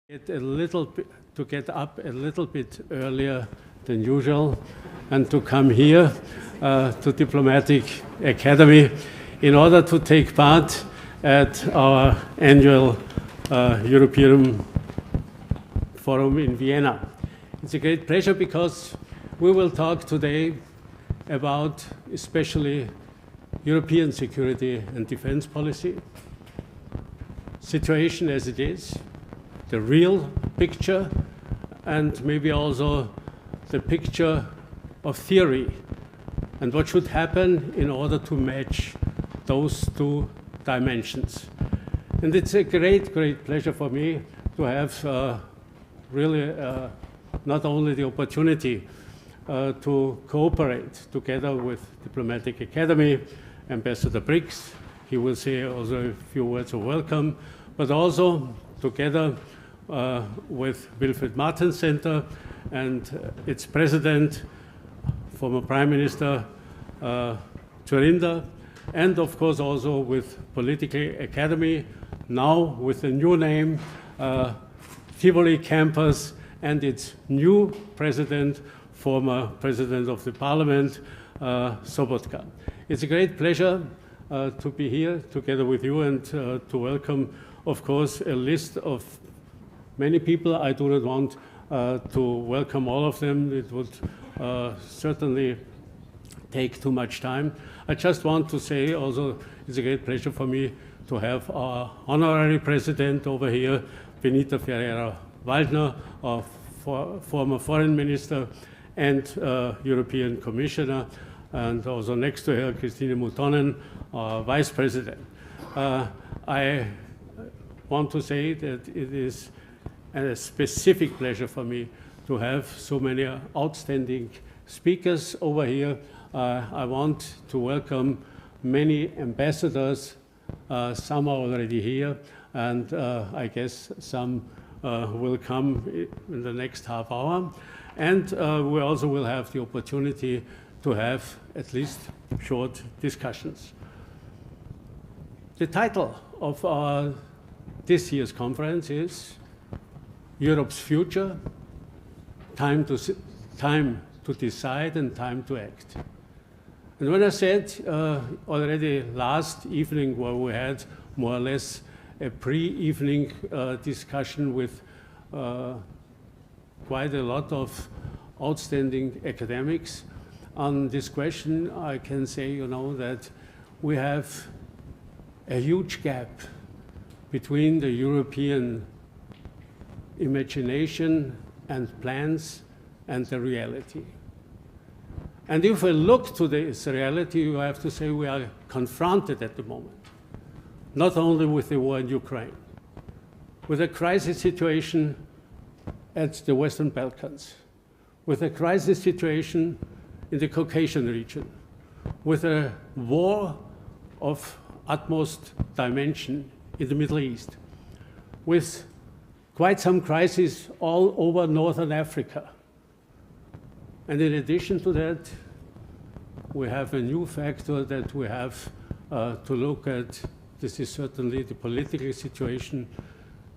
To get up a little bit earlier than usual and to come here to Diplomatic Academy in order to take part at our annual European Forum in Vienna. It's a great pleasure because we will talk today about especially European security and defense policy, situation as it is, the real picture, and maybe also the picture of theory and what should happen in order to match those two dimensions. And it's a great, great pleasure for me to have really not only the opportunity to cooperate together with Diplomatic Academy, Ambassador Brix, he will say also a few words of welcome, but also together with Wilfried Martens Center and its president, former Prime Minister Dzurinda, and of course also with Political Academy, now with a new name, Tivoli Campus, and its new president, former President of the Parliament, Sobotka. It's a great pleasure to be here together with you and to welcome, of course, a list of many people. I do not want to welcome all of them. It would certainly take too much time. I just want to say also it's a great pleasure for me to have our honorary president over here, Benita Ferreira-Waldner, our former foreign minister and European commissioner, and also next to her, Cristina Mutonen, our vice president. I want to say that it is a specific pleasure for me to have so many outstanding speakers over here. I want to welcome many ambassadors. Some are already here, and I guess some will come in the next half hour. And we also will have the opportunity to have at least short discussions. The title of this year's conference is Europe's Future, time to decide and time to act. And when I said already last evening, where we had more or less a pre-evening discussion with quite a lot of outstanding academics on this question, I can say, that we have a huge gap between the European imagination and plans and the reality. And if we look to this reality, you have to say we are confronted at the moment, not only with the war in Ukraine, with a crisis situation at the Western Balkans, with a crisis situation in the Caucasian region, with a war of utmost dimension in the Middle East, with quite some crises all over Northern Africa. And in addition to that, we have a new factor that we have to look at. This is certainly the political situation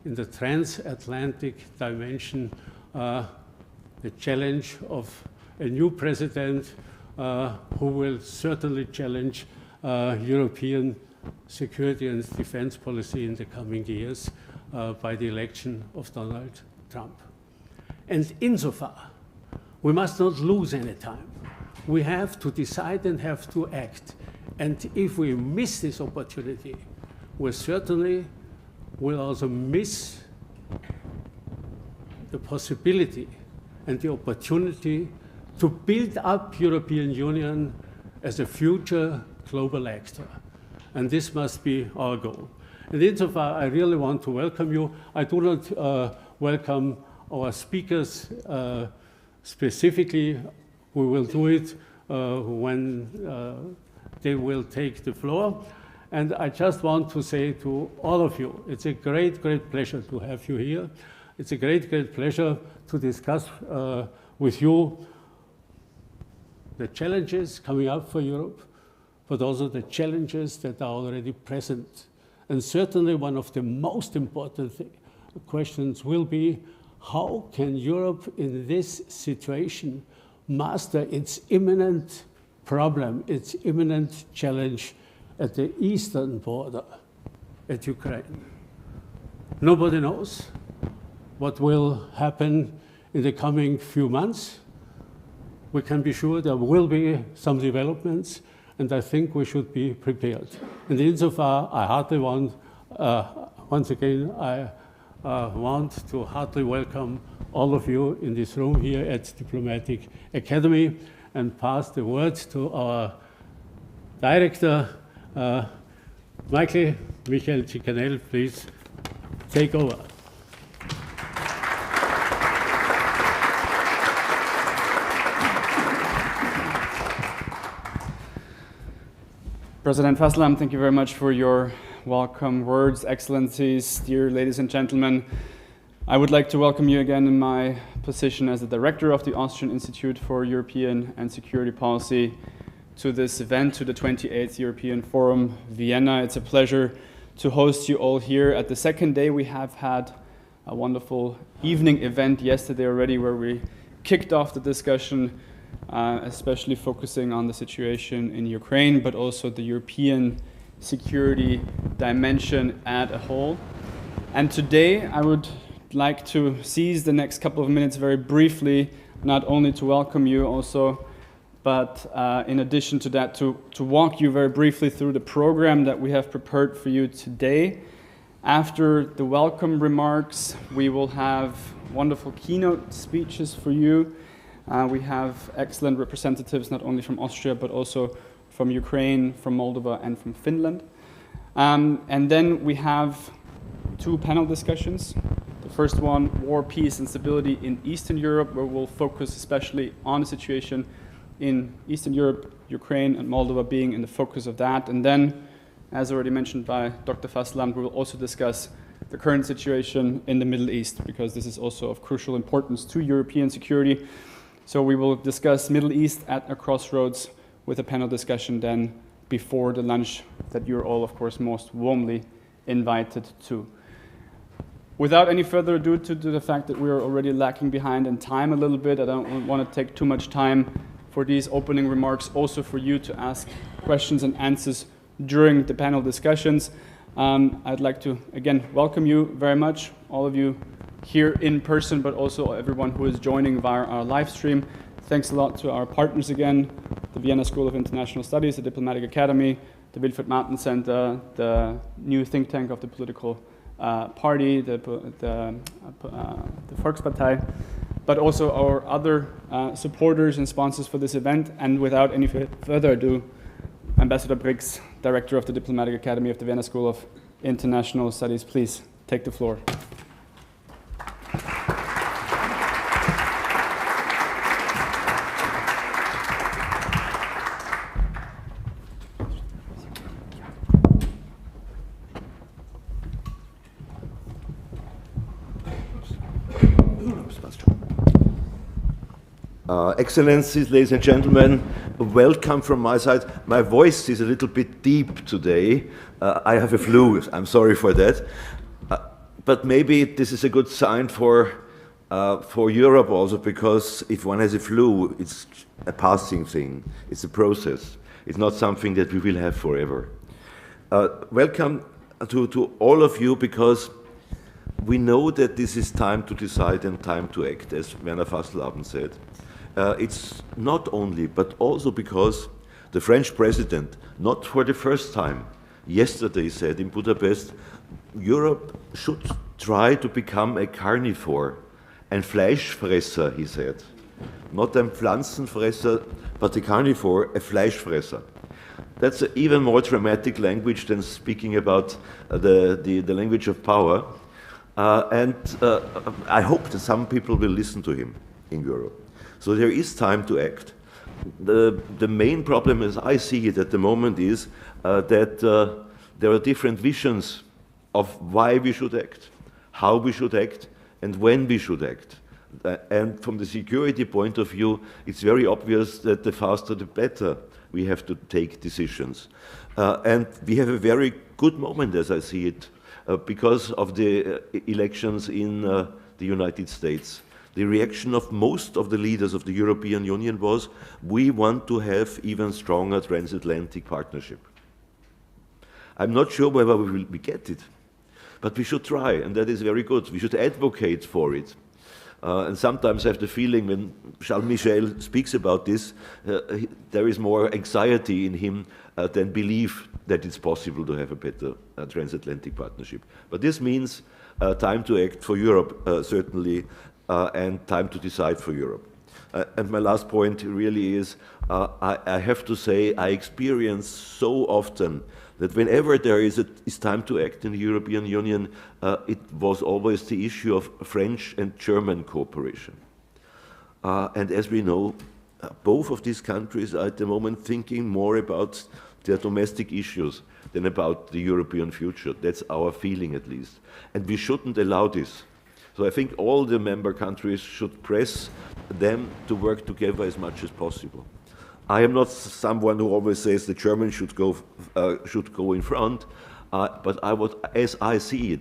in the transatlantic dimension, the challenge of a new president who will certainly challenge European security and defense policy in the coming years by the election of Donald Trump. And insofar, we must not lose any time. We have to decide and have to act. And if we miss this opportunity, we certainly will also miss the possibility and the opportunity to build up European Union as a future global actor. And this must be our goal. And insofar, I really want to welcome you. I do not welcome our speakers specifically. We will do it when they will take the floor. And I just want to say to all of you, it's a great, great pleasure to have you here. It's a great, great pleasure to discuss with you the challenges coming up for Europe, but also the challenges that are already present. And certainly one of the most important questions will be, how can Europe in this situation master its imminent problem, its imminent challenge at the eastern border, at Ukraine? Nobody knows what will happen in the coming few months. We can be sure there will be some developments, and I think we should be prepared. And insofar, I heartily want, once again, I want to heartily welcome all of you in this room here at Diplomatic Academy, and pass the word to our director, Michael Cicanel. Please take over. President Fasslabend, thank you very much for your welcome words. Excellencies, dear ladies and gentlemen, I would like to welcome you again in my position as the director of the Austrian Institute for European and Security Policy to this event, to the 28th European Forum, Vienna. It's a pleasure to host you all here. At the second day, we have had a wonderful evening event yesterday already where we kicked off the discussion, especially focusing on the situation in Ukraine, but also the European security dimension as a whole. And today I would like to seize the next couple of minutes very briefly, not only to welcome you also, but in addition to that, to walk you very briefly through the program that we have prepared for you today. After the welcome remarks, we will have wonderful keynote speeches for you. We have excellent representatives, not only from Austria, but also from Ukraine, from Moldova, and from Finland. And then we have two panel discussions. The first one, War, Peace, and Stability in Eastern Europe, where we'll focus especially on the situation in Eastern Europe, Ukraine and Moldova being in the focus of that. And then, as already mentioned by Dr. Fasslabend, we will also discuss the current situation in the Middle East, because this is also of crucial importance to European security. So we will discuss Middle East at a crossroads with a panel discussion then before the lunch that you're all, of course, most warmly invited to. Without any further ado, to the fact that we are already lacking behind in time a little bit, I don't want to take too much time for these opening remarks, also for you to ask questions and answers during the panel discussions. I'd like to, again, welcome you very much, all of you here in person, but also everyone who is joining via our live stream. Thanks a lot to our partners again, the Vienna School of International Studies, the Diplomatic Academy, the Wilfried Martens Center, the new think tank of the political party, the Volkspartei, but also our other supporters and sponsors for this event. And without any further ado, Ambassador Brix, Director of the Diplomatic Academy of the Vienna School of International Studies, please take the floor. Excellencies, ladies and gentlemen, welcome from my side. My voice is a little bit deep today. I have a flu, I'm sorry for that. But maybe this is a good sign for Europe also, because if one has a flu, it's a passing thing. It's a process. It's not something that we will have forever. Welcome to all of you, because we know that this is time to decide and time to act, as Werner Fasslabend said. It's not only, but also because the French president, not for the first time, yesterday said in Budapest, Europe should try to become a carnivore, ein Fleischfresser, he said. Not ein Pflanzenfresser, but a carnivore, a Fleischfresser. That's an even more dramatic language than speaking about the language of power. And I hope that some people will listen to him in Europe. So there is time to act. The main problem, as I see it at the moment, is that there are different visions of why we should act, how we should act, and when we should act. And from the security point of view, it's very obvious that the faster the better we have to take decisions. And we have a very good moment, as I see it, because of the elections in the United States. The reaction of most of the leaders of the European Union was, we want to have even stronger transatlantic partnership. I'm not sure whether we get it, but we should try, and that is very good. We should advocate for it. And sometimes I have the feeling when Charles Michel speaks about this, there is more anxiety in him than belief that it's possible to have a better transatlantic partnership. But this means time to act for Europe, certainly, and time to decide for Europe. And my last point really is, I have to say, I experience so often that whenever there is time to act in the European Union, it was always the issue of French and German cooperation. And as we know, both of these countries are at the moment thinking more about their domestic issues than about the European future. That's our feeling, at least. And we shouldn't allow this. So I think all the member countries should press them to work together as much as possible. I am not someone who always says the Germans should go in front, but as I see it,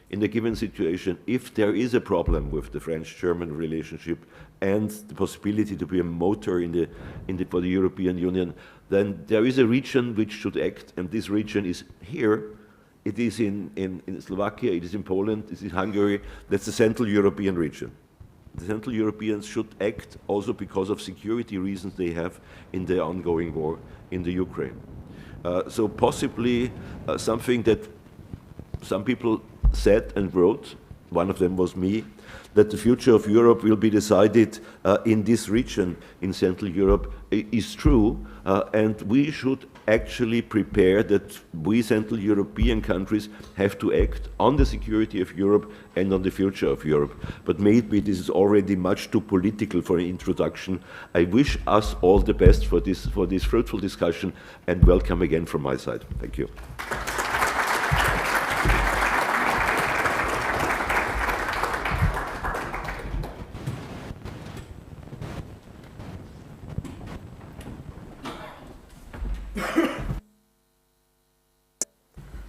in a given situation, if there is a problem with the French-German relationship and the possibility to be a motor for the European Union, then there is a region which should act, and this region is here. It is in Slovakia, it is in Poland, it is in Hungary. That's the Central European region. The Central Europeans should act also because of security reasons they have in their ongoing war in the Ukraine. So possibly something that some people said and wrote, one of them was me, that the future of Europe will be decided in this region in Central Europe is true, and we should actually prepare that we Central European countries have to act on the security of Europe and on the future of Europe. But maybe this is already much too political for an introduction. I wish us all the best for this fruitful discussion, and welcome again from my side. Thank you.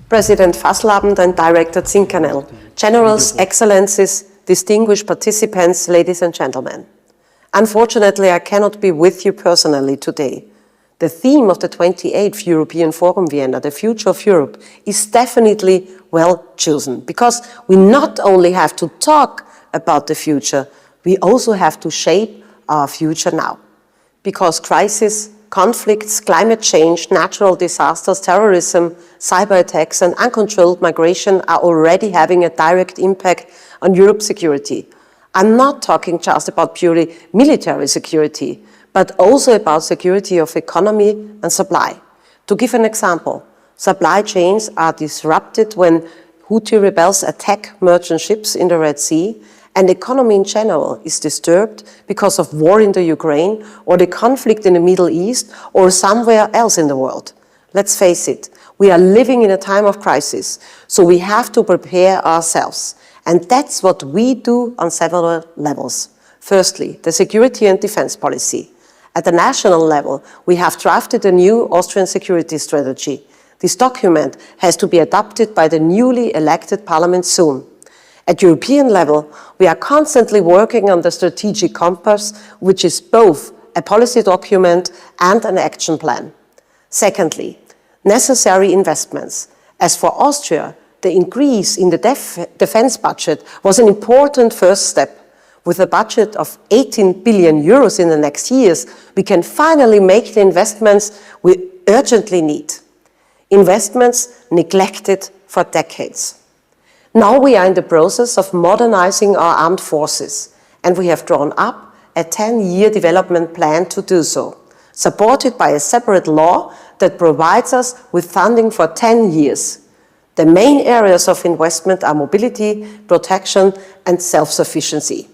President Fasslabend and Director Zinkanel, Generals, Excellencies, distinguished participants, ladies and gentlemen. Unfortunately, I cannot be with you personally today. The theme of the 28th European Forum Vienna, the future of Europe, is definitely well chosen, because we not only have to talk about the future, we also have to shape our future now. Because crisis, conflicts, climate change, natural disasters, terrorism, cyber attacks and uncontrolled migration are already having a direct impact on Europe's security. I'm not talking just about purely military security, but also about security of economy and supply. To give an example, supply chains are disrupted when Houthi rebels attack merchant ships in the Red Sea, and economy in general is disturbed because of war in the Ukraine or the conflict in the Middle East or somewhere else in the world. Let's face it, we are living in a time of crisis, so we have to prepare ourselves. And that's what we do on several levels. Firstly, the security and defense policy. At the national level, we have drafted a new Austrian security strategy. This document has to be adopted by the newly elected parliament soon. At European level, we are constantly working on the strategic compass, which is both a policy document and an action plan. Secondly, necessary investments. As for Austria, the increase in the defense budget was an important first step. With a budget of 18 billion euros in the next years, we can finally make the investments we urgently need. Investments neglected for decades. Now we are in the process of modernizing our armed forces, and we have drawn up a 10-year development plan to do so, supported by a separate law that provides us with funding for 10 years. The main areas of investment are mobility, protection, and self-sufficiency.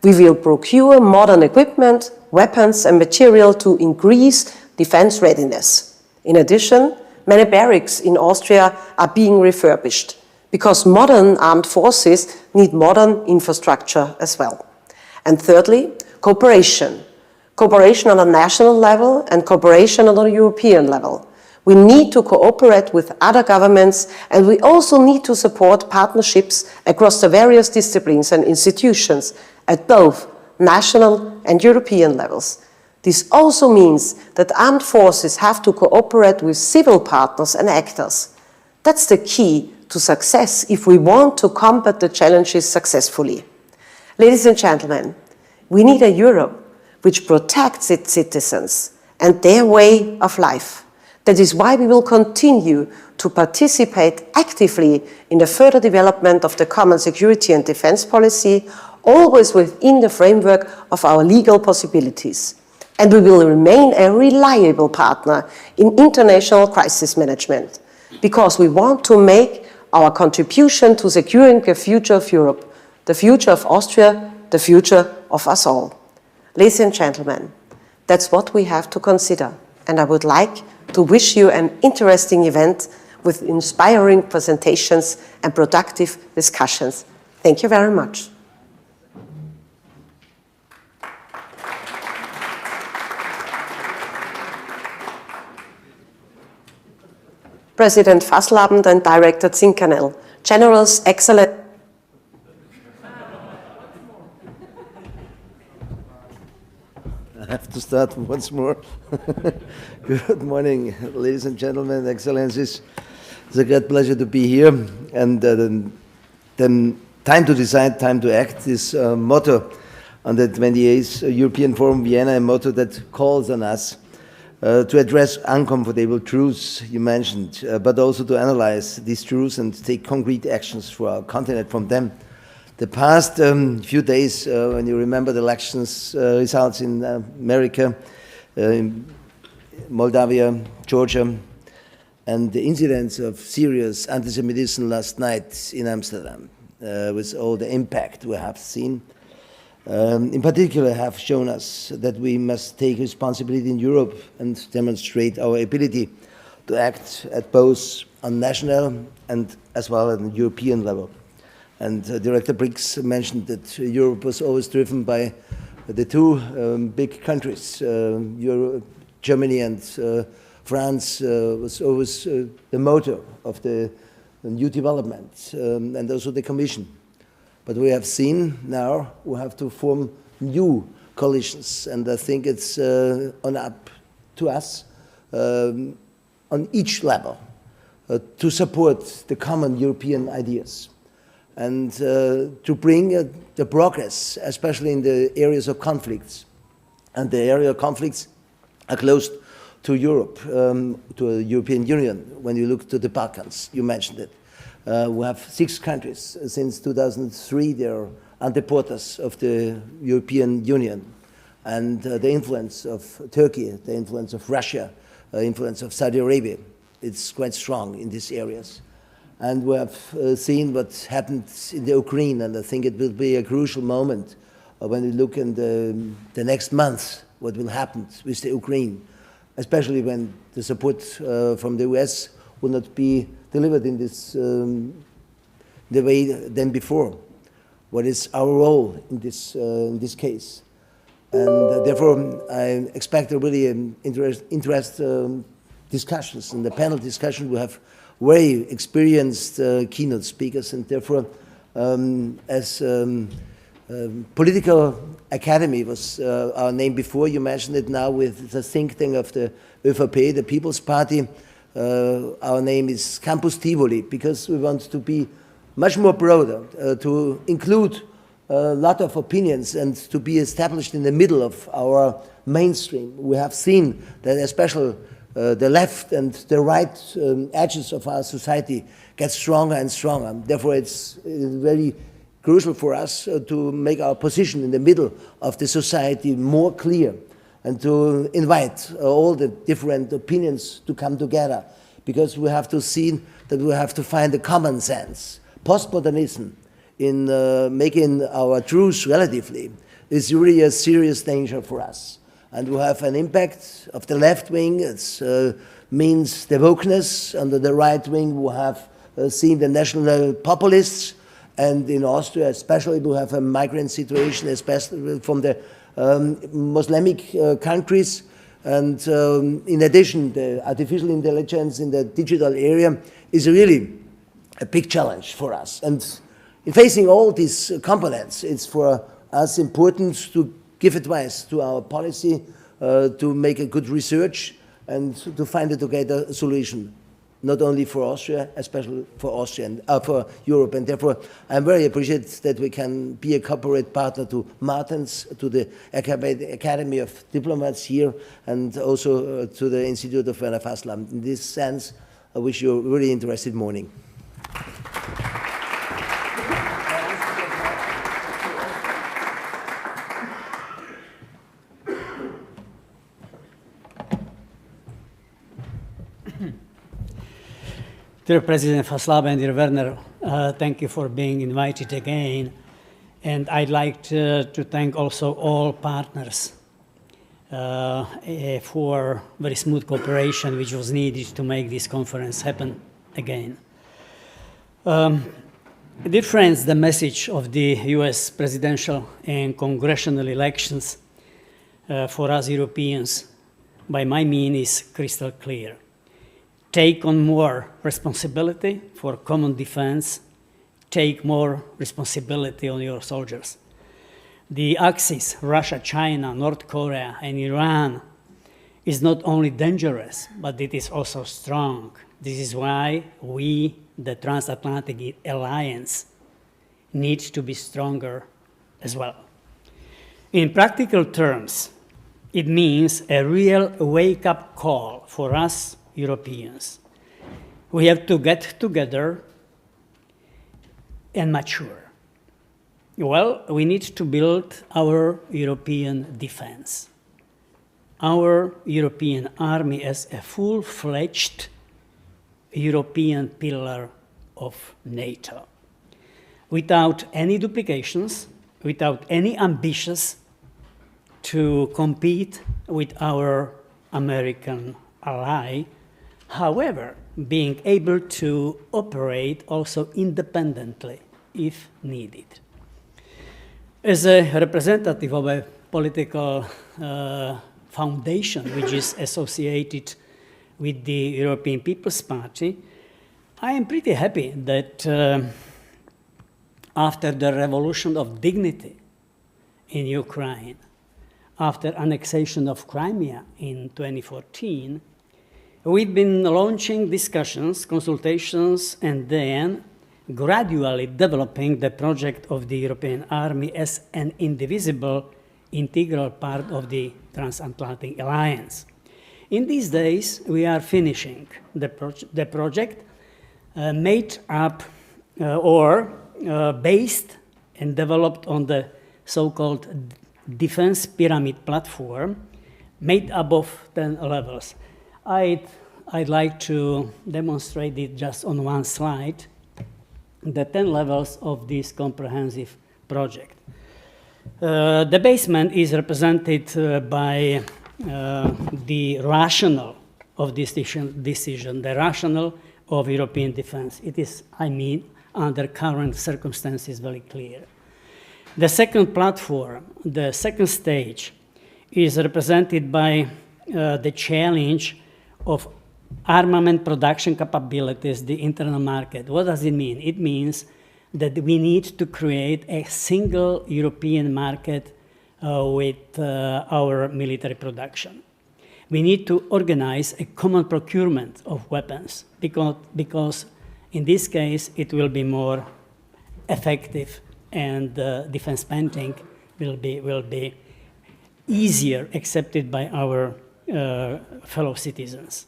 We will procure modern equipment, weapons, and material to increase defense readiness. In addition, many barracks in Austria are being refurbished, because modern armed forces need modern infrastructure as well. And thirdly, cooperation. Cooperation on a national level and cooperation on a European level. We need to cooperate with other governments, and we also need to support partnerships across the various disciplines and institutions at both national and European levels. This also means that armed forces have to cooperate with civil partners and actors. That's the key to success if we want to combat the challenges successfully. Ladies and gentlemen, we need a Europe which protects its citizens and their way of life. That is why we will continue to participate actively in the further development of the common security and defense policy, always within the framework of our legal possibilities. And we will remain a reliable partner in international crisis management, because we want to make our contribution to securing the future of Europe, the future of Austria, the future of us all. Ladies and gentlemen, that's what we have to consider, and I would like to wish you an interesting event with inspiring presentations and productive discussions. Thank you very much. President Fasslabend and Director Zinkanel, Generals, Excellent. I have to start once more. Good morning, ladies and gentlemen, excellencies. It's a great pleasure to be here. And then time to decide, time to act is a motto on the 28th European Forum Vienna, a motto that calls on us to address uncomfortable truths you mentioned, but also to analyze these truths and take concrete actions for our continent from them. The past few days, when you remember the elections results in America, in Moldova, Georgia, and the incidents of serious anti-Semitism last night in Amsterdam, with all the impact we have seen, in particular have shown us that we must take responsibility in Europe and demonstrate our ability to act at both on national and as well at the European level. And Director Brix mentioned that Europe was always driven by the two big countries. Germany and France was always the motor of the new development, and also the Commission. But we have seen now we have to form new coalitions, and I think it's up to us on each level to support the common European ideas, and to bring the progress, especially in the areas of conflicts. And the area of conflicts are close to Europe, to the European Union. When you look to the Balkans, you mentioned it. We have 6 countries since 2003. They are underporters of the European Union. And the influence of Turkey, the influence of Russia, the influence of Saudi Arabia, it's quite strong in these areas. And we have seen what happened in the Ukraine, and I think it will be a crucial moment when we look in the next month, what will happen with the Ukraine, especially when the support from the US will not be delivered in this the way than before. What is our role in this case? And therefore, I expect a really interesting discussions. In the panel discussion, we have very experienced keynote speakers, and therefore, as Political Academy was our name before, you mentioned it now with the think tank of the ÖVP, the People's Party. Our name is Campus Tivoli, because we want to be much more broader, to include a lot of opinions and to be established in the middle of our mainstream. We have seen that especially the left and the right edges of our society get stronger and stronger. Therefore, it's very crucial for us to make our position in the middle of the society more clear, and to invite all the different opinions to come together, because we have to see that we have to find a common sense. Postmodernism in making our truths relatively is really a serious danger for us. And we have an impact of the left wing. It means the wokeness. Under the right wing, we have seen the national populists. And in Austria especially, we have a migrant situation, especially from the Muslimic countries, And in addition, the artificial intelligence in the digital area is really a big challenge for us. And in facing all these components, it's for us important to give advice to our policy, to make a good research, and to find a together solution, not only for Austria, especially for for Europe. And therefore, I'm very appreciative that we can be a corporate partner to Martens, to the Academy of Diplomats here, and also to the Institute of Werner Fasslabend. In this sense, I wish you a really interesting morning. Dear President Fasslabend, dear Werner, thank you for being invited again. And I'd like to thank also all partners for very smooth cooperation which was needed to make this conference happen again. Dear friends, the message of the US presidential and congressional elections for us Europeans, by my mean, is crystal clear. Take on more responsibility for common defense. Take more responsibility on your soldiers. The axis, Russia, China, North Korea, and Iran, is not only dangerous, but it is also strong. This is why we, the transatlantic alliance, need to be stronger as well. In practical terms, it means a real wake-up call for us Europeans. We have to get together and mature. Well, we need to build our European defense, our European army as a full-fledged European pillar of NATO, without any duplications, without any ambitions to compete with our American ally, however, being able to operate also independently if needed. As a representative of a political foundation which is associated with the European People's Party, I am pretty happy that after the revolution of dignity in Ukraine, after annexation of Crimea in 2014, we've been launching discussions, consultations, and then gradually developing the project of the European Army as an indivisible, integral part of the transatlantic alliance. In these days, we are finishing the project made up based and developed on the so-called defense pyramid platform made up of 10 levels. I'd like to demonstrate it just on one slide, the 10 levels of this comprehensive project. The basement is represented by the rationale of this decision, the rationale of European defense. It is, I mean, under current circumstances, very clear. The second platform, the second stage, is represented by the challenge of armament production capabilities, the internal market. What does it mean? It means that we need to create a single European market with our military production. We need to organize a common procurement of weapons because in this case it will be more effective and defense spending will be easier accepted by our fellow citizens.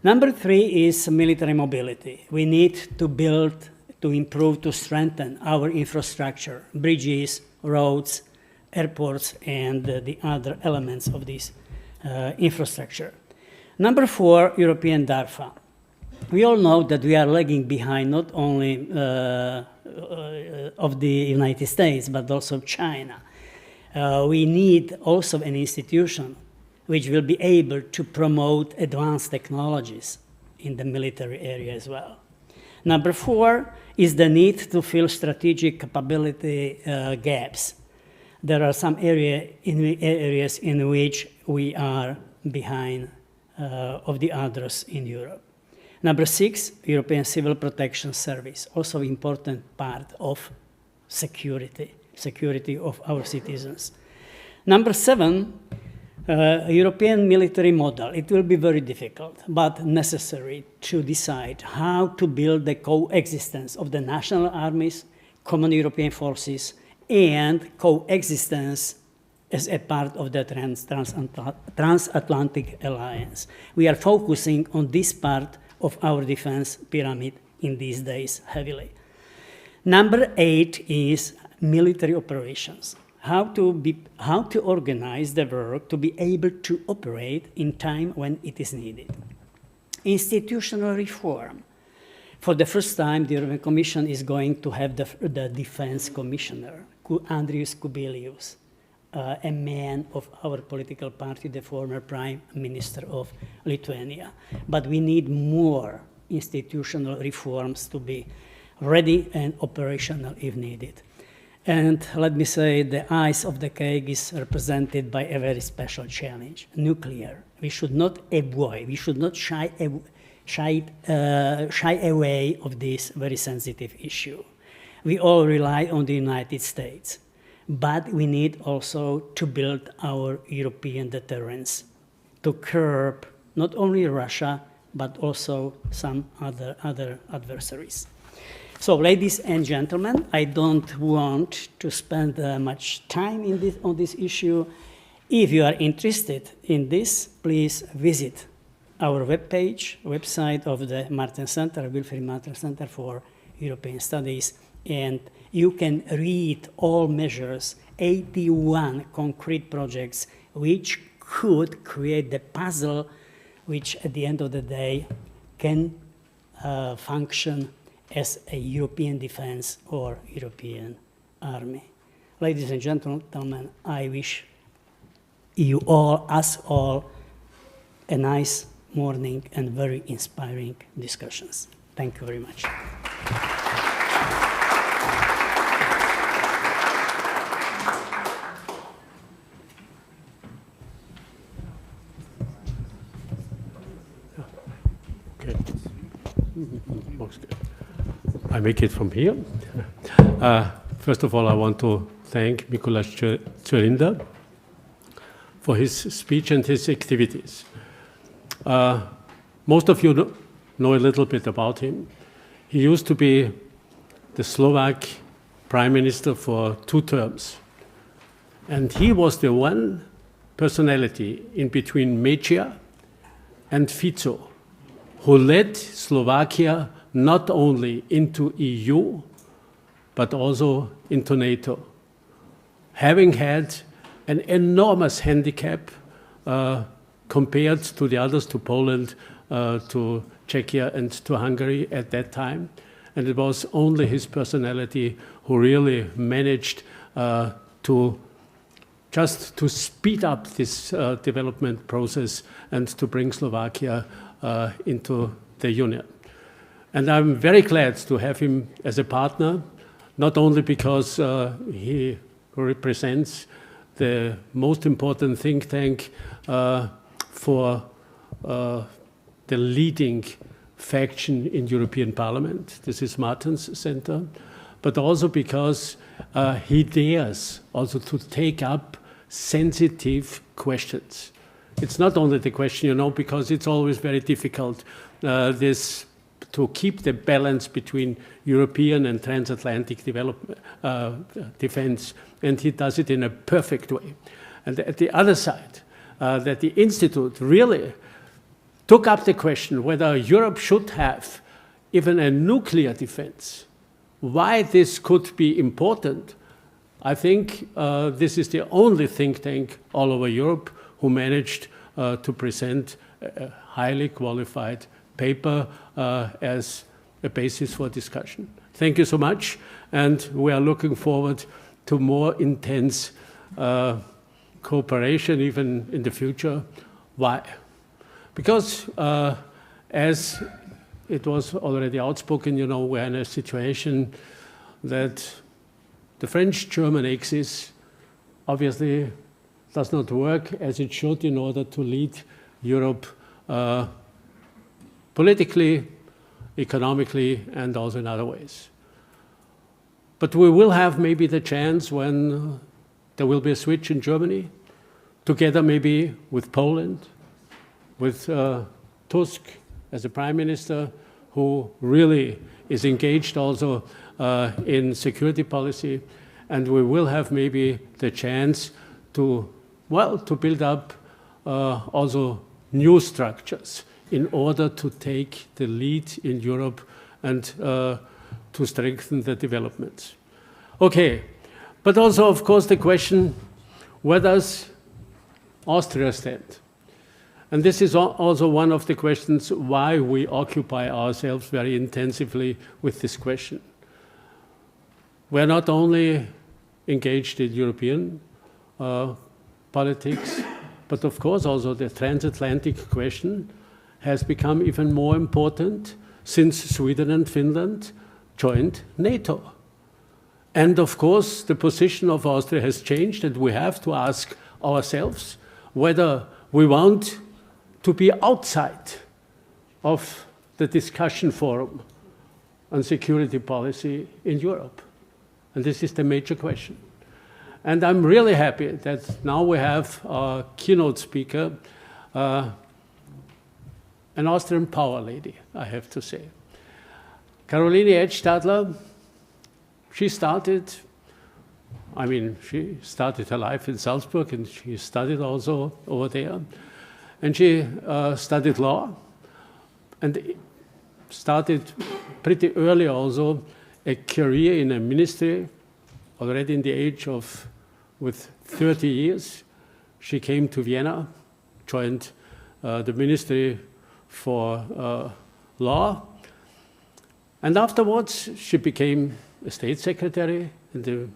Number 3 is military mobility. We need to build, to improve, to strengthen our infrastructure, bridges, roads, airports, and the other elements of this infrastructure. Number 4, European DARPA. We all know that we are lagging behind not only of the United States, but also China. We need also an institution which will be able to promote advanced technologies in the military area as well. Number 4 is the need to fill strategic capability gaps. There are some areas in which we are behind of the others in Europe. Number 6, European Civil Protection Service, also important part of security of our citizens. Number 7, European military model. It will be very difficult, but necessary to decide how to build the coexistence of the national armies, common European forces, and coexistence as a part of the transatlantic alliance. We are focusing on this part of our defense pyramid in these days heavily. Number 8 is military operations. How to organize the work to be able to operate in time when it is needed. Institutional reform. For the first time, the European Commission is going to have the defense commissioner, Andrius Kubilius, a man of our political party, the former prime minister of Lithuania. But we need more institutional reforms to be ready and operational if needed. And let me say, the ice of the cake is represented by a very special challenge, nuclear. We should not avoid, we should not shy away of this very sensitive issue. We all rely on the United States, but we need also to build our European deterrence to curb not only Russia, but also some other adversaries. So, ladies and gentlemen, I don't want to spend much time on this issue. If you are interested in this, please visit our website of the Martens Center, Wilfried Martens Center for European Studies, and you can read all measures, 81 concrete projects, which could create the puzzle which at the end of the day can function as a European defense or European army. Ladies and gentlemen, I wish you all, us all, a nice morning and very inspiring discussions. Thank you very much. Okay. I make it from here. First of all, I want to thank Mikuláš Dzurinda for his speech and his activities. Most of you know a little bit about him. He used to be the Slovak Prime Minister for 2 terms. And he was the one personality in between Mejia and Fico who led Slovakia not only into EU, but also into NATO, having had an enormous handicap compared to the others, to Poland, to Czechia, and to Hungary at that time. And it was only his personality who really managed to speed up this development process and to bring Slovakia into the Union. And I'm very glad to have him as a partner, not only because he represents the most important think tank for the leading faction in European Parliament. This is Martens Center, but also because he dares also to take up sensitive questions. It's not only the question, because it's always very difficult to keep the balance between European and transatlantic defense, and he does it in a perfect way. And at the other side, that the Institute really took up the question whether Europe should have even a nuclear defense. Why this could be important, I think this is the only think tank all over Europe who managed to present a highly qualified paper as a basis for discussion. Thank you so much, and we are looking forward to more intense cooperation even in the future. Why? Because as it was already outspoken, we're in a situation that the French-German axis obviously does not work as it should in order to lead Europe politically, economically, and also in other ways. But we will have maybe the chance when there will be a switch in Germany, together maybe with Poland, with Tusk as a prime minister, who really is engaged also in security policy, and we will have maybe the chance to, well, to build up also new structures in order to take the lead in Europe and to strengthen the developments. Okay, but also, of course, the question, where does Austria stand? And this is also one of the questions why we occupy ourselves very intensively with this question. We're not only engaged in European politics, but of course also the transatlantic question has become even more important since Sweden and Finland joined NATO. And of course the position of Austria has changed, and we have to ask ourselves whether we want to be outside of the discussion forum on security policy in Europe. And this is the major question. And I'm really happy that now we have our keynote speaker, an Austrian power lady, I have to say. Karoline Edtstadler, she started her life in Salzburg, and she studied also over there. And she studied law and started pretty early also a career in a ministry, already in the age of, with 30 years. She came to Vienna, joined the Ministry for Law, and afterwards she became a state secretary in the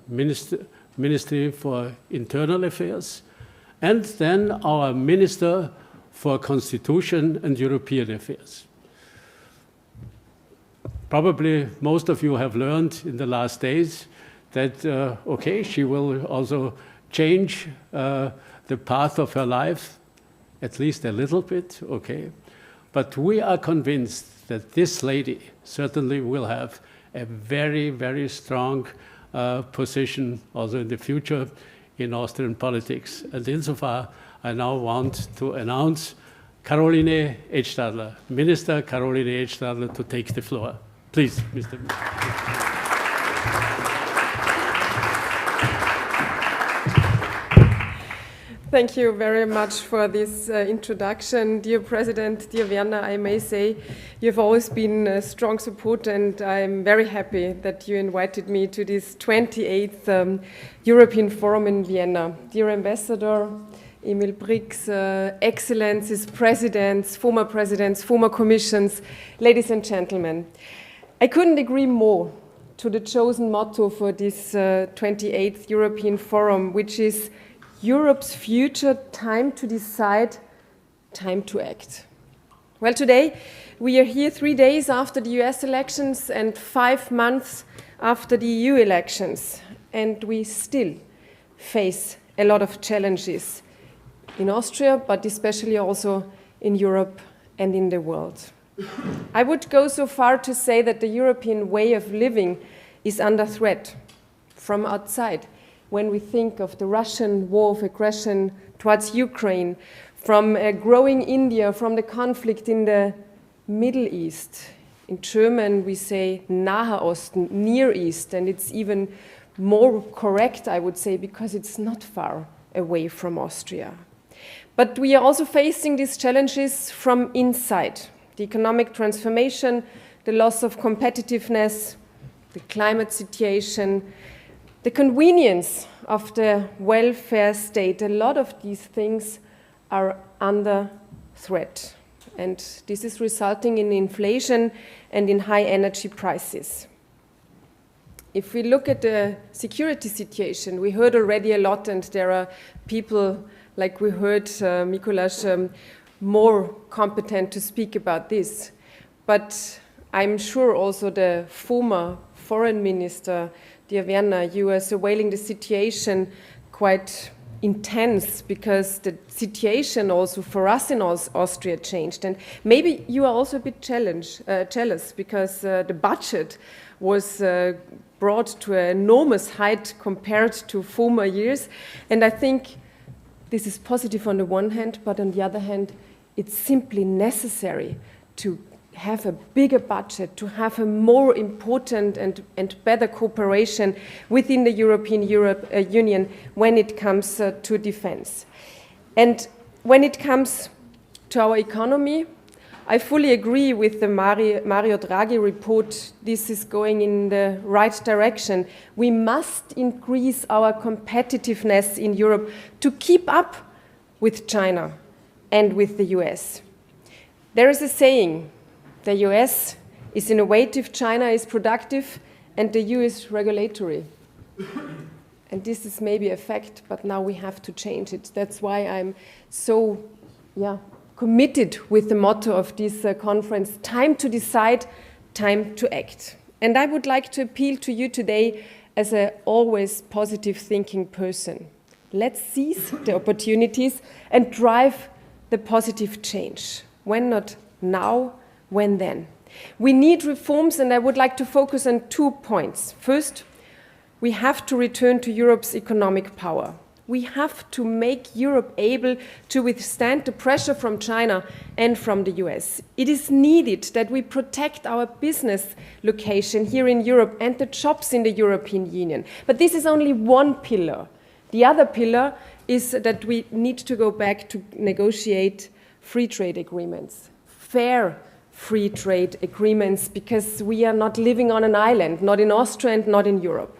Ministry for Internal Affairs, and then our Minister for Constitution and European Affairs. Probably most of you have learned in the last days that, okay, she will also change the path of her life, at least a little bit, okay. But we are convinced that this lady certainly will have a very, very strong position also in the future in Austrian politics. And insofar, I now want to announce Karoline Edtstadler, Minister Karoline Edtstadler, to take the floor. Please, Mr. Thank you very much for this introduction. Dear President, dear Werner, I may say you've always been a strong support, and I'm very happy that you invited me to this 28th European Forum in Vienna. Dear Ambassador, Emil, Brix, Excellencies, Presidents, former Commissions, ladies and gentlemen. I couldn't agree more to the chosen motto for this 28th European Forum, which is Europe's future, time to decide, time to act. Well, today we are here 3 days after the US elections and 5 months after the EU elections, and we still face a lot of challenges in Austria, but especially also in Europe and in the world. I would go so far to say that the European way of living is under threat from outside. When we think of the Russian war of aggression towards Ukraine, from a growing India, from the conflict in the Middle East. In German, we say Nahe Osten, Near East, and it's even more correct, I would say, because it's not far away from Austria. But we are also facing these challenges from inside. The economic transformation, the loss of competitiveness, the climate situation, the convenience of the welfare state. A lot of these things are under threat. And this is resulting in inflation and in high energy prices. If we look at the security situation, we heard already a lot, and there are people, like we heard Mikuláš, more competent to speak about this. But I'm sure also the former foreign minister, dear Werner, you are surveilling the situation quite intense because the situation also for us in Austria changed. And maybe you are also a bit jealous because the budget was brought to an enormous height compared to former years. And I think this is positive on the one hand, but on the other hand, it's simply necessary to have a bigger budget, to have a more important and better cooperation within the European Union when it comes to defense. And when it comes to our economy, I fully agree with the Mario Draghi report. This is going in the right direction. We must increase our competitiveness in Europe to keep up with China and with the US. There is a saying, the US is innovative, China is productive, and the EU is regulatory. And this is maybe a fact, but now we have to change it. That's why I'm so committed with the motto of this conference, time to decide, time to act. And I would like to appeal to you today as an always positive thinking person. Let's seize the opportunities and drive the positive change. When not now, when then? We need reforms, and I would like to focus on 2 points. First, we have to return to Europe's economic power. We have to make Europe able to withstand the pressure from China and from the US. It is needed that we protect our business location here in Europe and the jobs in the European Union. But this is only one pillar. The other pillar is that we need to go back to negotiate free trade agreements, fair free trade agreements, because we are not living on an island, not in Austria and not in Europe.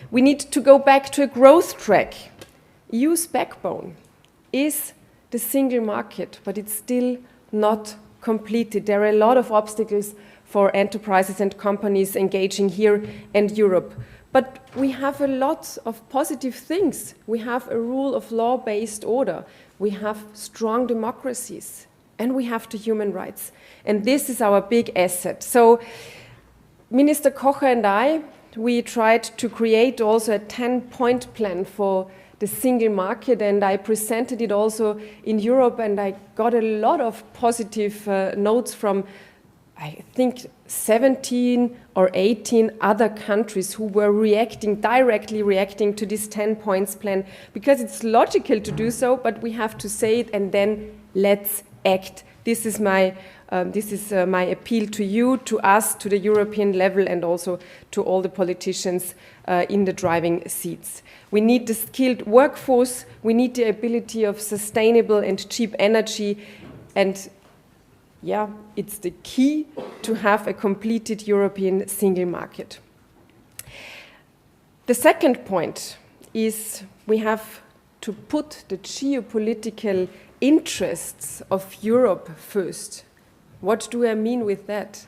We need to go back to a growth track. EU's backbone is the single market, but it's still not completed. There are a lot of obstacles for enterprises and companies engaging here in Europe. But we have a lot of positive things. We have a rule of law-based order. We have strong democracies. And we have the human rights. And this is our big asset. So Minister Kocher and I, we tried to create also a 10-point plan for the single market, and I presented it also in Europe, and I got a lot of positive notes from, I think, 17 or 18 other countries who were directly reacting to this 10 points plan, because it's logical to do so, but we have to say it and then let's act. This is my appeal to you, to us, to the European level, and also to all the politicians in the driving seats. We need the skilled workforce, we need the ability of sustainable and cheap energy, and it's the key to have a completed European single market. The second point is we have to put the geopolitical interests of Europe first. What do I mean with that?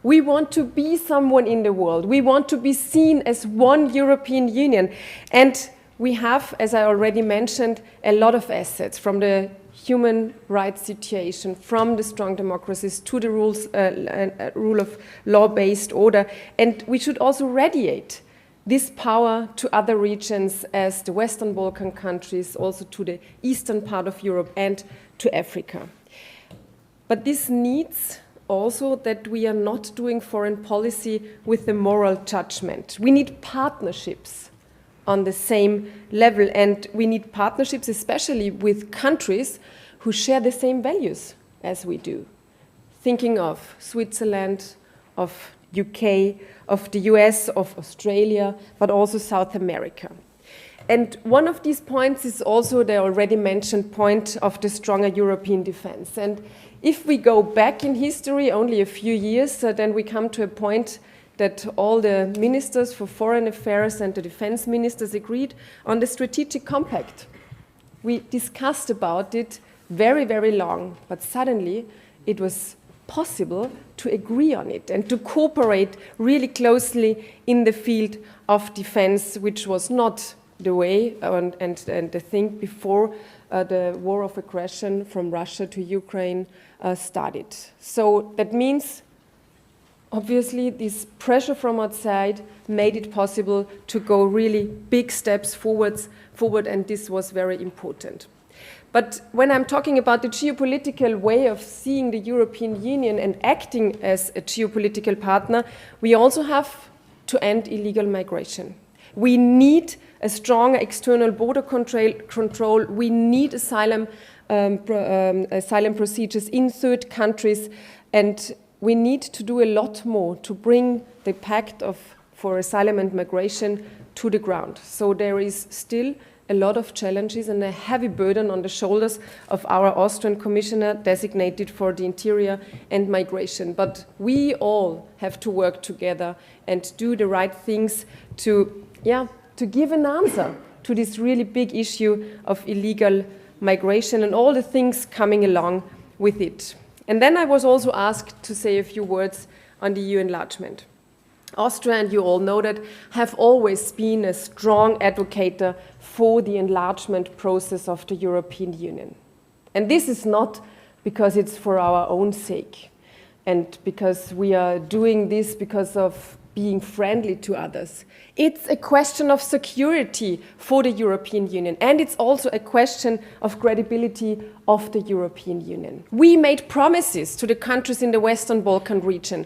We want to be someone in the world. We want to be seen as one European Union. And we have, as I already mentioned, a lot of assets, from the human rights situation, from the strong democracies to the rule of law-based order. And we should also radiate this power to other regions, as the Western Balkan countries, also to the eastern part of Europe and to Africa. But this needs also that we are not doing foreign policy with the moral judgment. We need partnerships on the same level, and we need partnerships especially with countries who share the same values as we do. Thinking of Switzerland, of UK, of the US, of Australia, but also South America. And one of these points is also the already mentioned point of the stronger European defense. And if we go back in history only a few years, then we come to a point that all the ministers for foreign affairs and the defense ministers agreed on the strategic compact. We discussed about it very, very long, but suddenly it was possible to agree on it and to cooperate really closely in the field of defense, which was not the way and the thing before the war of aggression from Russia to Ukraine started. So that means obviously this pressure from outside made it possible to go really big steps forward, and this was very important. But when I'm talking about the geopolitical way of seeing the European Union and acting as a geopolitical partner, we also have to end illegal migration. We need a strong external border control. We need asylum procedures in third countries, and we need to do a lot more to bring the pact for asylum and migration to the ground. So there is still a lot of challenges and a heavy burden on the shoulders of our Austrian commissioner designated for the interior and migration. But we all have to work together and do the right things to give an answer to this really big issue of illegal migration and all the things coming along with it. And then I was also asked to say a few words on the EU enlargement. Austria, and you all know that, have always been a strong advocate for the enlargement process of the European Union. And this is not because it's for our own sake and because we are doing this because of being friendly to others. It's a question of security for the European Union, and it's also a question of credibility of the European Union. We made promises to the countries in the Western Balkan region,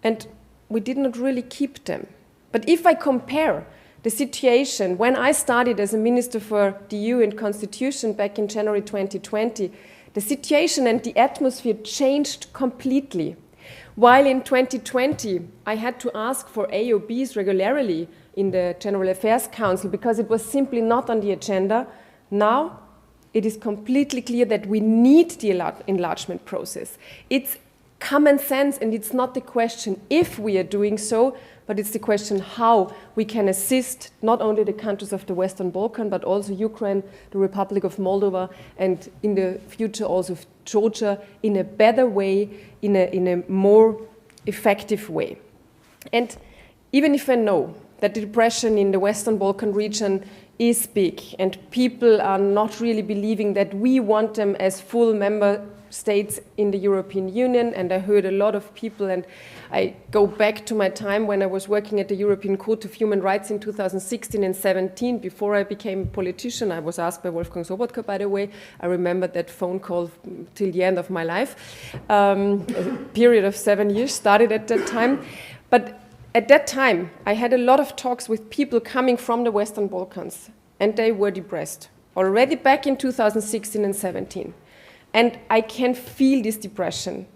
and we did not really keep them. But if I compare the situation when I started as a Minister for the EU and Constitution back in January 2020, the situation and the atmosphere changed completely. While in 2020, I had to ask for AOBs regularly in the General Affairs Council because it was simply not on the agenda, now it is completely clear that we need the enlargement process. It's common sense, and it's not the question if we are doing so, but it's the question how we can assist not only the countries of the Western Balkan, but also Ukraine, the Republic of Moldova, and in the future also Georgia, in a better way, in a more effective way. And even if I know that the depression in the Western Balkan region is big, and people are not really believing that we want them as full member states in the European Union, and I heard a lot of people, and I go back to my time when I was working at the European Court of Human Rights in 2016 and 17. Before I became a politician, I was asked by Wolfgang Sobotka, by the way. I remember that phone call till the end of my life. A period of 7 years started at that time. But at that time, I had a lot of talks with people coming from the Western Balkans, and they were depressed already back in 2016 and 17. And I can feel this depression.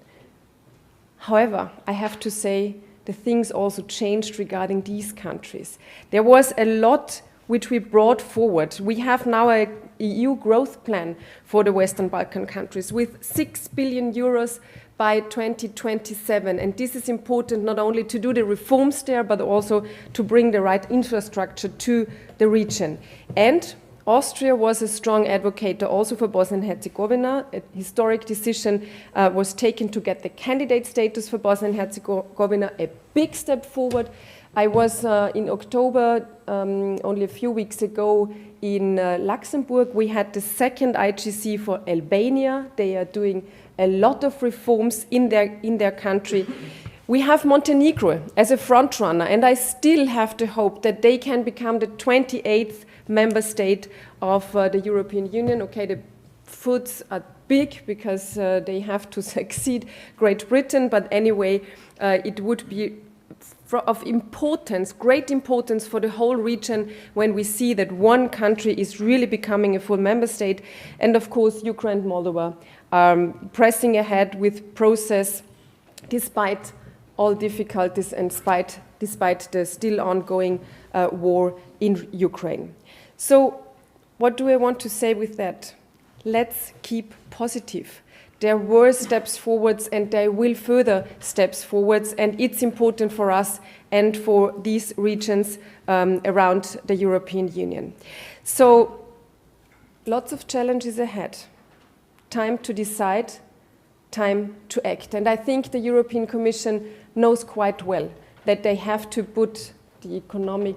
However, I have to say the things also changed regarding these countries. There was a lot which we brought forward. We have now an EU growth plan for the Western Balkan countries with 6 billion euros by 2027. And this is important not only to do the reforms there, but also to bring the right infrastructure to the region. And Austria was a strong advocate also for Bosnia and Herzegovina. A historic decision was taken to get the candidate status for Bosnia and Herzegovina, a big step forward. I was in October, only a few weeks ago, in Luxembourg. We had the second IGC for Albania. They are doing a lot of reforms in their country. We have Montenegro as a front runner, and I still have the hope that they can become the 28th member state of the European Union. Okay, the foots are big because they have to succeed Great Britain, but anyway, it would be of importance, great importance for the whole region when we see that one country is really becoming a full member state. And of course, Ukraine and Moldova are pressing ahead with process despite all difficulties and despite the still ongoing war in Ukraine. So what do I want to say with that? Let's keep positive. There were steps forwards, and there will further steps forwards, and it's important for us and for these regions around the European Union. So lots of challenges ahead. Time to decide, time to act. And I think the European Commission knows quite well that they have to put the economic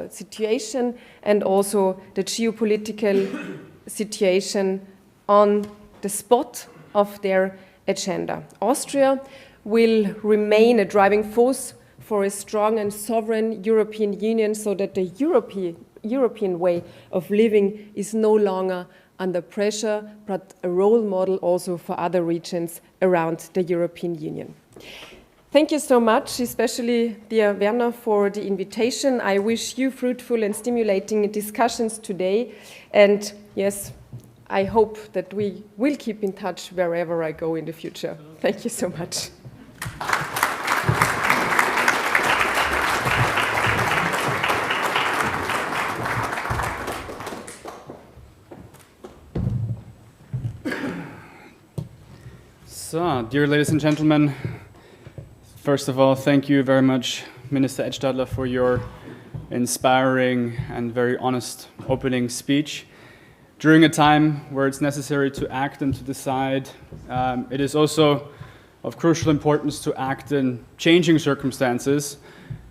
situation and also the geopolitical situation on the spot of their agenda. Austria will remain a driving force for a strong and sovereign European Union, so that the European way of living is no longer under pressure, but a role model also for other regions around the European Union. Thank you so much, especially dear Werner, for the invitation. I wish you fruitful and stimulating discussions today. And yes, I hope that we will keep in touch wherever I go in the future. Thank you so much. So, dear ladies and gentlemen, first of all, thank you very much, Minister Edtstadler, for your inspiring and very honest opening speech. During a time where it's necessary to act and to decide, it is also of crucial importance to act in changing circumstances,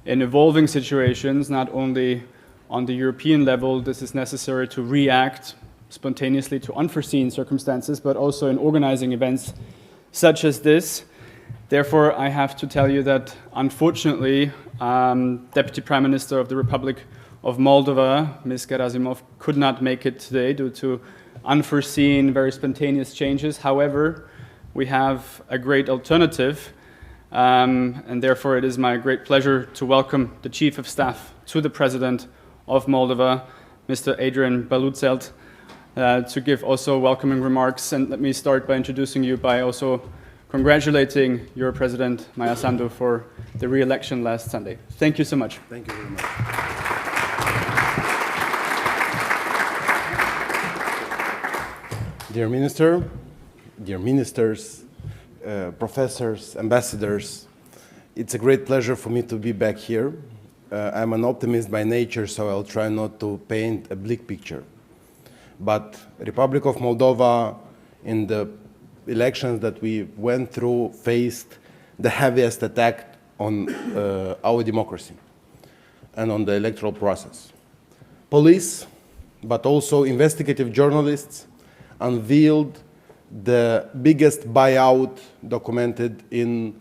in evolving situations, not only on the European level. This is necessary to react spontaneously to unforeseen circumstances, but also in organizing events such as this. Therefore, I have to tell you that, unfortunately, Deputy Prime Minister of the Republic of Moldova, Ms. Gherasimov, could not make it today due to unforeseen, very spontaneous changes. However, we have a great alternative, and therefore it is my great pleasure to welcome the Chief of Staff to the President of Moldova, Mr. Adrian Baluzelt, to give also welcoming remarks. And let me start by introducing you by also congratulating your President, Maia Sandu, for the re-election last Sunday. Thank you so much. Thank you very much. Dear Minister, dear ministers, professors, ambassadors, it's a great pleasure for me to be back here. I'm an optimist by nature, so I'll try not to paint a bleak picture. But Republic of Moldova, in the elections that we went through, faced the heaviest attack on our democracy and on the electoral process. Police, but also investigative journalists, unveiled the biggest buyout documented in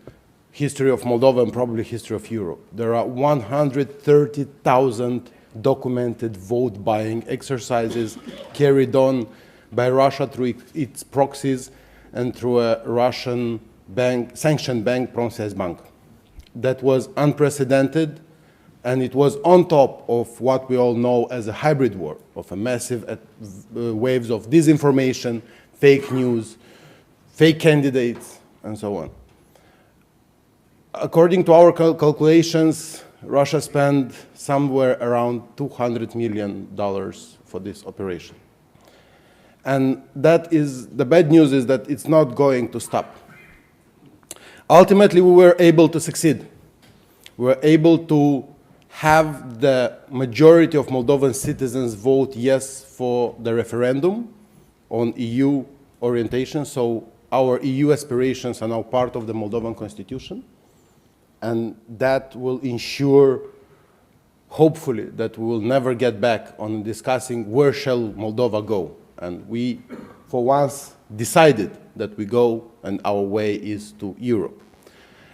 history of Moldova and probably history of Europe. There are 130,000 documented vote buying exercises carried on by Russia through its proxies and through a Russian bank, sanctioned bank, Pромсвязьбанк. That was unprecedented, and it was on top of what we all know as a hybrid war, of a massive waves of disinformation, fake news, fake candidates, and so on. According to our calculations, Russia spent somewhere around $200 million for this operation. And that is, the bad news is that it's not going to stop. Ultimately, we were able to succeed. We were able to have the majority of Moldovan citizens vote yes for the referendum on EU orientation. So our EU aspirations are now part of the Moldovan constitution. And that will ensure, hopefully, that we will never get back on discussing where shall Moldova go. And we, for once, decided that we go and our way is to Europe.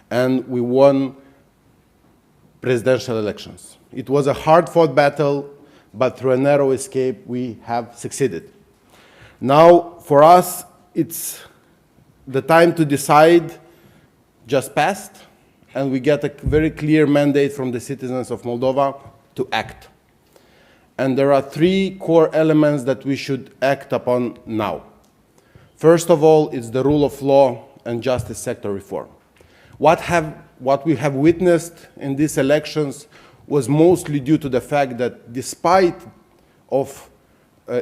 And we won presidential elections. It was a hard-fought battle, but through a narrow escape, we have succeeded. Now, for us, it's the time to decide just passed, and we get a very clear mandate from the citizens of Moldova to act. And there are three core elements that we should act upon now. First of all, it's the rule of law and justice sector reform. What we have witnessed in these elections was mostly due to the fact that despite of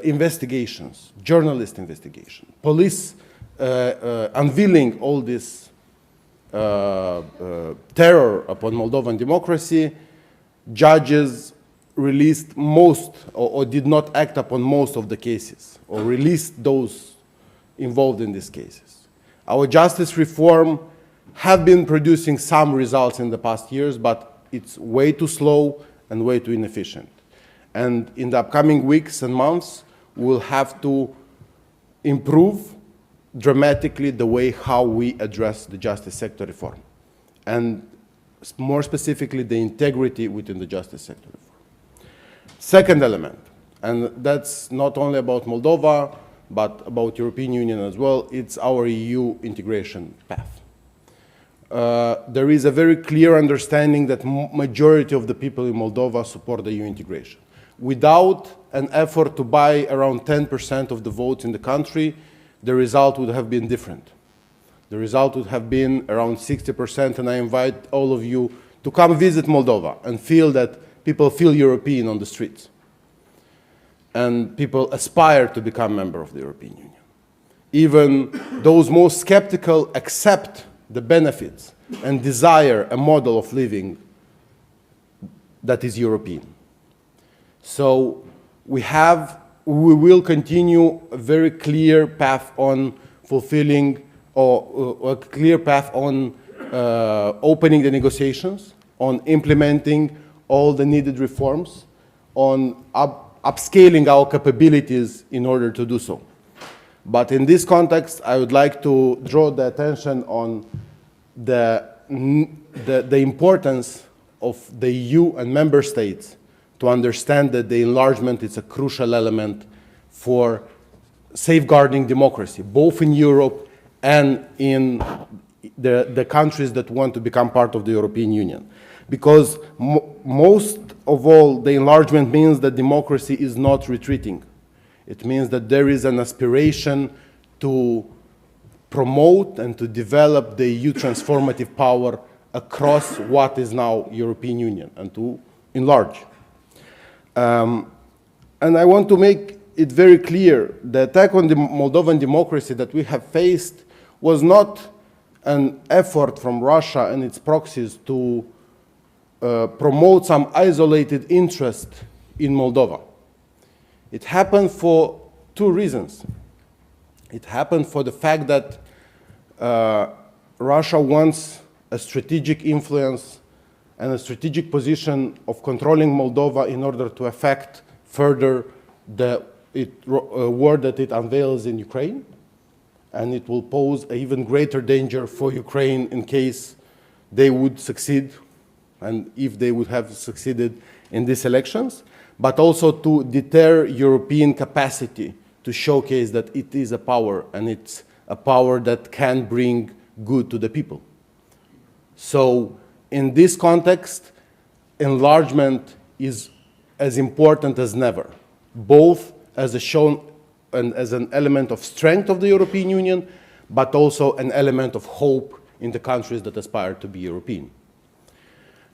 investigations, journalist investigation, police unveiling all this terror upon Moldovan democracy, judges released most or did not act upon most of the cases or released those involved in these cases. Our justice reform have been producing some results in the past years, but it's way too slow and way too inefficient. And in the upcoming weeks and months, we'll have to improve dramatically the way how we address the justice sector reform. and more specifically, the integrity within the justice sector reform. Second element, and that's not only about Moldova, but about European Union as well, it's our EU integration path. There is a very clear understanding that majority of the people in Moldova support the EU integration. Without an effort to buy around 10% of the votes in the country, the result would have been different. The result would have been around 60%, and I invite all of you to come visit Moldova and feel that people feel European on the streets. And people aspire to become member of the European Union. Even those most skeptical accept the benefits and desire a model of living that is European. So we will continue a very clear path on fulfilling, or a clear path on opening the negotiations, on implementing all the needed reforms, on upscaling our capabilities in order to do so. But in this context, I would like to draw the attention on the importance of the EU and member states to understand that the enlargement is a crucial element for safeguarding democracy, both in Europe and in the countries that want to become part of the European Union. Because most of all, the enlargement means that democracy is not retreating. It means that there is an aspiration to promote and to develop the EU transformative power across what is now European Union and to enlarge. And I want to make it very clear, the attack on the Moldovan democracy that we have faced was not an effort from Russia and its proxies to promote some isolated interest in Moldova. It happened for two reasons. It happened for the fact that Russia wants a strategic influence and a strategic position of controlling Moldova in order to affect further the war that it unveils in Ukraine. And it will pose an even greater danger for Ukraine in case they would succeed, and if they would have succeeded in these elections, but also to deter European capacity to showcase that it is a power, and it's a power that can bring good to the people. So in this context, enlargement is as important as never, both as a shown and as an element of strength of the European Union, but also an element of hope in the countries that aspire to be European.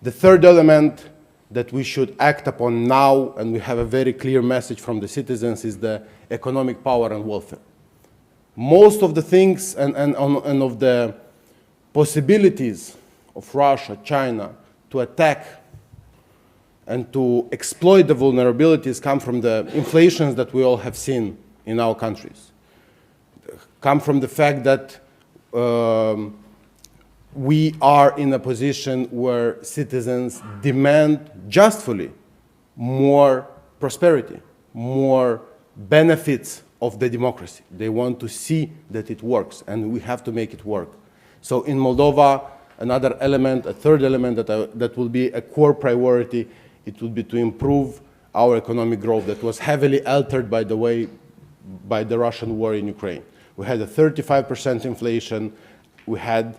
The third element that we should act upon now, and we have a very clear message from the citizens, is the economic power and welfare. Most of the things and of the possibilities of Russia, China, to attack and to exploit the vulnerabilities come from the inflations that we all have seen in our countries, come from the fact that we are in a position where citizens demand justly more prosperity, more benefits of the democracy. They want to see that it works, and we have to make it work. So in Moldova, another element, a third element that will be a core priority, it will be to improve our economic growth that was heavily altered, by the way, by the Russian war in Ukraine. We had a 35% inflation, we had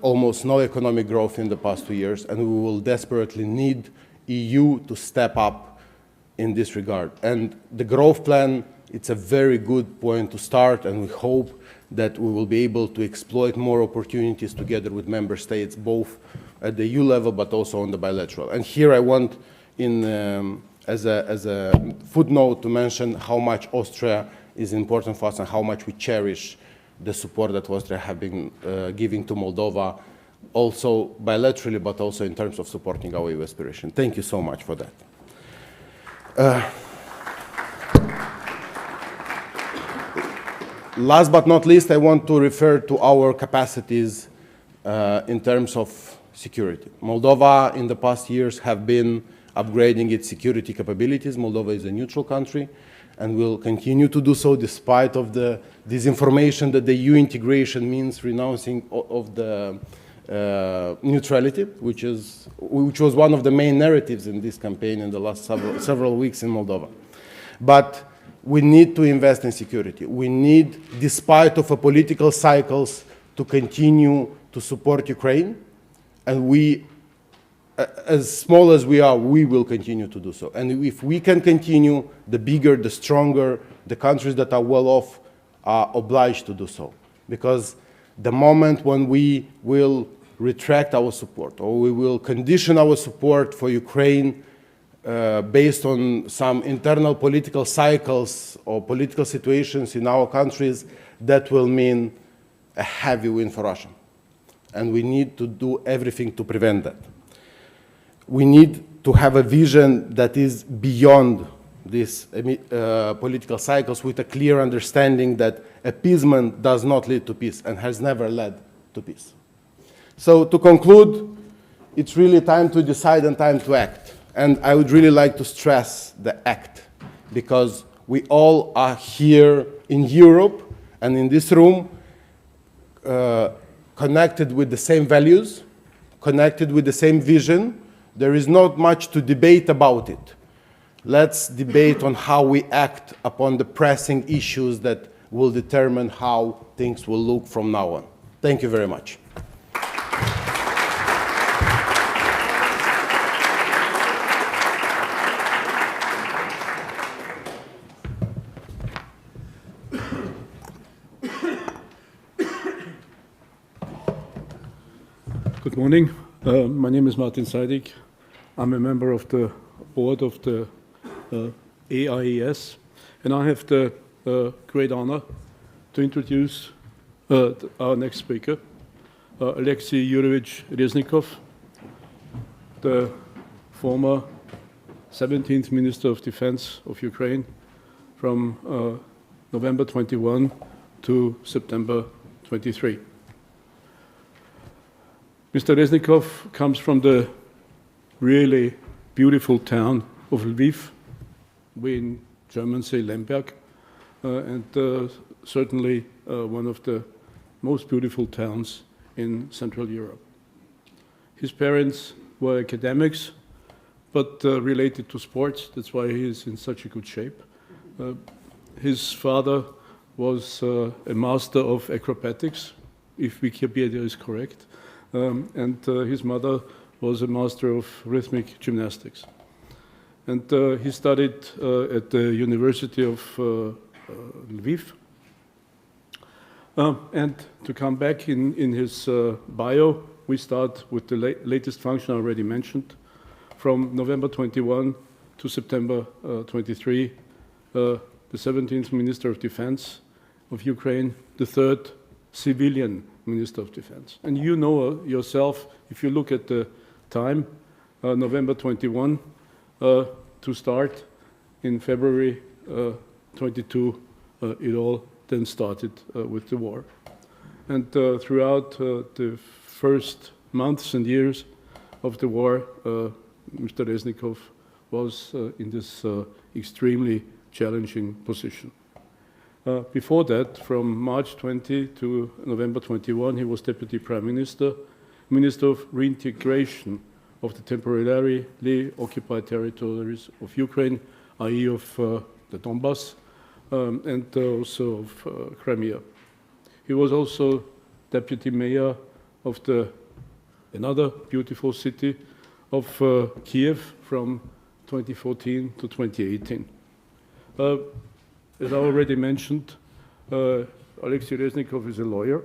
almost no economic growth in the past 2 years, and we will desperately need EU to step up in this regard. And the growth plan, it's a very good point to start, and we hope that we will be able to exploit more opportunities together with member states, both at the EU level but also on the bilateral. And here I want, as a footnote, to mention how much Austria is important for us and how much we cherish the support that Austria have been giving to Moldova, also bilaterally, but also in terms of supporting our EU aspiration. Thank you so much for that. Last but not least, I want to refer to our capacities in terms of security. Moldova, in the past years, have been upgrading its security capabilities. Moldova is a neutral country and will continue to do so despite of the disinformation that the EU integration means renouncing of the neutrality, which was one of the main narratives in this campaign in the last several weeks in Moldova. But we need to invest in security. We need, despite of political cycles, to continue to support Ukraine, and we, as small as we are, we will continue to do so. And if we can continue, the bigger, the stronger, the countries that are well off are obliged to do so. Because the moment when we will retract our support, or we will condition our support for Ukraine based on some internal political cycles or political situations in our countries, that will mean a heavy win for Russia. And we need to do everything to prevent that. We need to have a vision that is beyond these political cycles, with a clear understanding that appeasement does not lead to peace and has never led to peace. So to conclude, it's really time to decide and time to act. And I would really like to stress the act, because we all are here in Europe and in this room connected with the same values, connected with the same vision. There is not much to debate about it. Let's debate on how we act upon the pressing issues that will determine how things will look from now on. Thank you very much. Good morning. My name is Martens. I'm a member of the board of the AIES, and I have the great honor to introduce our next speaker, Oleksii Reznikov, the former 17th Minister of Defense of Ukraine from November 21 to September 23. Mr. Reznikov comes from the really beautiful town of Lviv. We in German say Lemberg, and certainly one of the most beautiful towns in Central Europe. His parents were academics, but related to sports. That's why he is in such a good shape. His father was a master of acrobatics, if Wikipedia is correct. And his mother was a master of rhythmic gymnastics. And he studied at the University of Lviv. And to come back in his bio, we start with the latest function I already mentioned. From November 21 to September 23, the 17th Minister of Defense of Ukraine, the third civilian Minister of Defense. And you know yourself, if you look at the time, November 21 to start, in February 22, it all then started with the war. And throughout the first months and years of the war, Mr. Reznikov was in this extremely challenging position. Before that, from March 20 to November 21, he was Deputy Prime Minister, Minister of Reintegration of the temporarily occupied territories of Ukraine, i.e. of the Donbass, and also of Crimea. He was also Deputy Mayor of another beautiful city of Kiev from 2014 to 2018. As I already mentioned, Oleksii Reznikov is a lawyer,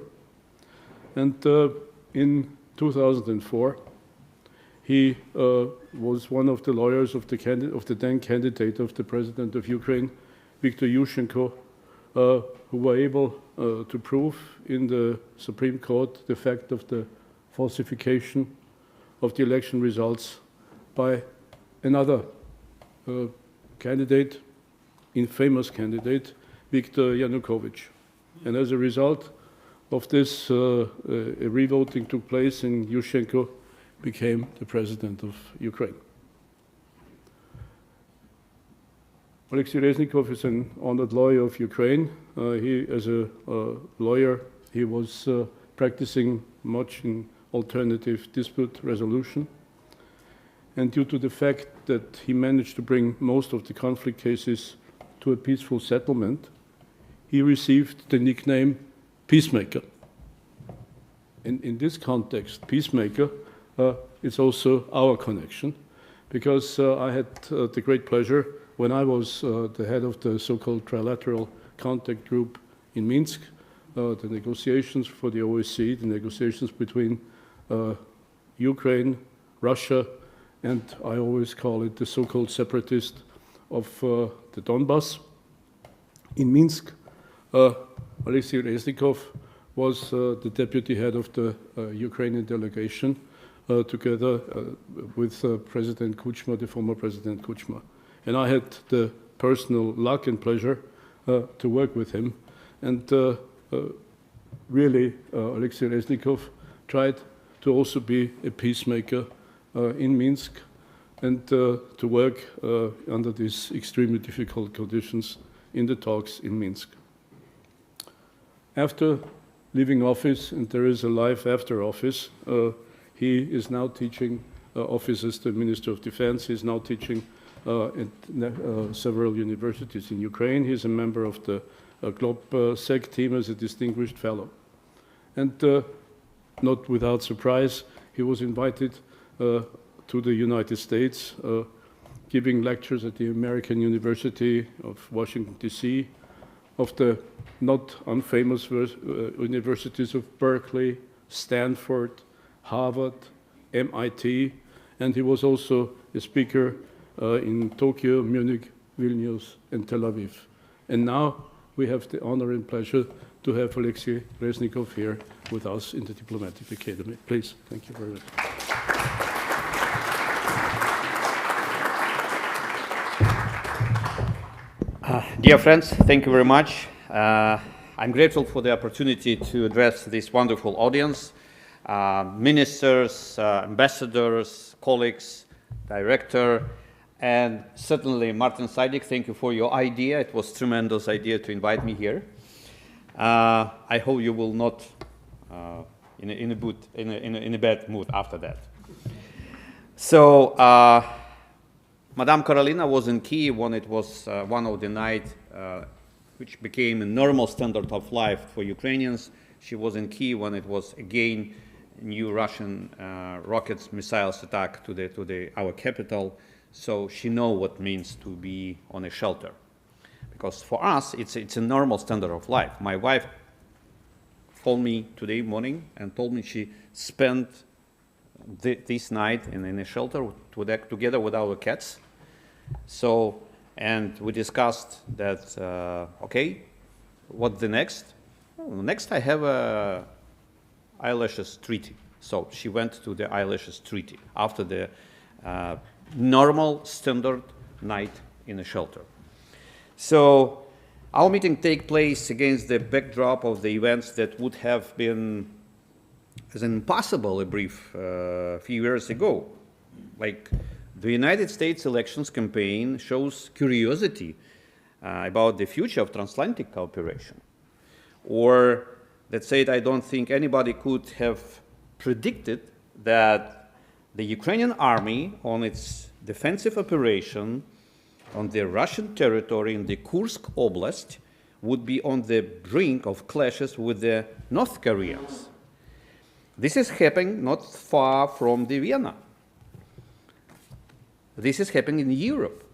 and in 2004, he was one of the lawyers of the then candidate of the President of Ukraine, Viktor Yushchenko, who were able to prove in the Supreme Court the fact of the falsification of the election results by another candidate, infamous candidate, Viktor Yanukovych. And as a result of this, a revoting took place and Yushchenko became the president of Ukraine. Oleksii Reznikov is an honored lawyer of Ukraine. As a lawyer, he was practicing much in alternative dispute resolution. And due to the fact that he managed to bring most of the conflict cases to a peaceful settlement, he received the nickname Peacemaker. In this context, Peacemaker is also our connection, because I had the great pleasure when I was the head of the so-called trilateral contact group in Minsk, the negotiations for the OSCE, the negotiations between Ukraine, Russia, and I always call it the so-called separatist of the Donbass. In Minsk, Oleksii Reznikov was the deputy head of the Ukrainian delegation, together with President Kuchma, the former President Kuchma. And I had the personal luck and pleasure to work with him. And really, Oleksii Reznikov tried to also be a peacemaker in Minsk and to work under these extremely difficult conditions in the talks in Minsk. After leaving office, and there is a life after office, he is now teaching office as the Minister of Defense. He is now teaching at several universities in Ukraine. He is a member of the GlobSec team as a distinguished fellow. And not without surprise, he was invited to the United States, giving lectures at the American University of Washington, D.C., of the not unfamous universities of Berkeley, Stanford, Harvard, MIT, and he was also a speaker in Tokyo, Munich, Vilnius, and Tel Aviv. And now we have the honor and pleasure to have Oleksii Reznikov here with us in the Diplomatic Academy. Please, thank you very much. Dear friends, thank you very much. I'm grateful for the opportunity to address this wonderful audience, ministers, ambassadors, colleagues, director, and certainly Martens, thank you for your idea. It was a tremendous idea to invite me here. I hope you will not in a bad mood after that. So, Madame Karoline was in Kiev when it was one of the night which became a normal standard of life for Ukrainians. She was in Kiev when it was again new Russian rockets, missiles attack to our capital. So she knows what it means to be on a shelter. Because for us, it's a normal standard of life. My wife phoned me today morning and told me she spent this night in a shelter together with our cats. So, and we discussed that, okay, what's the next? Well, next I have a AIES treaty. So she went to the AIES treaty after the normal standard night in a shelter. So our meeting take place against the backdrop of the events that would have been as impossible a brief few years ago. Like the United States elections campaign shows curiosity about the future of transatlantic cooperation. Or let's say I don't think anybody could have predicted that the Ukrainian army on its defensive operation on the Russian territory in the Kursk Oblast would be on the brink of clashes with the North Koreans. This is happening not far from the Vienna. This is happening in Europe.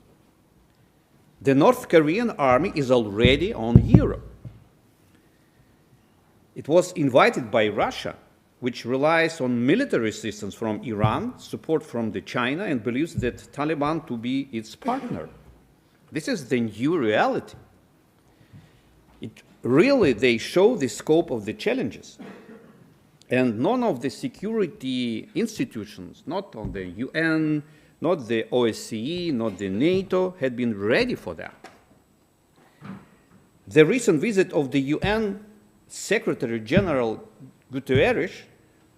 The North Korean army is already on Europe. It was invited by Russia, which relies on military assistance from Iran, support from China, and believes that Taliban to be its partner. This is the new reality. They show the scope of the challenges. And none of the security institutions, not on the UN, not the OSCE, not the NATO, had been ready for that. The recent visit of the UN Secretary General Guterres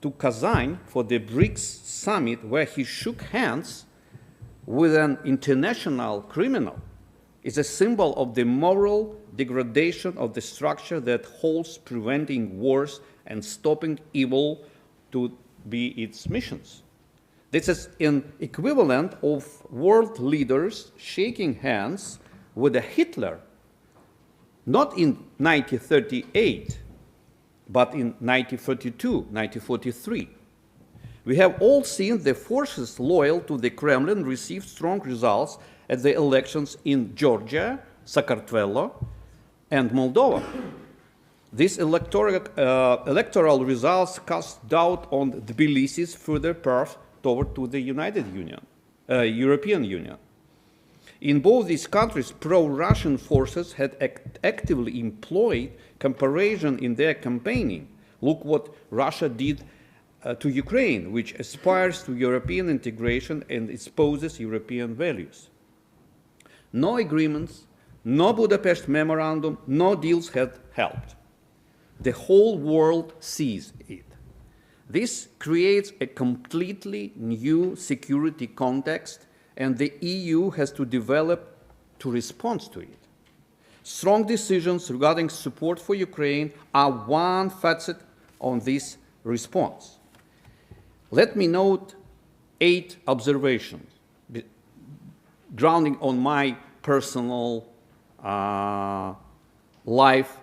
to Kazan for the Brix summit, where he shook hands with an international criminal, is a symbol of the moral degradation of the structure that holds preventing wars and stopping evil to be its missions. This is an equivalent of world leaders shaking hands with a Hitler, not in 1938, but in 1942, 1943. We have all seen the forces loyal to the Kremlin receive strong results at the elections in Georgia, Sakartvelo, and Moldova. These electoral results cast doubt on Tbilisi's further path toward to the European Union. In both these countries, pro-Russian forces had actively employed comparison in their campaigning. Look what Russia did to Ukraine, which aspires to European integration and espouses European values. No agreements, no Budapest Memorandum, no deals had helped. The whole world sees it. This creates a completely new security context, and the EU has to develop to respond to it. Strong decisions regarding support for Ukraine are one facet on this response. Let me note 8 observations, grounding on my personal life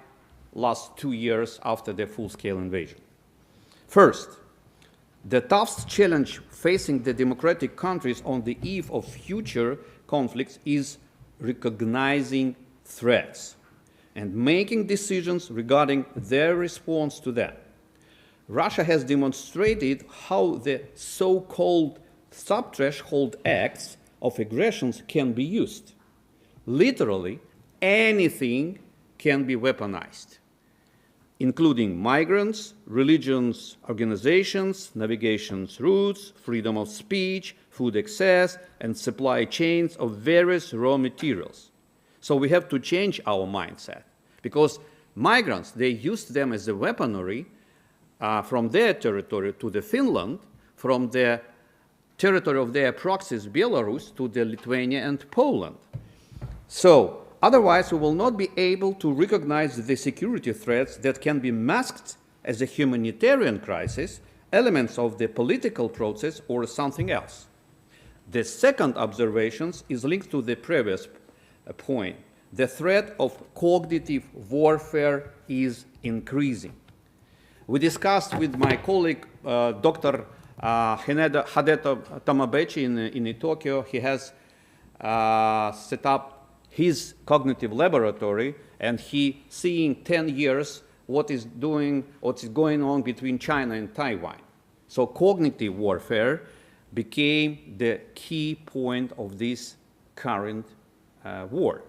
last 2 years after the full-scale invasion. First, the toughest challenge facing the democratic countries on the eve of future conflicts is recognizing threats and making decisions regarding their response to them. Russia has demonstrated how the so-called sub-threshold acts of aggressions can be used. Literally, anything can be weaponized, including migrants, religions, organizations, navigation routes, freedom of speech, food access, and supply chains of various raw materials. So we have to change our mindset, because migrants, they used them as a weaponry from their territory to the Finland, from the territory of their proxies, Belarus, to the Lithuania and Poland. So otherwise, we will not be able to recognize the security threats that can be masked as a humanitarian crisis, elements of the political process, or something else. The second observation is linked to the previous point. The threat of cognitive warfare is increasing. We discussed with my colleague, Dr. Hadeto Tamabeci in Tokyo. He has set up his cognitive laboratory, and he seeing 10 years what's going on between China and Taiwan. So cognitive warfare became the key point of this current war.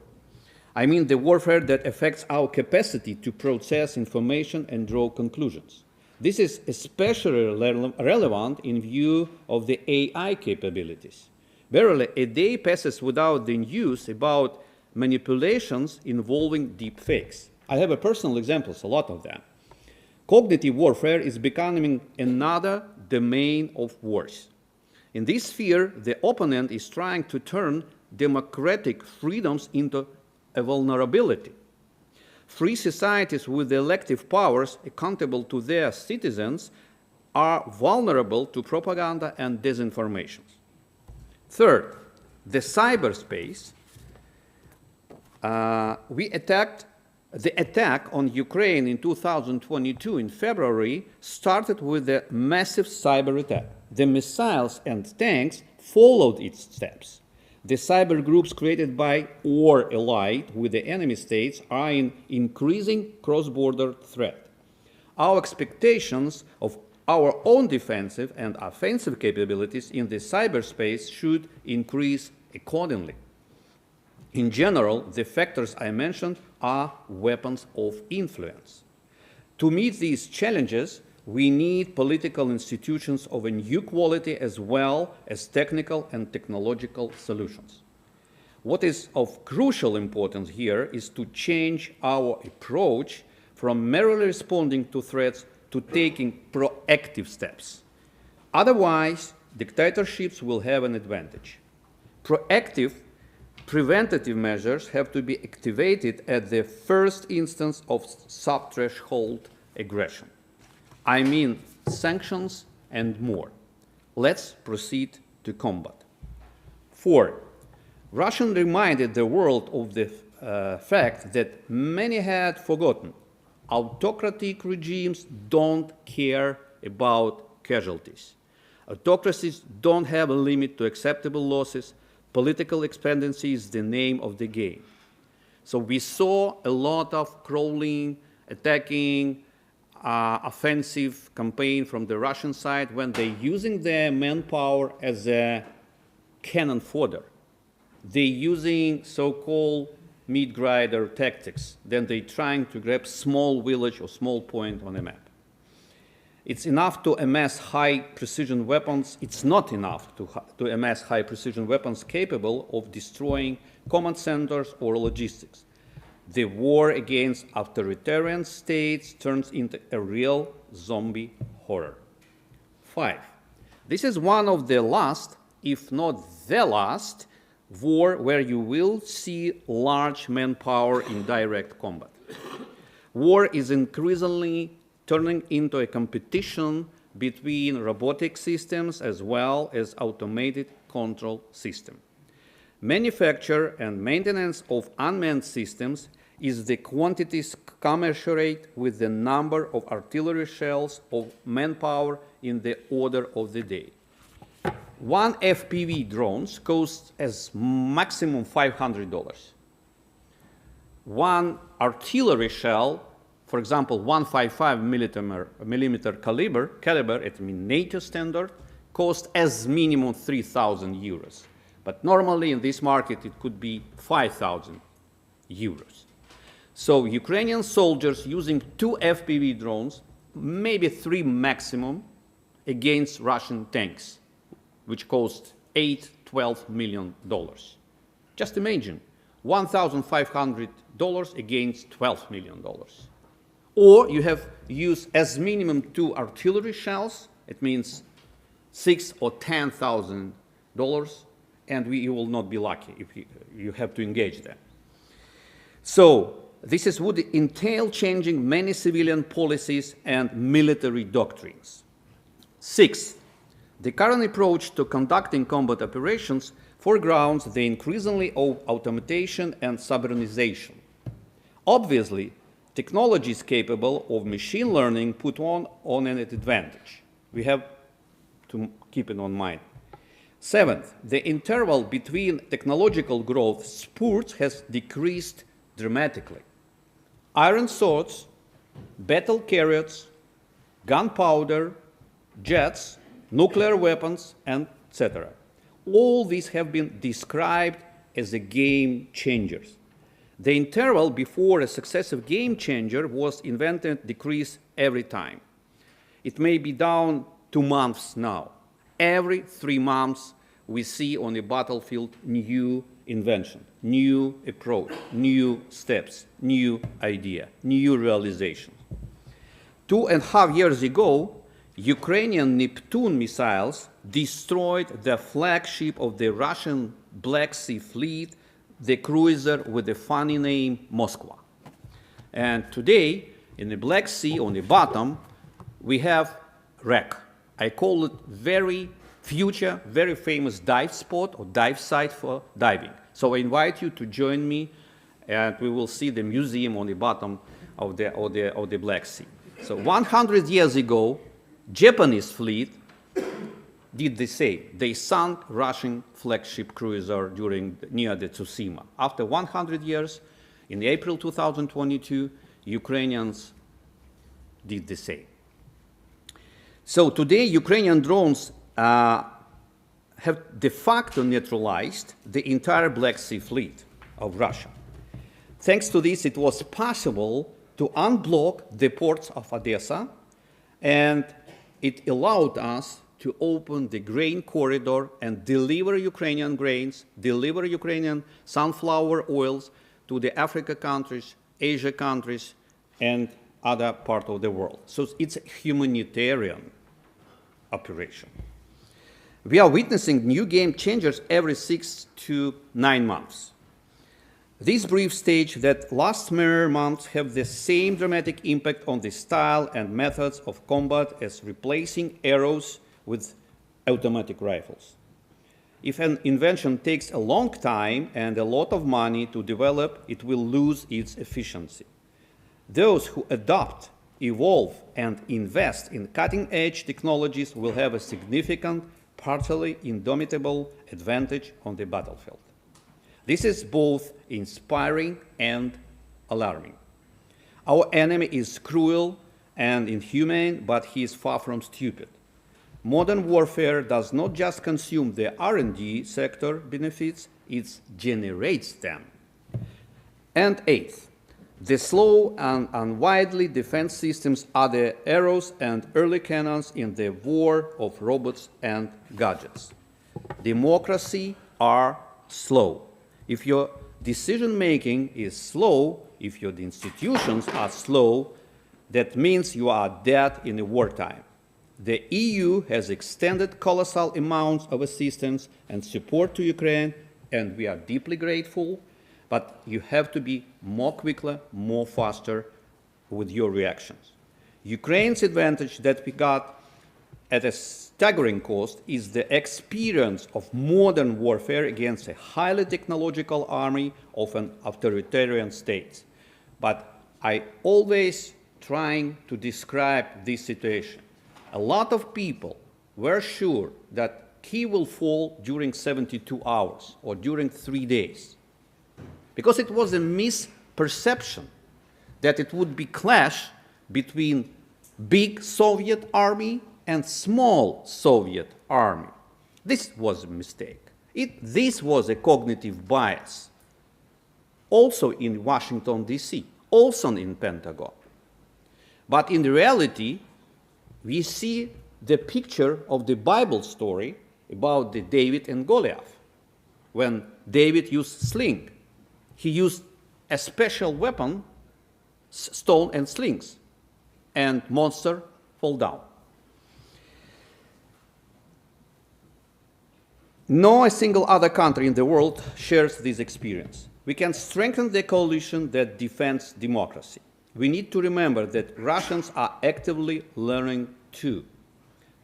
I mean the warfare that affects our capacity to process information and draw conclusions. This is especially relevant in view of the AI capabilities. Barely a day passes without the news about manipulations involving deep fakes. I have personal examples, a lot of them. Cognitive warfare is becoming another domain of wars. In this sphere, the opponent is trying to turn democratic freedoms into a vulnerability. Free societies with elective powers accountable to their citizens are vulnerable to propaganda and disinformation. Third, the cyberspace. The attack on Ukraine in 2022 in February started with a massive cyber attack. The missiles and tanks followed its steps. The cyber groups created by or allied with the enemy states are an increasing cross-border threat. Our expectations of our own defensive and offensive capabilities in the cyberspace should increase accordingly. In general, the factors I mentioned are weapons of influence. To meet these challenges, we need political institutions of a new quality as well as technical and technological solutions. What is of crucial importance here is to change our approach from merely responding to threats to taking proactive steps. Otherwise, dictatorships will have an advantage. Proactive, preventative measures have to be activated at the first instance of sub-threshold aggression. I mean sanctions and more. Let's proceed to combat. 4. Russia reminded the world of the fact that many had forgotten. Autocratic regimes don't care about casualties. Autocracies don't have a limit to acceptable losses. Political expediency is the name of the game. So we saw a lot of crawling, attacking, offensive campaign from the Russian side when they're using their manpower as a cannon fodder. They're using so-called meat grinder tactics. Then they're trying to grab small village or small point on a map. It's enough to amass high-precision weapons. It's not enough to amass high-precision weapons capable of destroying command centers or logistics. The war against authoritarian states turns into a real zombie horror. 5. This is one of the last, if not the last, war where you will see large manpower in direct combat. War is increasingly turning into a competition between robotic systems as well as automated control systems. Manufacture and maintenance of unmanned systems is the quantities commensurate with the number of artillery shells of manpower in the order of the day. One FPV drones costs as maximum $500. One artillery shell, for example, 155 millimeter caliber at NATO standard, costs as minimum 3,000 euros. But normally in this market it could be 5,000 euros. So Ukrainian soldiers using 2 FPV drones, maybe 3 maximum, against Russian tanks, which cost $8–12 million. Just imagine, $1,500 against $12 million. Or you have used as minimum 2 artillery shells, it means $6,000 or $10,000, and you will not be lucky if you have to engage them. So this would entail changing many civilian policies and military doctrines. 6. The current approach to conducting combat operations foregrounds the increasingly of automation and sovereignization. Obviously, technologies capable of machine learning put on an advantage. We have to keep it in mind. 7th, the interval between technological growth spurts has decreased dramatically. Iron swords, battle carriers, gunpowder, jets, nuclear weapons, etc. All these have been described as a game changers. The interval before a successive game changer was invented decreased every time. It may be down 2 months now. Every 3 months we see on the battlefield new invention, new approach, new steps, new idea, new realization. 2.5 years ago, Ukrainian Neptune missiles destroyed the flagship of the Russian Black Sea Fleet, the cruiser with the funny name Moskva. And today, in the Black Sea, on the bottom, we have wreck. I call it very future, very famous dive spot or dive site for diving. So I invite you to join me, and we will see the museum on the bottom of the Black Sea. So 100 years ago, Japanese fleet did the same. They sunk Russian flagship cruiser near the Tsushima. After 100 years, in April 2022, Ukrainians did the same. So today, Ukrainian drones have de facto neutralized the entire Black Sea fleet of Russia. Thanks to this, it was possible to unblock the ports of Odessa, and it allowed us to open the grain corridor and deliver Ukrainian grains, deliver Ukrainian sunflower oils to the Africa countries, Asia countries, and other parts of the world. So it's a humanitarian operation. We are witnessing new game changers every 6 to 9 months. These brief stage that last mere months have the same dramatic impact on the style and methods of combat as replacing arrows with automatic rifles. If an invention takes a long time and a lot of money to develop, it will lose its efficiency. Those who adopt, evolve, and invest in cutting-edge technologies will have a significant, partially indomitable advantage on the battlefield. This is both inspiring and alarming. Our enemy is cruel and inhumane, but he is far from stupid. Modern warfare does not just consume the R&D sector benefits, it generates them. And eighth, the slow and unwieldy defense systems are the arrows and early cannons in the war of robots and gadgets. Democracy are slow. If your decision-making is slow, if your institutions are slow, that means you are dead in a wartime. The EU has extended colossal amounts of assistance and support to Ukraine, and we are deeply grateful, but you have to be more quicker, more faster with your reactions. Ukraine's advantage that we got at a staggering cost is the experience of modern warfare against a highly technological army of an authoritarian state. But I always trying to describe this situation. A lot of people were sure that Kyiv will fall during 72 hours or during 3 days, because it was a misperception that it would be clash between big Soviet army and small Soviet army. This was a mistake. This was a cognitive bias, also in Washington, D.C., also in Pentagon. But in reality, we see the picture of the Bible story about the David and Goliath. When David used sling, he used a special weapon, stone and slings, and monster fall down. No single other country in the world shares this experience. We can strengthen the coalition that defends democracy. We need to remember that Russians are actively learning too.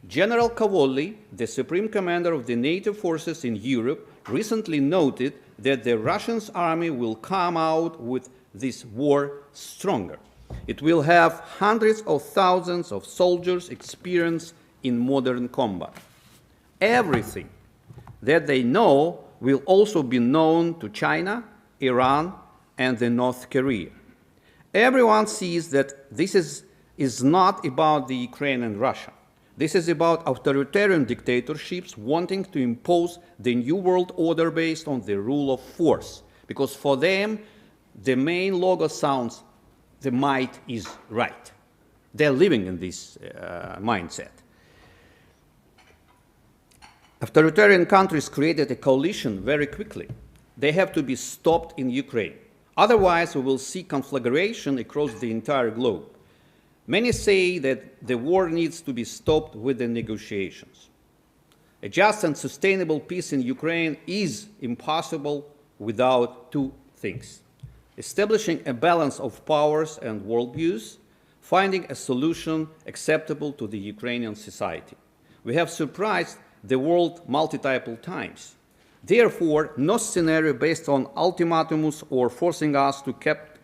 General Kavolny, the supreme commander of the NATO forces in Europe, recently noted that the Russian army will come out with this war stronger. It will have hundreds of thousands of soldiers experienced in modern combat. Everything that they know will also be known to China, Iran, and North Korea. Everyone sees that this is not about the Ukraine and Russia. This is about authoritarian dictatorships wanting to impose the new world order based on the rule of force. Because for them, the main logo sounds, the might is right. They're living in this mindset. Authoritarian countries created a coalition very quickly. They have to be stopped in Ukraine. Otherwise, we will see conflagration across the entire globe. Many say that the war needs to be stopped with the negotiations. A just and sustainable peace in Ukraine is impossible without two things: establishing a balance of powers and worldviews, finding a solution acceptable to the Ukrainian society. We have surprised the world multiple times. Therefore, no scenario based on ultimatums or forcing us to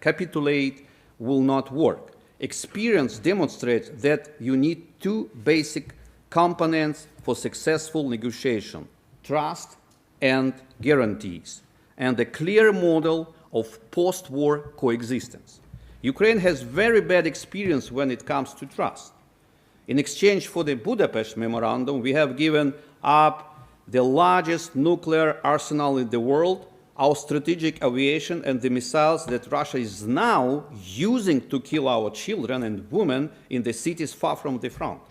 capitulate will not work. Experience demonstrates that you need two basic components for successful negotiation: trust and guarantees, and a clear model of post-war coexistence. Ukraine has very bad experience when it comes to trust. In exchange for the Budapest Memorandum, we have given up the largest nuclear arsenal in the world, our strategic aviation, and the missiles that Russia is now using to kill our children and women in the cities far from the front.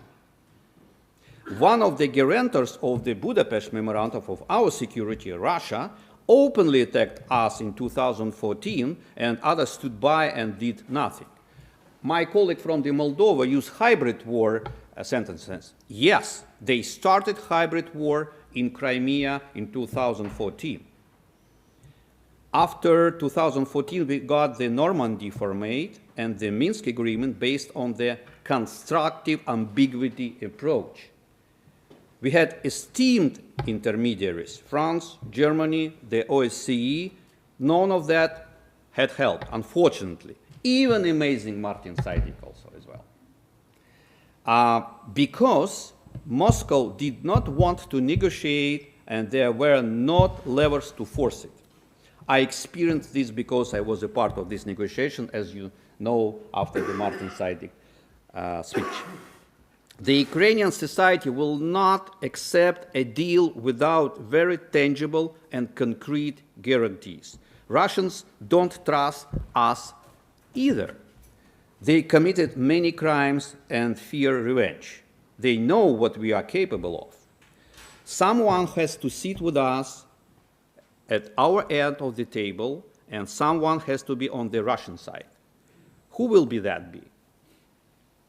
One of the guarantors of the Budapest Memorandum of our security, Russia, openly attacked us in 2014, and others stood by and did nothing. My colleague from the Moldova used hybrid war sentences. Yes, they started hybrid war in Crimea in 2014. After 2014, we got the Normandy format and the Minsk agreement based on the constructive ambiguity approach. We had esteemed intermediaries, France, Germany, the OSCE. None of that had helped, unfortunately. Even amazing Martin Seidig also as well. Because Moscow did not want to negotiate and there were not levers to force it. I experienced this because I was a part of this negotiation, as you know, after the Martin Seidig switch. The Ukrainian society will not accept a deal without very tangible and concrete guarantees. Russians don't trust us either. They committed many crimes and fear revenge. They know what we are capable of. Someone has to sit with us at our end of the table, and someone has to be on the Russian side. Who will that be?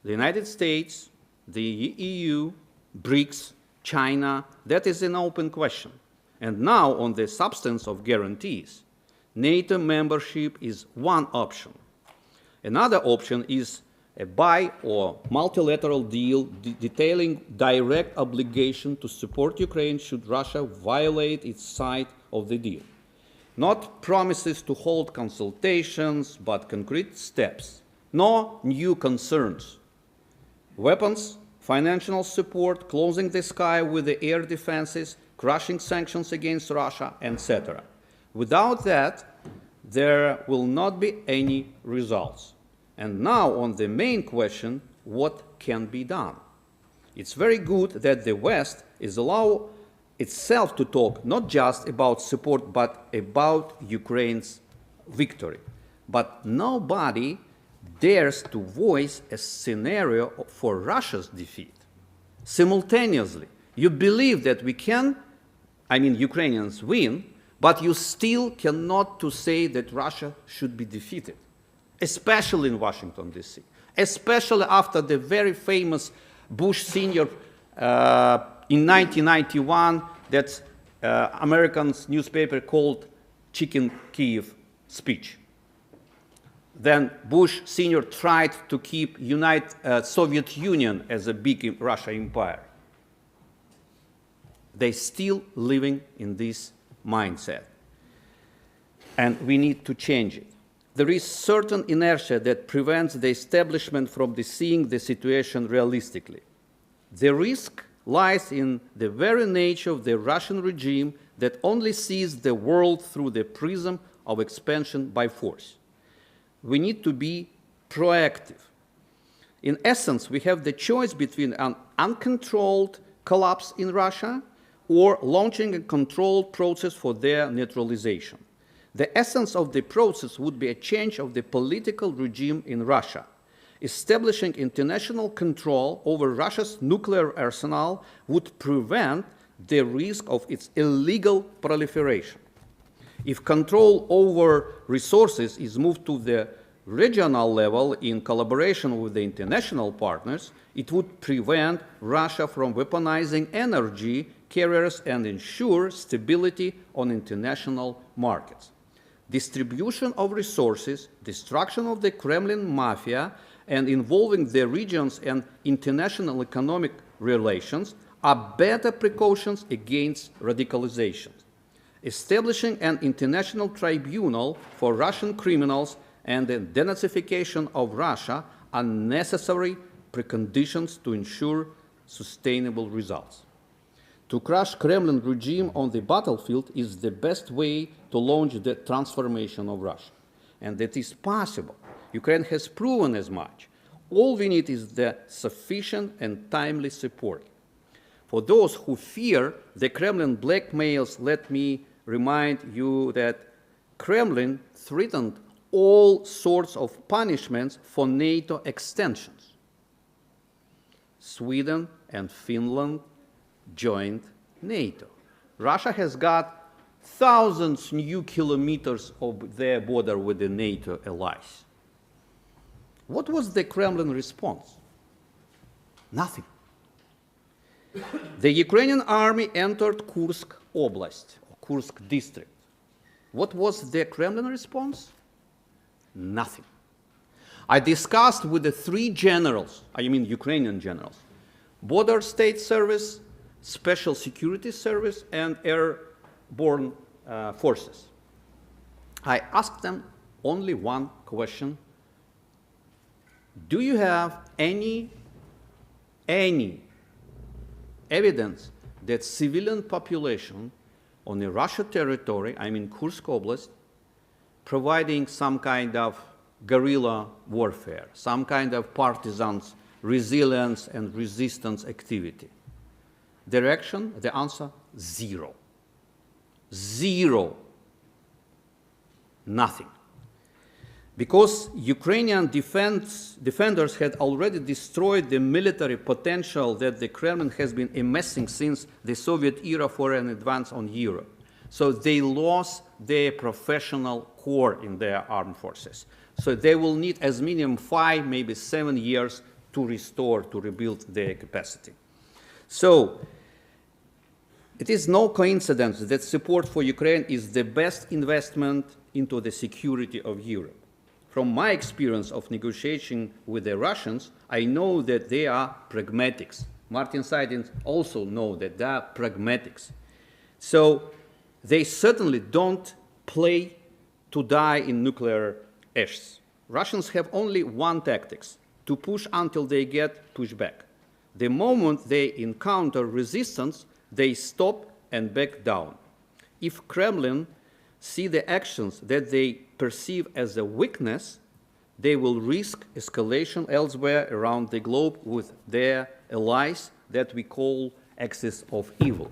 The United States, the EU, Brix, China? That is an open question. And now, on the substance of guarantees, NATO membership is one option. Another option is a bi- or multilateral deal detailing direct obligation to support Ukraine should Russia violate its side of the deal. Not promises to hold consultations, but concrete steps. No new concerns. Weapons, financial support, closing the sky with the air defenses, crushing sanctions against Russia, etc. Without that, there will not be any results. And now on the main question, what can be done? It's very good that the West is allowing itself to talk not just about support, but about Ukraine's victory. But nobody dares to voice a scenario for Russia's defeat. Simultaneously, you believe that we can, Ukrainians win, but you still cannot to say that Russia should be defeated, especially in Washington, D.C., especially after the very famous Bush Sr. In 1991 that American's newspaper called Chicken Kiev speech. Then Bush Sr. tried to keep Soviet Union as a big Russia empire. They're still living in this mindset. And we need to change it. There is certain inertia that prevents the establishment from seeing the situation realistically. The risk lies in the very nature of the Russian regime that only sees the world through the prism of expansion by force. We need to be proactive. In essence, we have the choice between an uncontrolled collapse in Russia or launching a controlled process for their neutralization. The essence of the process would be a change of the political regime in Russia. Establishing international control over Russia's nuclear arsenal would prevent the risk of its illegal proliferation. If control over resources is moved to the regional level in collaboration with the international partners, it would prevent Russia from weaponizing energy carriers and ensure stability on international markets. Distribution of resources, destruction of the Kremlin mafia, and involving the regions and international economic relations are better precautions against radicalization. Establishing an international tribunal for Russian criminals and the denazification of Russia are necessary preconditions to ensure sustainable results. To crush Kremlin regime on the battlefield is the best way to launch the transformation of Russia. And that is possible. Ukraine has proven as much. All we need is the sufficient and timely support. For those who fear the Kremlin blackmails, let me remind you that Kremlin threatened all sorts of punishments for NATO extensions. Sweden and Finland joined NATO. Russia has got thousands new kilometers of their border with the NATO allies. What was the Kremlin response? Nothing. The Ukrainian army entered Kursk Oblast, or Kursk district. What was the Kremlin response? Nothing. I discussed with the three generals, Ukrainian generals, Border State Service, Special Security Service, and airborne forces. I asked them only one question. Do you have any evidence that civilian population on the Russian territory, I mean Kursk Oblast, providing some kind of guerrilla warfare, some kind of partisans, resilience and resistance activity? The answer, zero. Zero. Nothing. Because Ukrainian defenders had already destroyed the military potential that the Kremlin has been amassing since the Soviet era for an advance on Europe. So they lost their professional core in their armed forces. So they will need as minimum 5, maybe 7 years to restore, to rebuild their capacity. So it is no coincidence that support for Ukraine is the best investment into the security of Europe. From my experience of negotiating with the Russians, I know that they are pragmatics. Martin Sidens also know that they are pragmatics. So they certainly don't play to die in nuclear ashes. Russians have only one tactic, to push until they get pushed back. The moment they encounter resistance, they stop and back down. If Kremlin see the actions that they perceive as a weakness, they will risk escalation elsewhere around the globe with their allies that we call axis of evil.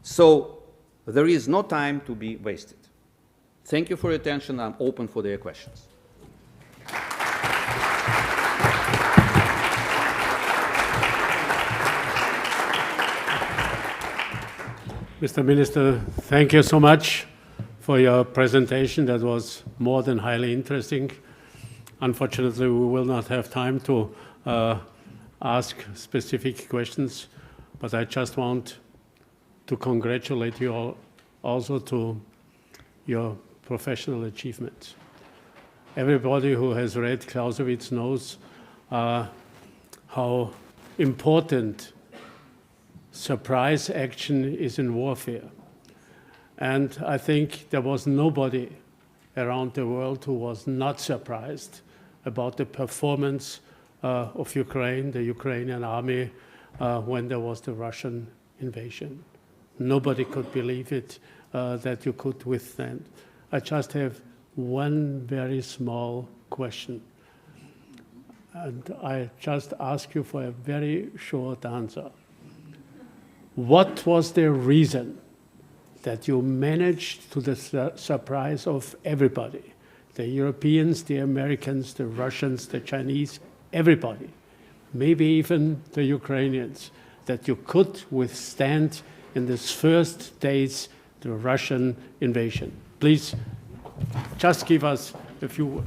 So there is no time to be wasted. Thank you for your attention. I'm open for their questions. Mr. Minister, thank you so much for your presentation. That was more than highly interesting. Unfortunately, we will not have time to ask specific questions, but I just want to congratulate you all also to your professional achievements. Everybody who has read Clausewitz knows how important surprise action is in warfare. And I think there was nobody around the world who was not surprised about the performance of Ukraine, the Ukrainian army, when there was the Russian invasion. Nobody could believe it, that you could withstand. I just have one very small question. And I just ask you for a very short answer. What was the reason that you managed, to the surprise of everybody, the Europeans, the Americans, the Russians, the Chinese, everybody, maybe even the Ukrainians, that you could withstand in these first days the Russian invasion? Please, just give us a few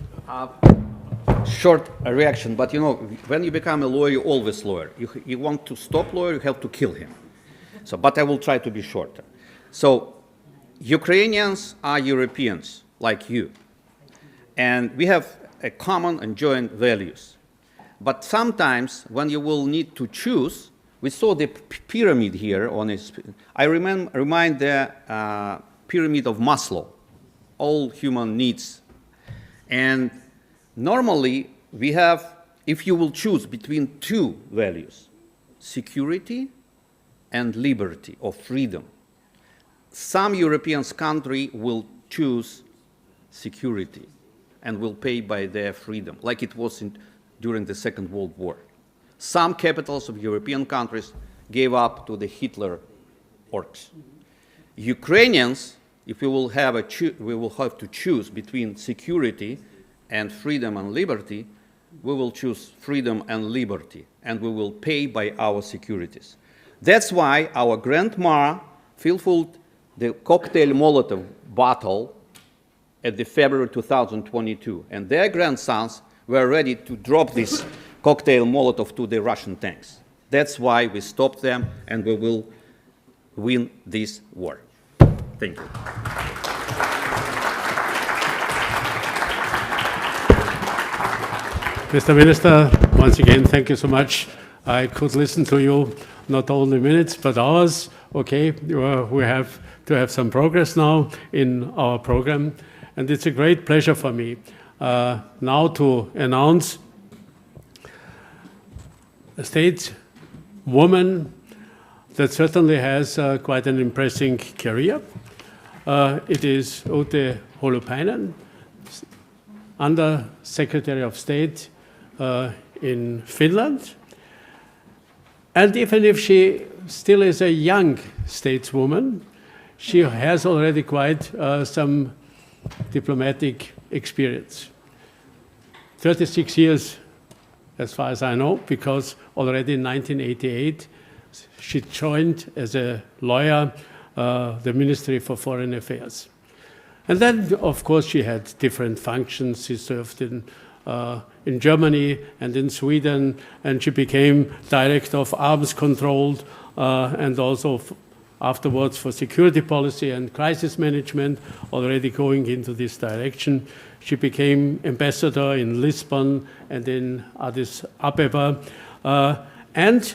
short reaction, but you know, when you become a lawyer, you're always lawyer. You want to stop lawyer, you have to kill him. So, but I will try to be shorter. So, Ukrainians are Europeans, like you. And we have a common and joint values. But sometimes, when you will need to choose, we saw the pyramid here on it. I remind the pyramid of Maslow, all human needs. And normally, we have, if you will choose between two values, security and liberty or freedom. Some European country will choose security and will pay by their freedom, like it was during the Second World War. Some capitals of European countries gave up to the Hitler orcs. Ukrainians, if we will have to choose between security and freedom and liberty, we will choose freedom and liberty, and we will pay by our securities. That's why our grandma fulfilled the cocktail Molotov bottle at the February 2022, and their grandsons were ready to drop this cocktail Molotov to the Russian tanks. That's why we stopped them, and we will win this war. Thank you. Mr. Minister, once again, thank you so much. I could listen to you not only minutes, but hours. Okay, we have to have some progress now in our program. And it's a great pleasure for me now to announce a stateswoman that certainly has quite an impressive career. It is Ute Holopainen, Under Secretary of State in Finland. And even if she still is a young stateswoman, she has already quite some diplomatic experience. 36 years, as far as I know, because already in 1988, she joined as a lawyer the Ministry for Foreign Affairs. And then, of course, she had different functions. She served in Germany and in Sweden, and she became Director of Arms Control and also afterwards for security policy and crisis management, already going into this direction. She became ambassador in Lisbon and in Addis Ababa. And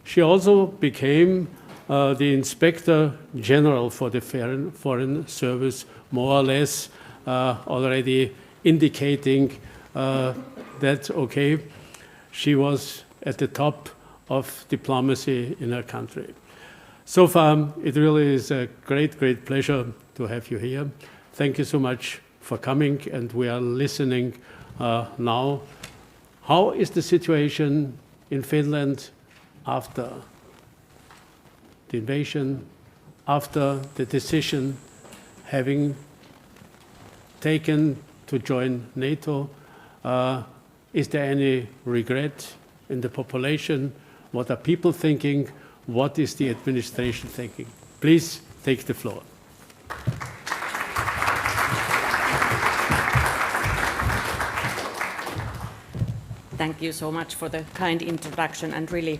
she also became the Inspector General for the Foreign Service, more or less already indicating that, okay, she was at the top of diplomacy in her country. So far, it really is a great, great pleasure to have you here. Thank you so much for coming, and we are listening now. How is the situation in Finland after the invasion, after the decision having taken to join NATO? Is there any regret in the population? What are people thinking? What is the administration thinking? Please take the floor. Thank you so much for the kind introduction, and really,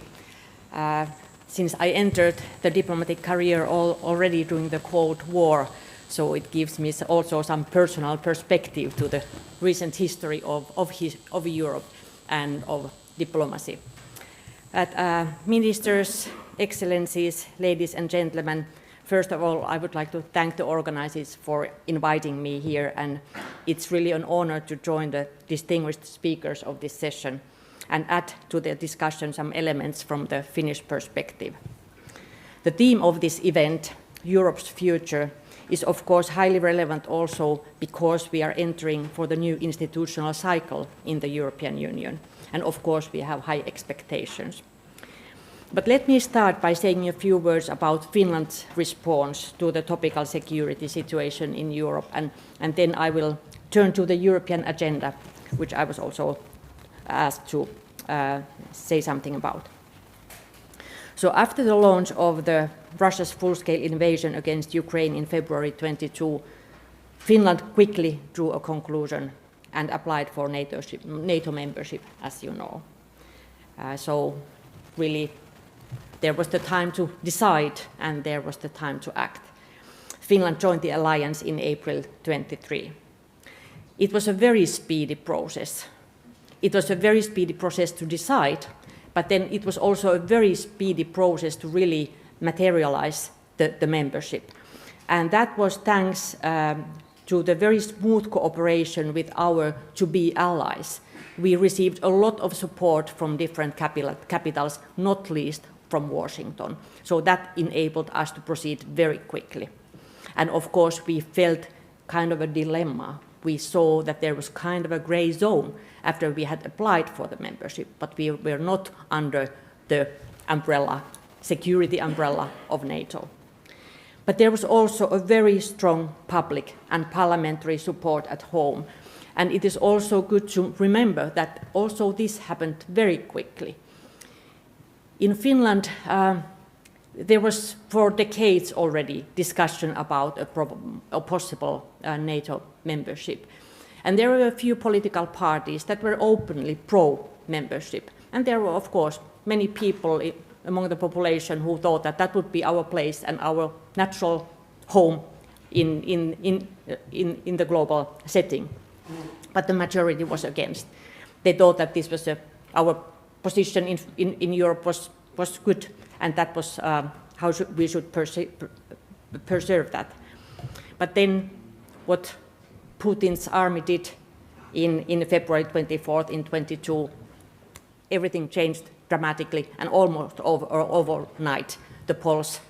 since I entered the diplomatic career already during the Cold War, so it gives me also some personal perspective to the recent history of Europe and of diplomacy. Ministers, Excellencies, ladies and gentlemen, first of all, I would like to thank the organizers for inviting me here, and it's really an honor to join the distinguished speakers of this session and add to the discussion some elements from the Finnish perspective. The theme of this event, Europe's future, is of course highly relevant also because we are entering for the new institutional cycle in the European Union, and of course we have high expectations. But let me start by saying a few words about Finland's response to the topical security situation in Europe, and then I will turn to the European agenda, which I was also asked to say something about. So after the launch of Russia's full-scale invasion against Ukraine in February 22, Finland quickly drew a conclusion and applied for NATO membership, as you know. So really, there was the time to decide, and there was the time to act. Finland joined the alliance in April 23. It was a very speedy process. It was a very speedy process to decide, but then it was also a very speedy process to really materialize the membership. And that was thanks to the very smooth cooperation with our to-be allies. We received a lot of support from different capitals, not least from Washington. So that enabled us to proceed very quickly. And of course, we felt kind of a dilemma. We saw that there was kind of a gray zone after we had applied for the membership, but we were not under the umbrella, security umbrella of NATO. But there was also a very strong public and parliamentary support at home. And it is also good to remember that also this happened very quickly. In Finland, there was for decades already discussion about a possible NATO membership. And there were a few political parties that were openly pro-membership. And there were, of course, many people among the population who thought that that would be our place and our natural home in the global setting. But the majority was against. They thought that this was our position in Europe was was good, and that was how we should preserve that. But then what Putin's army did in February 24th in 22, everything changed dramatically, and almost overnight the polls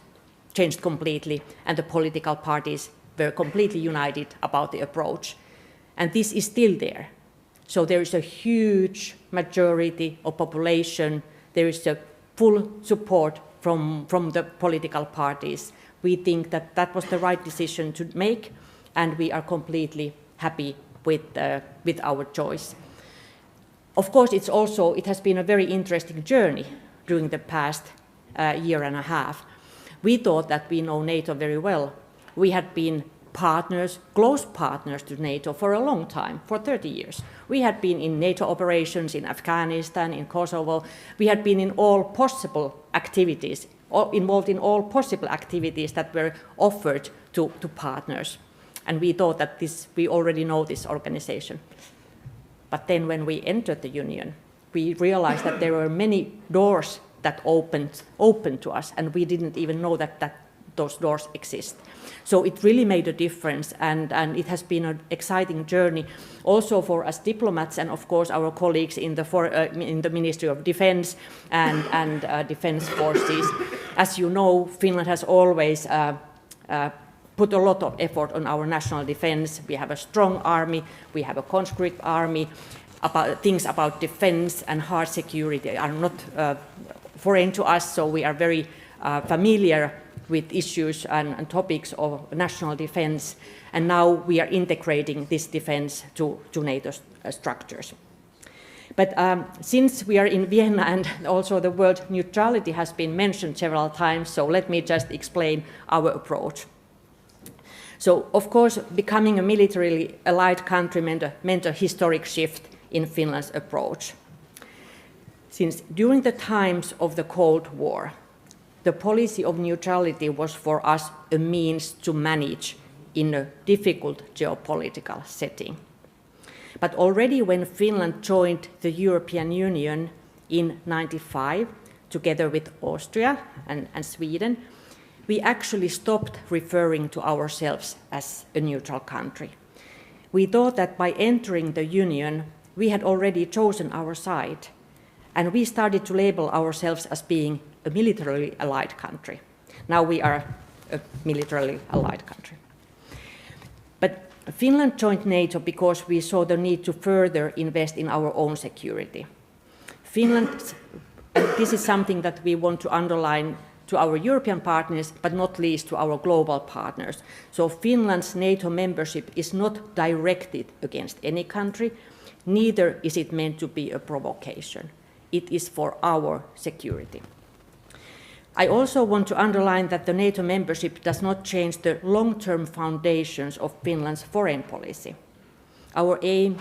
changed completely, and the political parties were completely united about the approach. And this is still there. So there is a huge majority of population, there is a full support from the political parties. We think that that was the right decision to make, and we are completely happy with our choice. Of course, it has been a very interesting journey during the past year and a half. We thought that we know NATO very well. We had been partners, close partners to NATO for a long time, for 30 years. We had been in NATO operations in Afghanistan, in Kosovo. We had been in all possible activities, involved in all possible activities that were offered to partners. And we thought that we already know this organization. But then when we entered the Union, we realized that there were many doors that opened to us, and we didn't even know that those doors exist. So it really made a difference, and it has been an exciting journey also for us diplomats and of course our colleagues in the Ministry of Defense and Defense Forces. As you know, Finland has always put a lot of effort on our national defense. We have a strong army, we have a conscript army. Things about defense and hard security are not foreign to us, so we are very familiar with issues and topics of national defense, and now we are integrating this defense to NATO structures. But since we are in Vienna and also the word neutrality has been mentioned several times, so let me just explain our approach. So, of course, becoming a militarily allied country meant a historic shift in Finland's approach. Since during the times of the Cold War, the policy of neutrality was for us a means to manage in a difficult geopolitical setting. But already when Finland joined the European Union in 1995, together with Austria and Sweden, we actually stopped referring to ourselves as a neutral country. We thought that by entering the Union, we had already chosen our side, and we started to label ourselves as being a militarily allied country. Now we are a militarily allied country. But Finland joined NATO because we saw the need to further invest in our own security. Finland, and this is something that we want to underline to our European partners, but not least to our global partners. So Finland's NATO membership is not directed against any country, neither is it meant to be a provocation. It is for our security. I also want to underline that the NATO membership does not change the long-term foundations of Finland's foreign policy. Our aim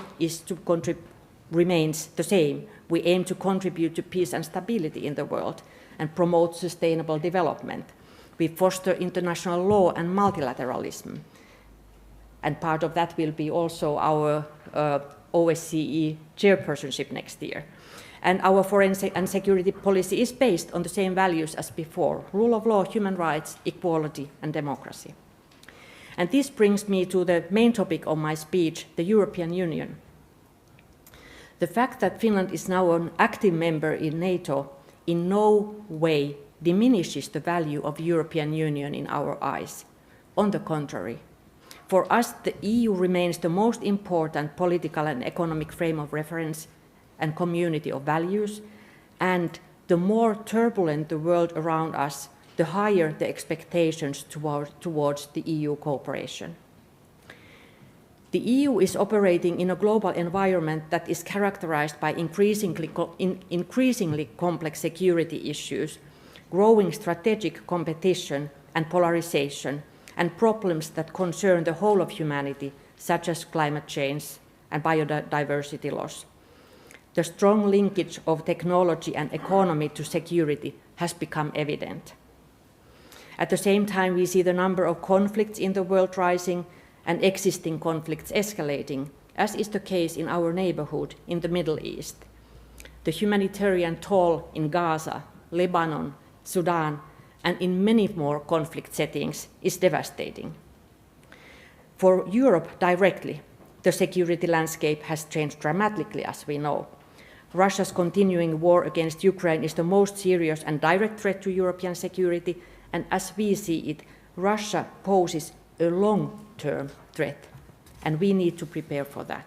remains the same. We aim to contribute to peace and stability in the world and promote sustainable development. We foster international law and multilateralism. And part of that will be also our OSCE chairpersonship next year. And our foreign and security policy is based on the same values as before: rule of law, human rights, equality, and democracy. And this brings me to the main topic of my speech, the European Union. The fact that Finland is now an active member in NATO in no way diminishes the value of the European Union in our eyes. On the contrary, for us, the EU remains the most important political and economic frame of reference and community of values, and the more turbulent the world around us, the higher the expectations towards the EU cooperation. The EU is operating in a global environment that is characterized by increasingly complex security issues, growing strategic competition and polarization, and problems that concern the whole of humanity, such as climate change and biodiversity loss. The strong linkage of technology and economy to security has become evident. At the same time, we see the number of conflicts in the world rising and existing conflicts escalating, as is the case in our neighborhood in the Middle East. The humanitarian toll in Gaza Lebanon, Sudan, and in many more conflict settings is devastating. For Europe directly, the security landscape has changed dramatically, as we know. Russia's continuing war against Ukraine is the most serious and direct threat to European security, and as we see it, Russia poses a long-term threat, and we need to prepare for that.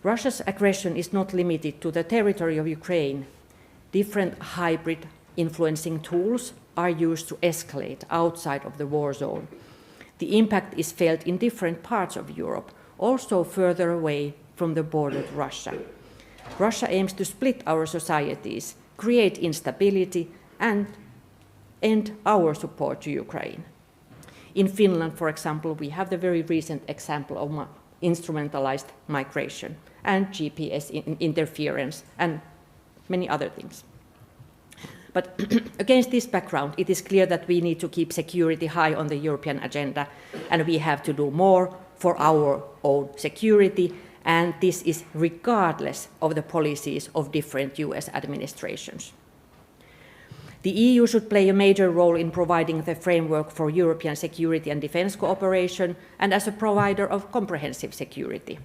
Russia's aggression is not limited to the territory of Ukraine. Different hybrid influencing tools are used to escalate outside of the war zone. The impact is felt in different parts of Europe, also further away from the border to Russia. Russia aims to split our societies, create instability, and end our support to Ukraine. In Finland, for example, we have the very recent example of instrumentalized migration and GPS interference and many other things. But against this background, it is clear that we need to keep security high on the European agenda, and we have to do more for our own security, and this is regardless of the policies of different US administrations. The EU should play a major role in providing the framework for European security and defense cooperation and as a provider of comprehensive security.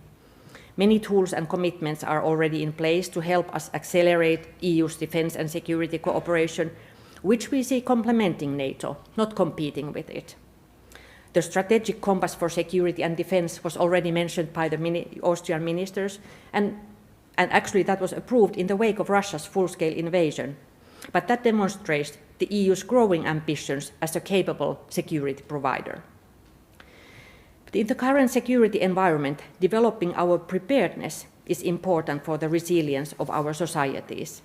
Many tools and commitments are already in place to help us accelerate EU's defense and security cooperation, which we see complementing NATO, not competing with it. The strategic compass for security and defense was already mentioned by the Austrian ministers, and actually that was approved in the wake of Russia's full-scale invasion. But that demonstrates the EU's growing ambitions as a capable security provider. But in the current security environment, developing our preparedness is important for the resilience of our societies.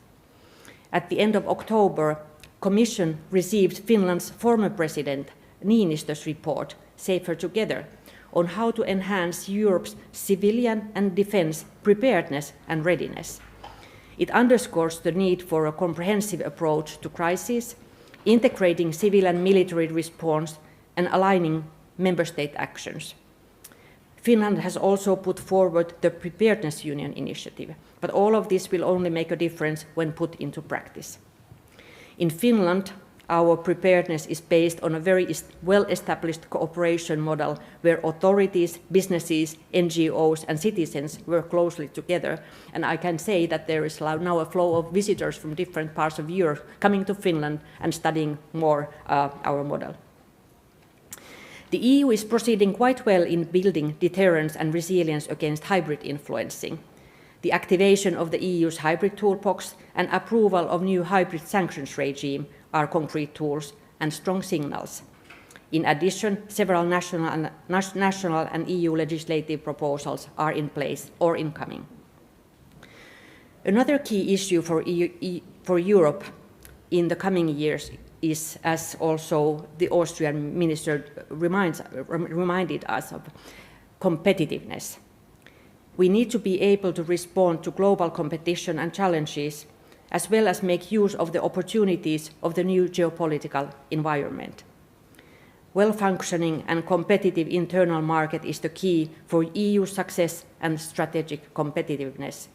At the end of October, Commission received Finland's former President Niinistö's report, Safer Together, on how to enhance Europe's civilian and defense preparedness and readiness. It underscores the need for a comprehensive approach to crises, integrating civil and military response and aligning member state actions. Finland has also put forward the Preparedness Union initiative, but all of this will only make a difference when put into practice. In Finland, our preparedness is based on a very well-established cooperation model where authorities, businesses, NGOs and citizens work closely together. And I can say that there is now a flow of visitors from different parts of Europe coming to Finland and studying more our model. The EU is proceeding quite well in building deterrence and resilience against hybrid influencing. The activation of the EU's hybrid toolbox and approval of new hybrid sanctions regime are concrete tools and strong signals. In addition, several national and EU legislative proposals are in place or incoming. Another key issue for Europe in the coming years is, as also the Austrian minister reminded us of, competitiveness. We need to be able to respond to global competition and challenges, as well as make use of the opportunities of the new geopolitical environment. Well-functioning and competitive internal market is the key for EU success and strategic competitiveness.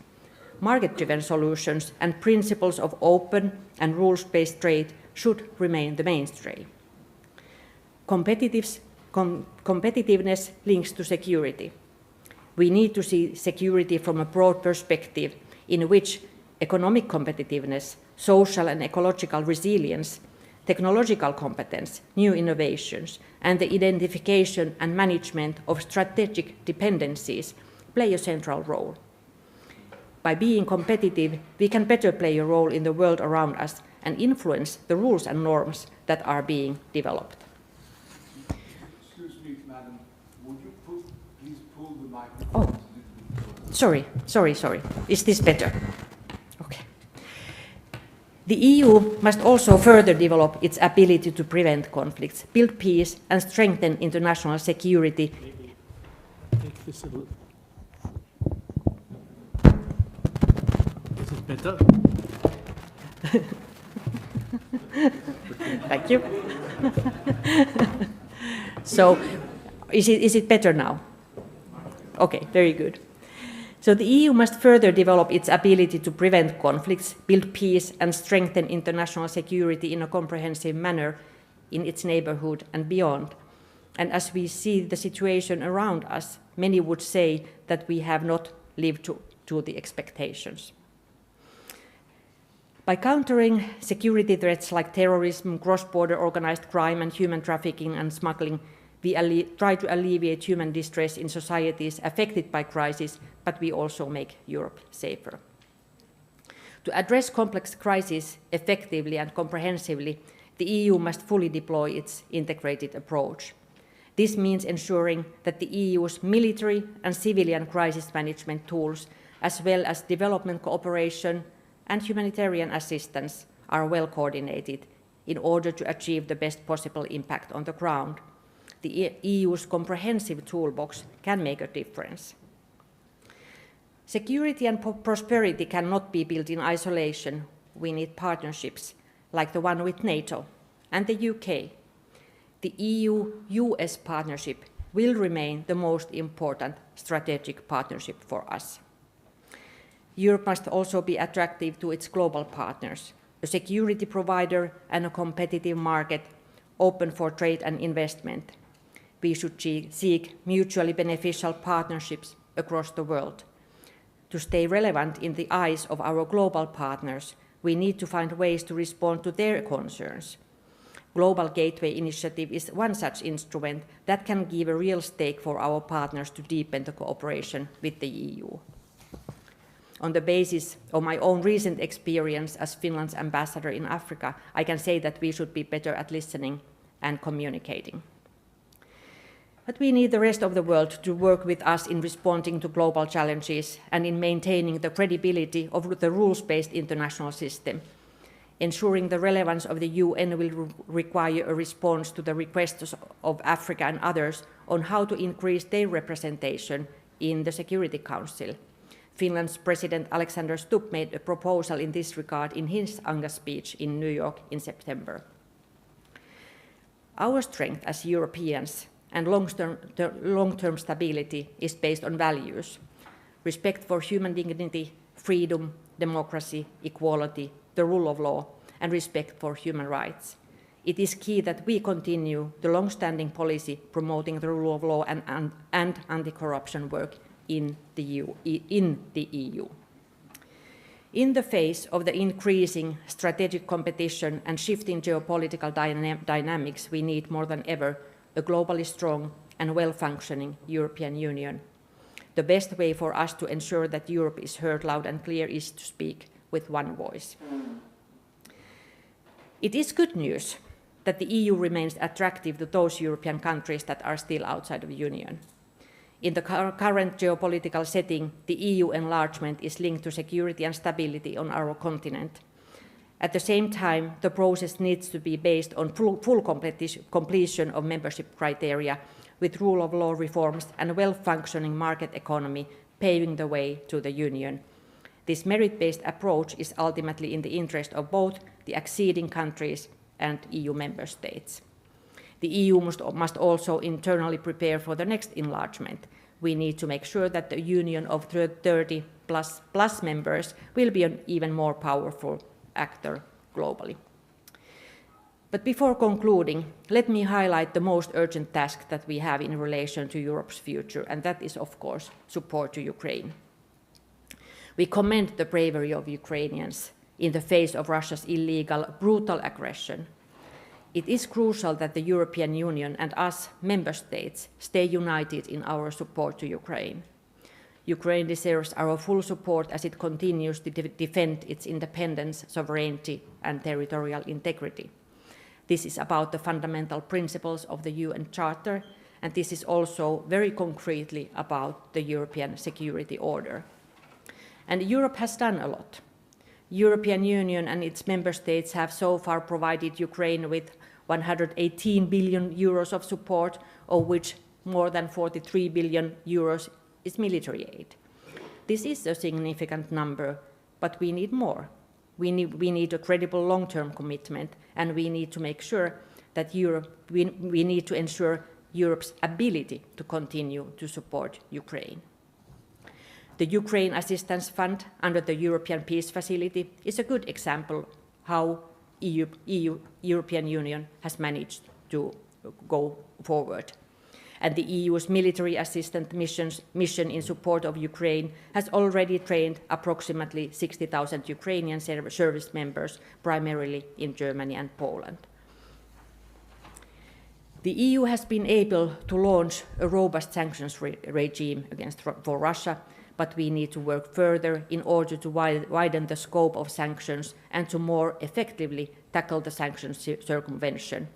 Market-driven solutions and principles of open and rules-based trade should remain the mainstay. Competitiveness links to security. We need to see security from a broad perspective in which economic competitiveness, social and ecological resilience, technological competence, new innovations, and the identification and management of strategic dependencies play a central role. By being competitive, we can better play a role in the world around us and influence the rules and norms that are being developed. Excuse me, madam. Would you please pull the microphone? Oh, sorry. Is this better? Okay. The EU must also further develop its ability to prevent conflicts, build peace, and strengthen international security. Take this a little. Is it better? Thank you. So, is it better now? Okay, very good. So the EU must further develop its ability to prevent conflicts, build peace, and strengthen international security in a comprehensive manner in its neighborhood and beyond. And as we see the situation around us, many would say that we have not lived to the expectations. By countering security threats like terrorism, cross-border organized crime, and human trafficking and smuggling, we try to alleviate human distress in societies affected by crisis, but we also make Europe safer. To address complex crises effectively and comprehensively, the EU must fully deploy its integrated approach. This means ensuring that the EU's military and civilian crisis management tools, as well as development cooperation and humanitarian assistance, are well coordinated in order to achieve the best possible impact on the ground. The EU's comprehensive toolbox can make a difference. Security and prosperity cannot be built in isolation. We need partnerships like the one with NATO and the UK. The EU-US partnership will remain the most important strategic partnership for us. Europe must also be attractive to its global partners, a security provider and a competitive market open for trade and investment. We should seek mutually beneficial partnerships across the world. To stay relevant in the eyes of our global partners, we need to find ways to respond to their concerns. Global Gateway Initiative is one such instrument that can give a real stake for our partners to deepen the cooperation with the EU. On the basis of my own recent experience as Finland's ambassador in Africa, I can say that we should be better at listening and communicating. But we need the rest of the world to work with us in responding to global challenges and in maintaining the credibility of the rules-based international system. Ensuring the relevance of the UN will require a response to the requests of Africa and others on how to increase their representation in the Security Council. Finland's President Alexander Stubb made a proposal in this regard in his ANGA speech in New York in September. Our strength as Europeans and long-term stability is based on values: respect for human dignity, freedom, democracy, equality, the rule of law, and respect for human rights. It is key that we continue the long-standing policy promoting the rule of law and anti-corruption work in the EU. In the face of the increasing strategic competition and shifting geopolitical dynamics, we need more than ever a globally strong and well-functioning European Union. The best way for us to ensure that Europe is heard loud and clear is to speak with one voice. It is good news that the EU remains attractive to those European countries that are still outside of the Union. In the current geopolitical setting, the EU enlargement is linked to security and stability on our continent. At the same time, the process needs to be based on full completion of membership criteria, with rule of law reforms and a well-functioning market economy paving the way to the Union. This merit-based approach is ultimately in the interest of both the acceding countries and EU member states. The EU must also internally prepare for the next enlargement. We need to make sure that the union of 30 plus members will be an even more powerful actor globally. But before concluding, let me highlight the most urgent task that we have in relation to Europe's future, and that is, of course, support to Ukraine. We commend the bravery of Ukrainians in the face of Russia's illegal, brutal aggression. It is crucial that the European Union and us, member states, stay united in our support to Ukraine. Ukraine deserves our full support as it continues to defend its independence, sovereignty, and territorial integrity. This is about the fundamental principles of the UN Charter, and this is also very concretely about the European security order. And Europe has done a lot. European Union and its member states have so far provided Ukraine with 118 billion euros of support, of which more than 43 billion euros is military aid. This is a significant number, but we need more. We need a credible long-term commitment, and we need to make sure that we need to ensure Europe's ability to continue to support Ukraine. The Ukraine Assistance Fund under the European Peace Facility is a good example how European Union has managed to go forward. And the EU's military assistance mission in support of Ukraine has already trained approximately 60,000 Ukrainian service members, primarily in Germany and Poland. The EU has been able to launch a robust sanctions regime for Russia, but we need to work further in order to widen the scope of sanctions and to more effectively tackle the sanctions circumvention.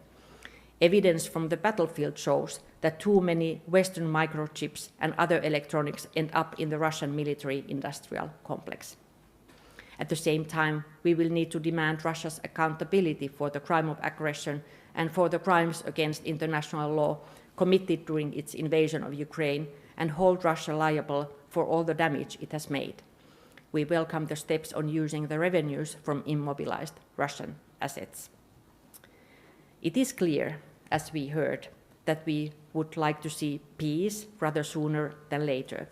Evidence from the battlefield shows that too many Western microchips and other electronics end up in the Russian military-industrial complex. At the same time, we will need to demand Russia's accountability for the crime of aggression and for the crimes against international law committed during its invasion of Ukraine, and hold Russia liable for all the damage it has made. We welcome the steps on using the revenues from immobilized Russian assets. It is clear, as we heard, that we would like to see peace rather sooner than later.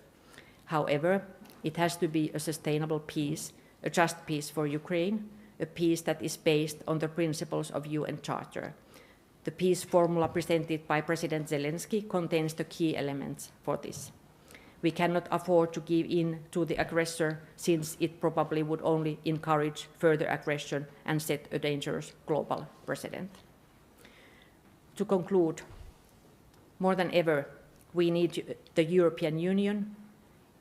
However, it has to be a sustainable peace, a just peace for Ukraine, a peace that is based on the principles of UN Charter. The peace formula presented by President Zelensky contains the key elements for this. We cannot afford to give in to the aggressor, since it probably would only encourage further aggression and set a dangerous global precedent. To conclude, more than ever, we need the European Union,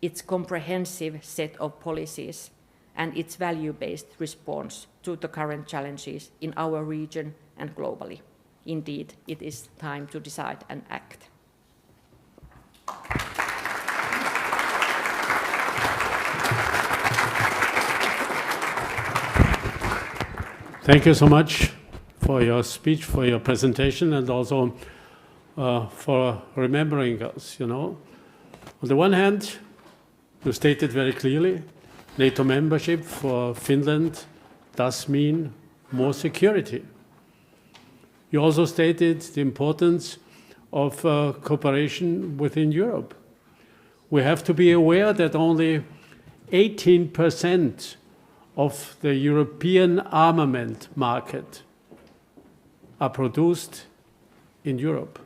its comprehensive set of policies, and its value-based response to the current challenges in our region and globally. Indeed, it is time to decide and act. Thank you so much for your speech, for your presentation, and also for remembering us, you know. On the one hand, you stated very clearly, NATO membership for Finland does mean more security. You also stated the importance of cooperation within Europe. We have to be aware that only 18% of the European armament market are produced in Europe,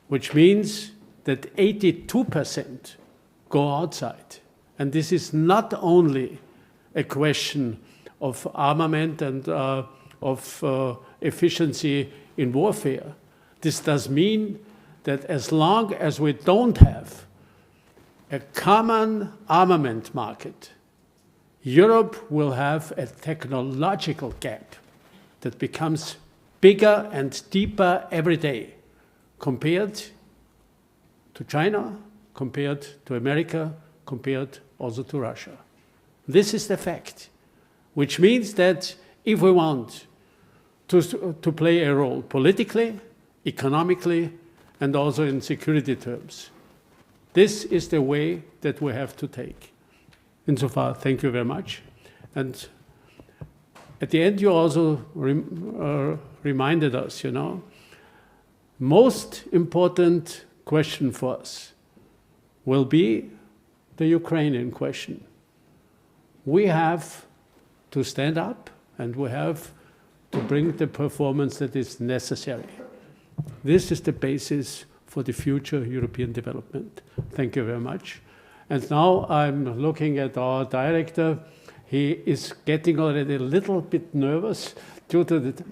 which means that 82% go outside. And this is not only a question of armament and of efficiency in warfare. This does mean that as long as we don't have a common armament market, Europe will have a technological gap that becomes bigger and deeper every day, compared to China, compared to America, compared also to Russia. This is the fact, which means that if we want to play a role politically, economically, and also in security terms, this is the way that we have to take. Insofar, thank you very much. And at the end, you also reminded us, you know, most important question for us will be the Ukrainian question. We have to stand up and we have to bring the performance that is necessary. This is the basis for the future European development. Thank you very much. And now I'm looking at our director. He is getting already a little bit nervous due to that.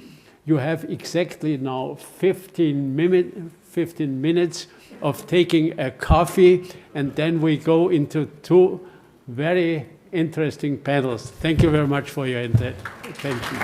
You have exactly now 15 minutes of taking a coffee, and then we go into two very interesting panels. Thank you very much for your attention.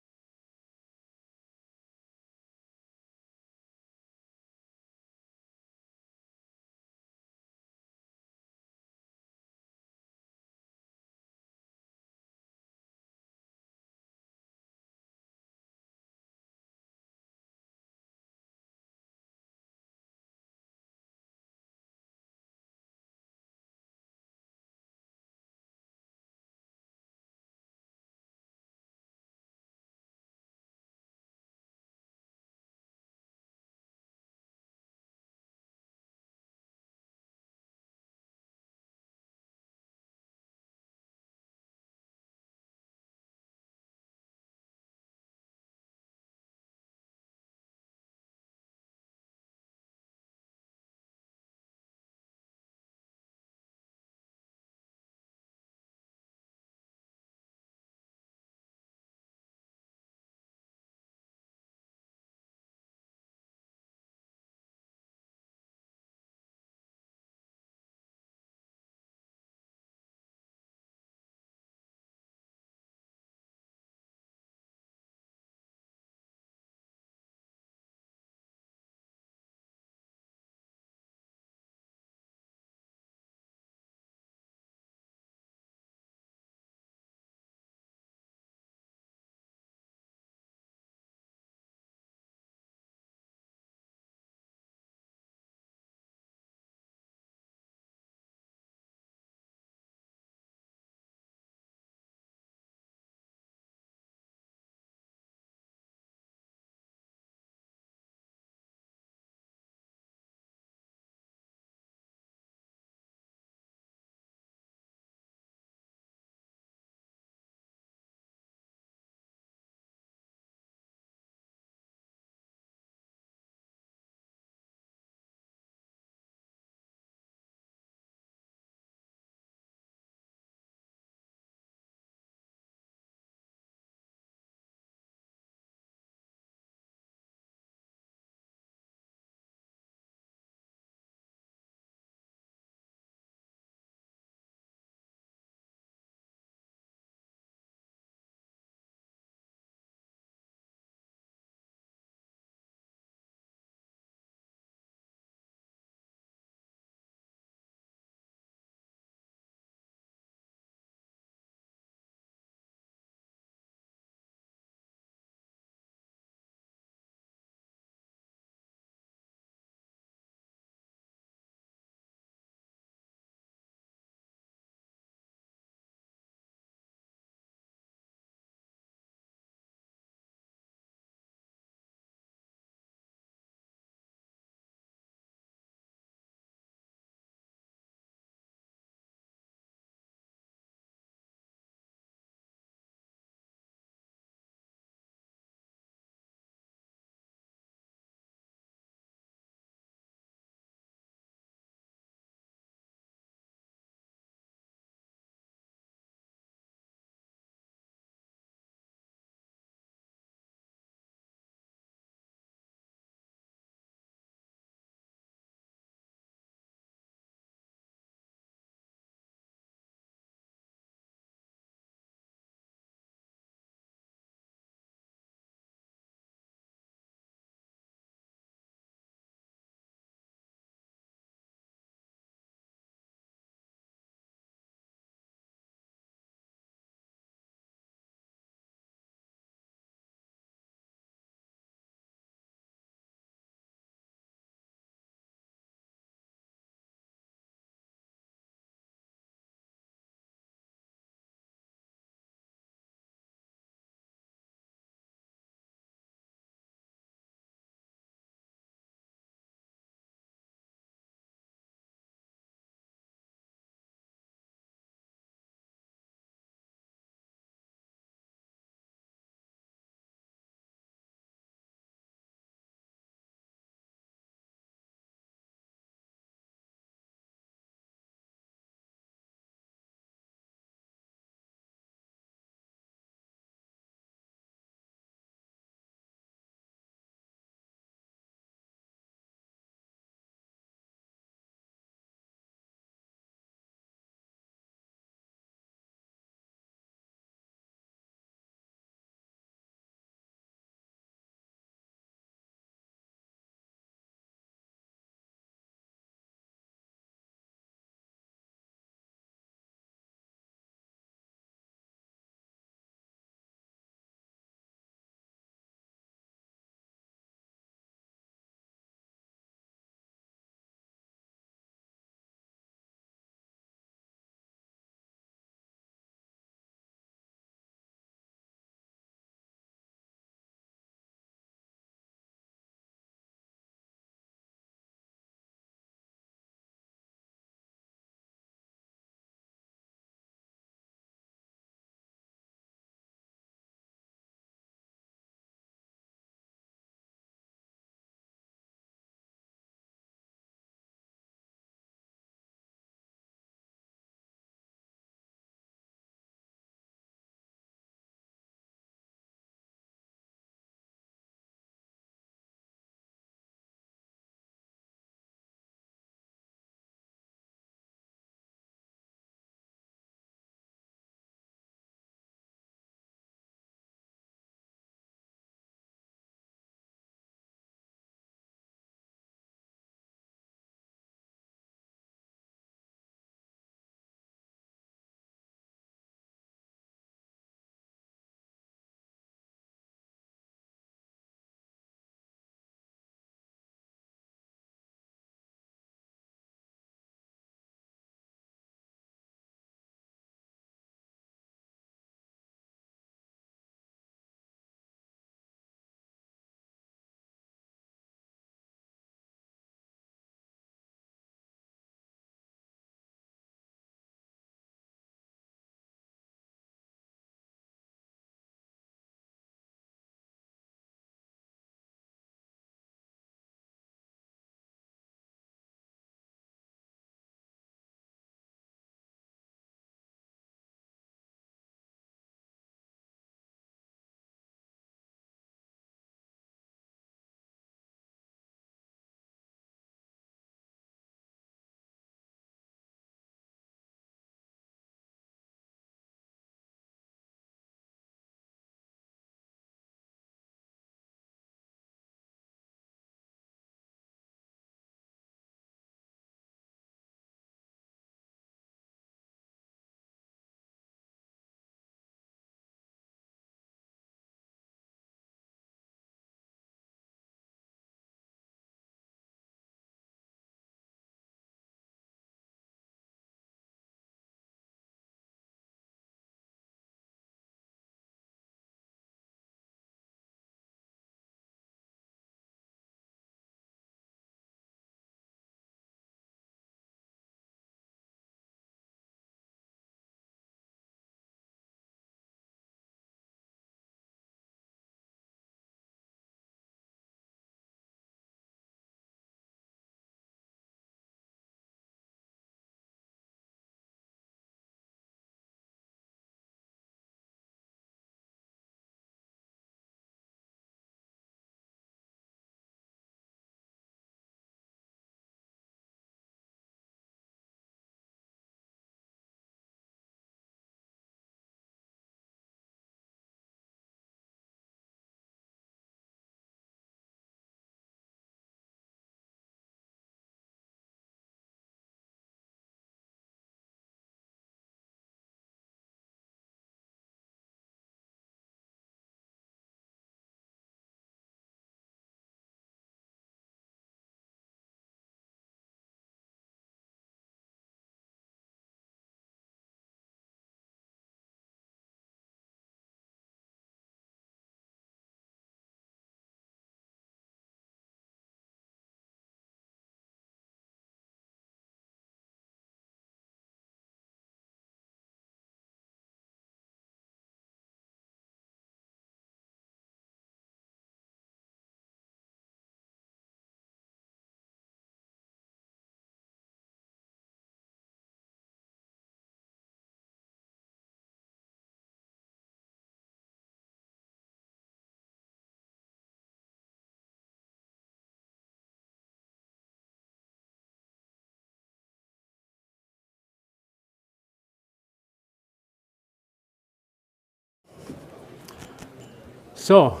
So,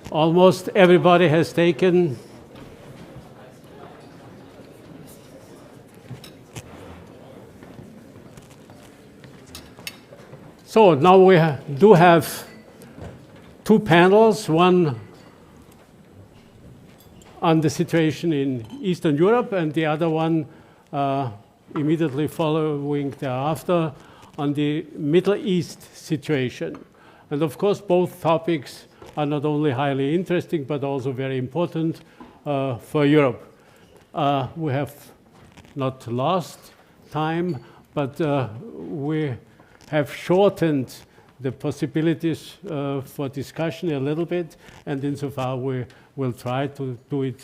almost everybody has taken So now we do have two panels, one on the situation in Eastern Europe and the other one immediately following thereafter on the Middle East situation. And of course, both topics are not only highly interesting, but also very important for Europe. We have not lost time, but we have shortened the possibilities for discussion a little bit, and insofar we will try to do it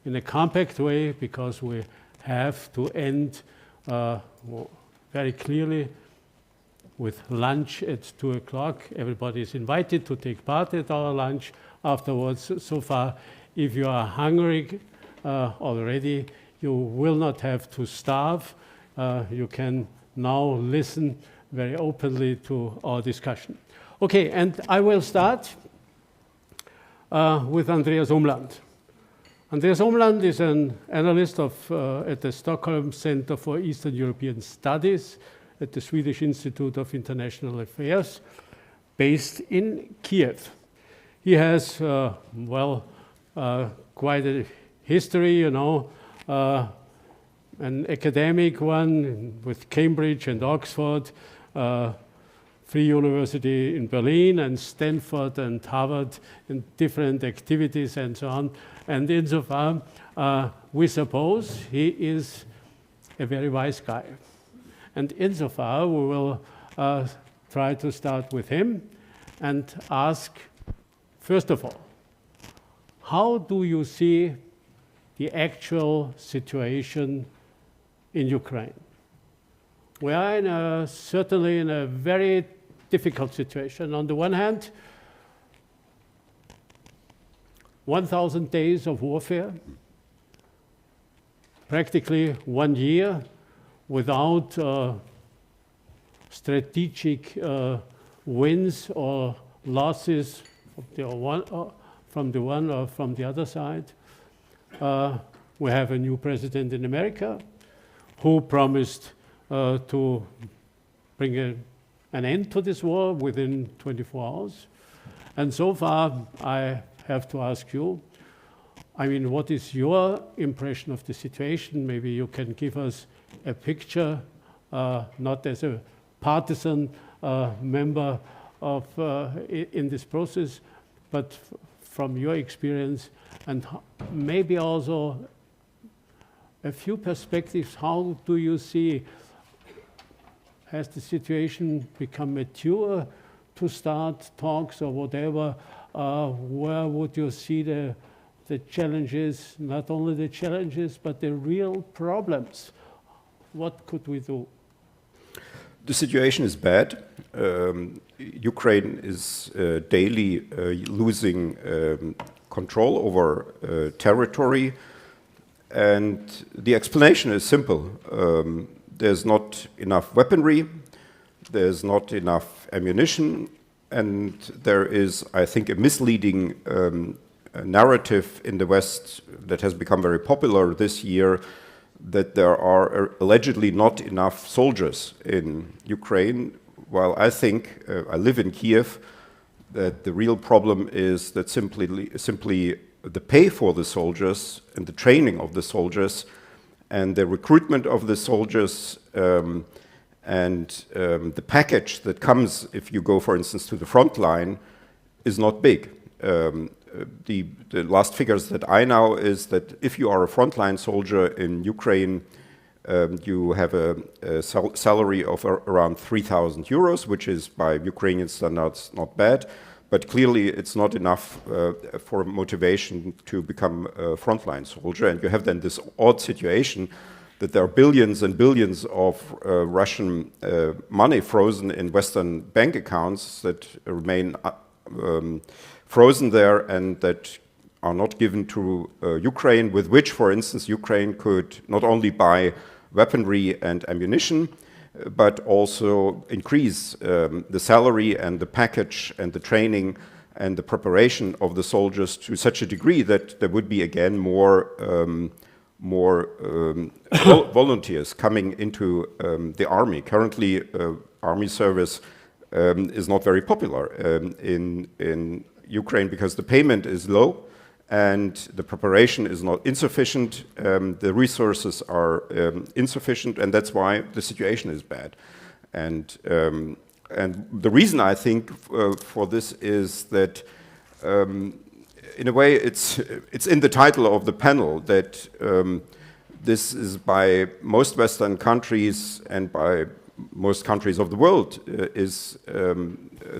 in a compact way, because we have to end very clearly with lunch at 2 o'clock. Everybody is invited to take part at our lunch afterwards. So far, if you are hungry already, you will not have to starve. You can now listen very openly to our discussion. Okay, and I will start with Andreas Umland. Andreas Umland is an analyst at the Stockholm Center for Eastern European Studies at the Swedish Institute of International Affairs, based in Kiev. He has, quite a history, you know, an academic one with Cambridge and Oxford, Free University in Berlin and Stanford and Harvard, in different activities and so on. And insofar, we suppose he is a very wise guy. And insofar, we will try to start with him and ask, first of all, how do you see the actual situation in Ukraine? We are certainly in a very difficult situation. On the one hand, 1,000 days of warfare, practically 1 year without strategic wins or losses from the one or from the other side. We have a new president in America who promised to bring an end to this war within 24 hours. And so far, I have to ask you, I mean, what is your impression of the situation? Maybe you can give us a picture, not as a partisan member of in this process, but from your experience, and maybe also a few perspectives. How do you see, has the situation become mature to start talks or whatever? Where would you see the challenges, not only the challenges, but the real problems? What could we do? The situation is bad. Ukraine is daily losing control over territory. And the explanation is simple. There's not enough weaponry, there's not enough ammunition, and there is, I think, a misleading narrative in the West that has become very popular this year, that there are allegedly not enough soldiers in Ukraine, while I think, I live in Kiev, that the real problem is that simply the pay for the soldiers and the training of the soldiers and the recruitment of the soldiers and the package that comes if you go, for instance, to the front line is not big. The last figures that I know is that if you are a frontline soldier in Ukraine, you have a salary of around 3,000 euros, which is by Ukrainian standards not bad, but clearly it's not enough for motivation to become a frontline soldier. And you have then this odd situation that there are billions and billions of Russian money frozen in Western bank accounts that remain frozen there and that are not given to Ukraine, with which, for instance, Ukraine could not only buy weaponry and ammunition, but also increase the salary and the package and the training and the preparation of the soldiers to such a degree that there would be again more volunteers coming into the army. Currently, army service is not very popular in Ukraine because the payment is low and the preparation is not insufficient. The resources are insufficient, and that's why the situation is bad. And the reason I think for this is that, in a way, it's in the title of the panel that this is by most Western countries and by most countries of the world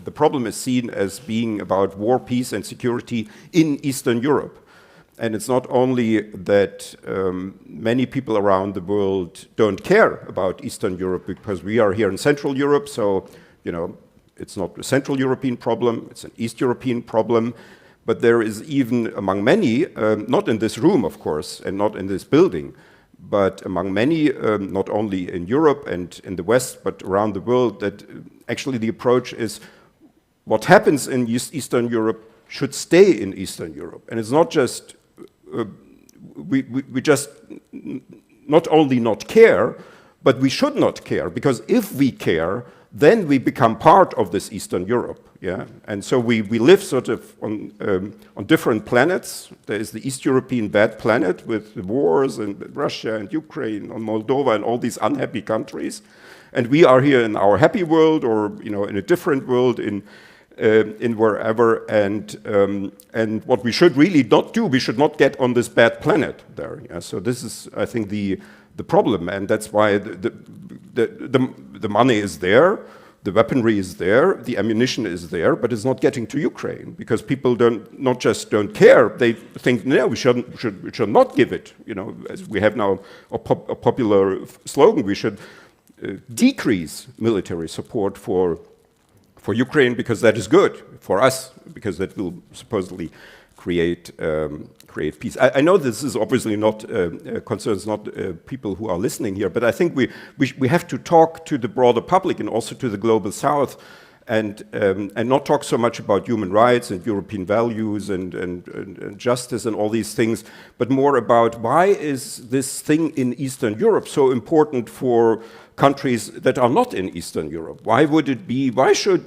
the problem is seen as being about war, peace, and security in Eastern Europe. And it's not only that many people around the world don't care about Eastern Europe because we are here in Central Europe, so, you know, it's not a Central European problem, it's an East European problem. But there is even among many, not in this room, of course, and not in this building, but among many, not only in Europe and in the West, but around the world, that actually the approach is what happens in Eastern Europe should stay in Eastern Europe. And it's not just, we just not only not care, but we should not care, because if we care, then we become part of this Eastern Europe. Yeah, and so we live sort of on different planets. There is the East European bad planet with the wars and Russia and Ukraine, and Moldova and all these unhappy countries, and we are here in our happy world, or in a different world in wherever. And what we should really not do, we should not get on this bad planet there. Yeah? So this is, I think, the problem, and that's why the money is there. The weaponry is there, the ammunition is there, but it's not getting to Ukraine because people not just don't care, they think, no, we should not give it. As we have now a popular slogan, we should decrease military support for Ukraine because that is good for us, because that will supposedly create peace. I know this is obviously not concerns not people who are listening here, but I think we have to talk to the broader public and also to the global South, and not talk so much about human rights and European values and justice and all these things, but more about why is this thing in Eastern Europe so important for countries that are not in Eastern Europe? Why would it be? Why should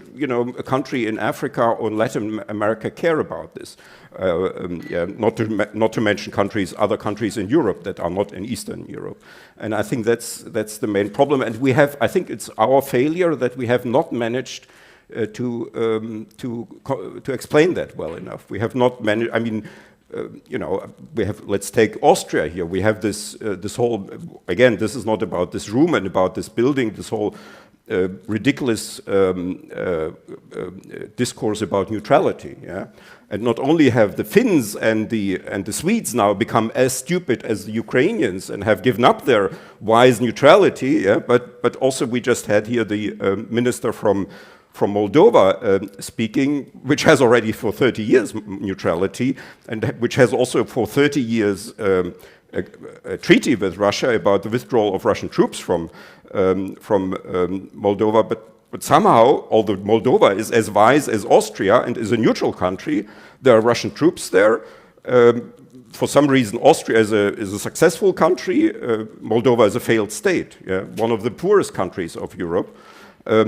a country in Africa or in Latin America care about this? Not to mention other countries in Europe that are not in Eastern Europe. And I think that's the main problem. And I think it's our failure that we have not managed to explain that well enough. We have not managed. I mean, we have. Let's take Austria here. We have this whole. Again, this is not about this room and about this building. This whole ridiculous discourse about neutrality. Yeah, and not only have the Finns and the Swedes now become as stupid as the Ukrainians and have given up their wise neutrality. Yeah, but also we just had here the minister from Moldova speaking, which has already for 30 years neutrality, and which has also for 30 years a treaty with Russia about the withdrawal of Russian troops from Moldova. But somehow, although Moldova is as wise as Austria and is a neutral country, there are Russian troops there. For some reason, Austria is a successful country. Moldova is a failed state, yeah? One of the poorest countries of Europe. I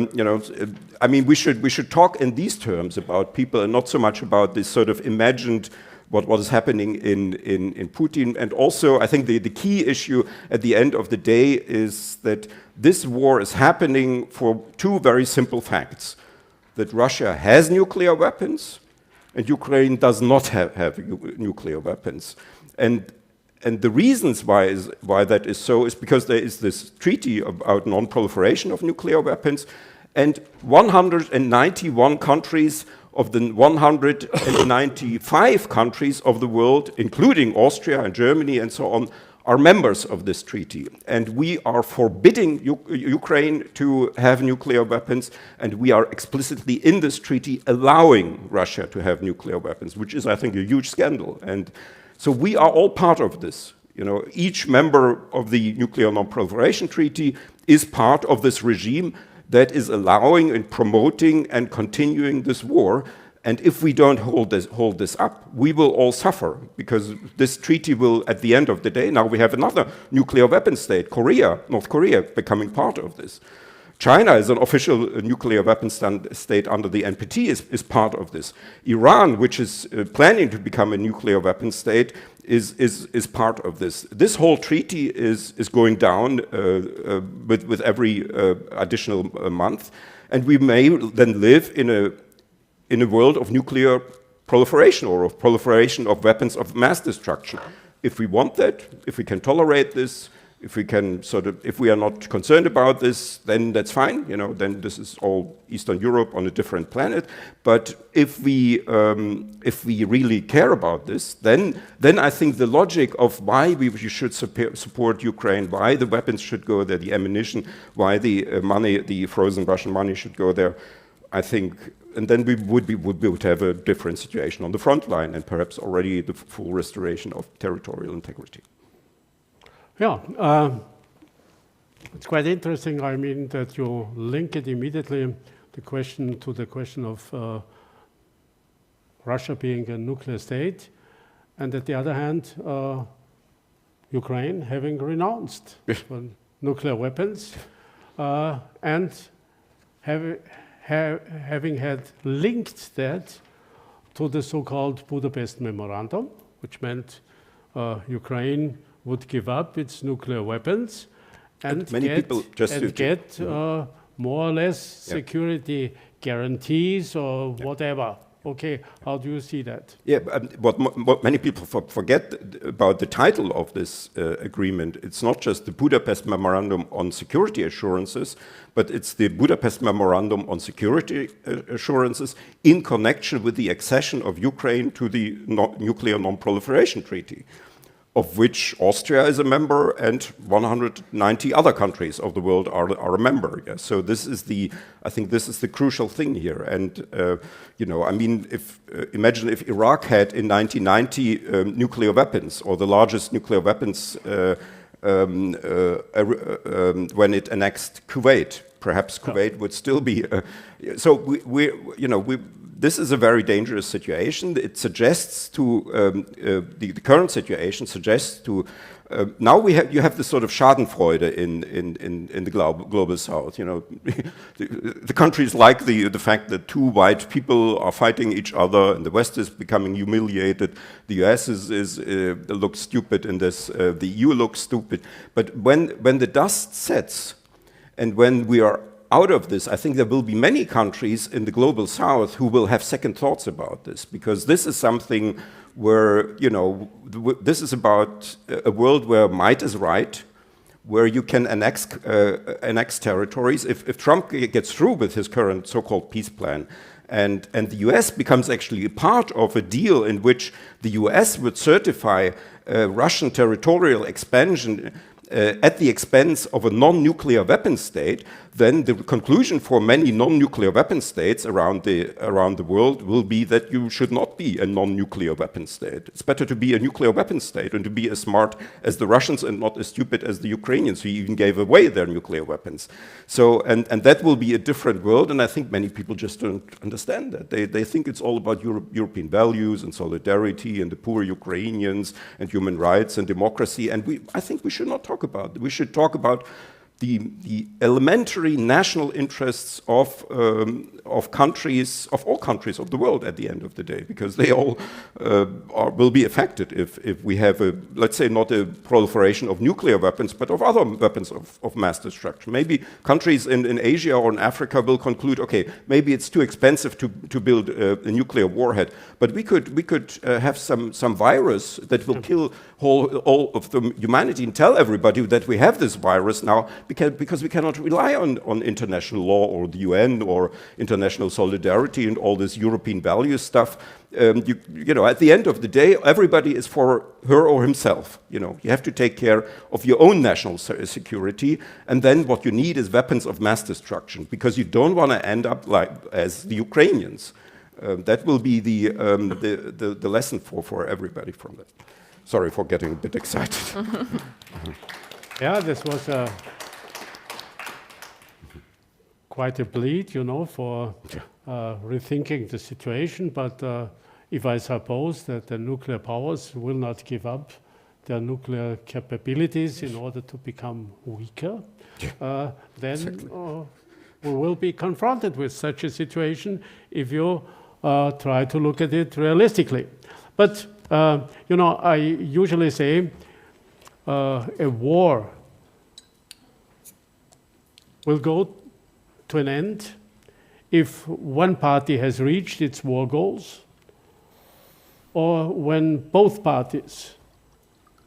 mean, we should talk in these terms about people and not so much about this sort of imagined what is happening in Putin. And also, I think the key issue at the end of the day is that this war is happening for two very simple facts: that Russia has nuclear weapons and Ukraine does not have nuclear weapons. And the reasons why that is so is because there is this treaty about non-proliferation of nuclear weapons, and 191 countries of the 195 countries of the world, including Austria and Germany and so on, are members of this treaty. And we are forbidding Ukraine to have nuclear weapons, and we are explicitly in this treaty allowing Russia to have nuclear weapons, which is, I think, a huge scandal. And so we are all part of this. Each member of the Nuclear Non-Proliferation Treaty is part of this regime that is allowing and promoting and continuing this war. And if we don't hold this up, we will all suffer, because this treaty will, at the end of the day, now we have another nuclear weapon state, North Korea, becoming part of this. China is an official nuclear weapon state under the NPT, is part of this. Iran, which is planning to become a nuclear weapon state, is part of this. This whole treaty is going down with every additional month, and we may then live in a world of nuclear proliferation, or of proliferation of weapons of mass destruction. If we want that, if we can tolerate this, if we can if we are not concerned about this, then that's fine. You know, then this is all Eastern Europe on a different planet. But if we really care about this, then I think the logic of why we should support Ukraine, why the weapons should go there, the ammunition, why the money, the frozen Russian money should go there, I think. And then we would have a different situation on the front line, and perhaps already the full restoration of territorial integrity. Yeah, it's quite interesting. I mean, that you link it immediately, the question of Russia being a nuclear state, and at the other hand, Ukraine having renounced nuclear weapons, and having had linked that to the so-called Budapest Memorandum, which meant Ukraine would give up its nuclear weapons and get more or less security guarantees or whatever. Okay, how do you see that? Yeah, what many people forget about the title of this agreement, it's not just the Budapest Memorandum on Security Assurances, but it's the Budapest Memorandum on Security Assurances in connection with the accession of Ukraine to the Nuclear Non-Proliferation Treaty, of which Austria is a member and 190 other countries of the world are a member. Yeah. So this is I think this is the crucial thing here. And you know, I mean, imagine if Iraq had in 1990 nuclear weapons, or the largest nuclear weapons when it annexed Kuwait. Perhaps Kuwait would still be. So this is a very dangerous situation. It suggests to the current situation suggests to now you have this sort of Schadenfreude in the global South. You know, the countries like the fact that two white people are fighting each other, and the West is becoming humiliated. The US looks stupid in this. The EU looks stupid. But when the dust sets, and when we are out of this, I think there will be many countries in the global South who will have second thoughts about this, because this is something where, you know, this is about a world where might is right, where you can annex territories. If Trump gets through with his current so-called peace plan, and the US becomes actually a part of a deal in which the US would certify Russian territorial expansion at the expense of a non-nuclear weapon state, then the conclusion for many non-nuclear weapon states around the world will be that you should not be a non-nuclear weapon state. It's better to be a nuclear weapon state and to be as smart as the Russians and not as stupid as the Ukrainians, who even gave away their nuclear weapons. So, and that will be a different world, and I think many people just don't understand that. They think it's all about European values and solidarity and the poor Ukrainians and human rights and democracy, and I think we should not talk about that. We should talk about the elementary national interests of countries, of all countries of the world at the end of the day, because they all will be affected if we have let's say, not a proliferation of nuclear weapons, but of other weapons of mass destruction. Maybe countries in Asia or in Africa will conclude, okay, maybe it's too expensive to build a nuclear warhead, but we could have some virus that will kill all of the humanity and tell everybody that we have this virus now, because we cannot rely on international law or the UN or international solidarity and all this European value stuff. You know, at the end of the day, everybody is for her or himself. You know, you have to take care of your own national security, and then what you need is weapons of mass destruction, because you don't want to end up like as the Ukrainians. That will be the lesson for everybody from that. Sorry for getting a bit excited. Yeah, this was quite a bleed, you know, for rethinking the situation, but if I suppose that the nuclear powers will not give up their nuclear capabilities in order to become weaker, then Exactly. We will be confronted with such a situation if you try to look at it realistically. But, you know, I usually say a war will go to an end if one party has reached its war goals, or when both parties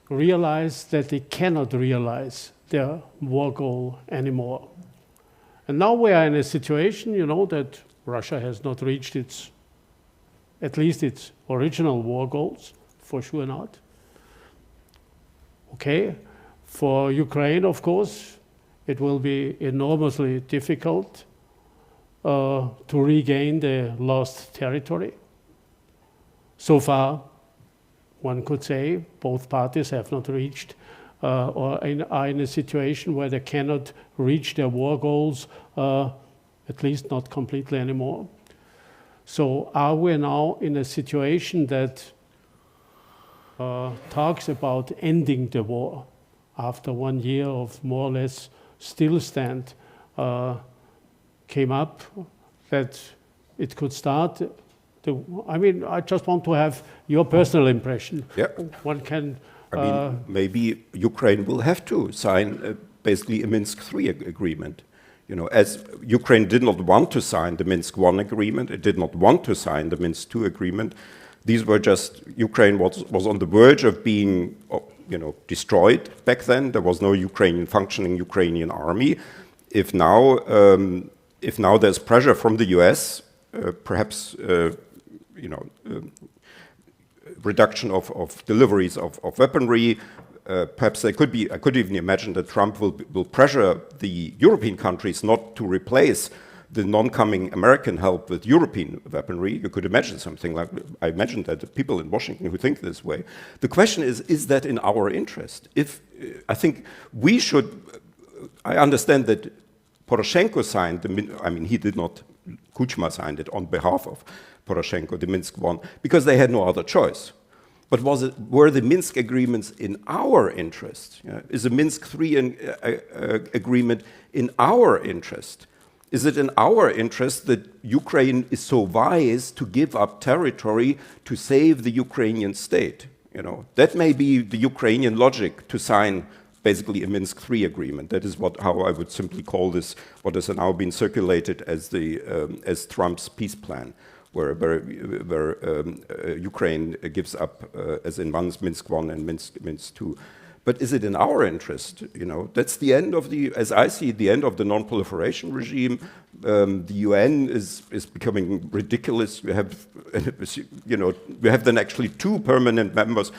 realize that they cannot realize their war goal anymore. And now we are in a situation, you know, that Russia has not reached at least its original war goals, for sure not. Okay, for Ukraine, of course, it will be enormously difficult to regain the lost territory. So far, one could say both parties have not reached or are in a situation where they cannot reach their war goals, at least not completely anymore. So are we now in a situation that talks about ending the war after 1 year of more or less stillstand came up, that it could start? I mean, I just want to have your personal impression. Yeah. One can... I mean, maybe Ukraine will have to sign basically a Minsk III agreement. You know, as Ukraine did not want to sign the Minsk I agreement, it did not want to sign the Minsk II agreement. These were just, Ukraine was on the verge of being, you know, destroyed back then. There was no functioning Ukrainian army. If now there's pressure from the US, perhaps, you know, reduction of deliveries of weaponry. Perhaps I could even imagine that Trump will pressure the European countries not to replace the non-coming American help with European weaponry. You could imagine something like, I imagine that the people in Washington who think this way. The question is that in our interest? I think we should, I understand that Poroshenko signed, he did not, Kuchma signed it on behalf of Poroshenko, the Minsk I, because they had no other choice. But were the Minsk agreements in our interest? Is the Minsk III agreement in our interest? Is it in our interest that Ukraine is so wise to give up territory to save the Ukrainian state? You know, that may be the Ukrainian logic to sign basically a Minsk III agreement. That is how I would simply call this, what has now been circulated as Trump's peace plan, where Ukraine gives up, as in Minsk I and Minsk II. But is it in our interest? You know, that's the end of as I see it, the end of the non-proliferation regime. The UN is becoming ridiculous. You have, you know, we have then actually 3 permanent members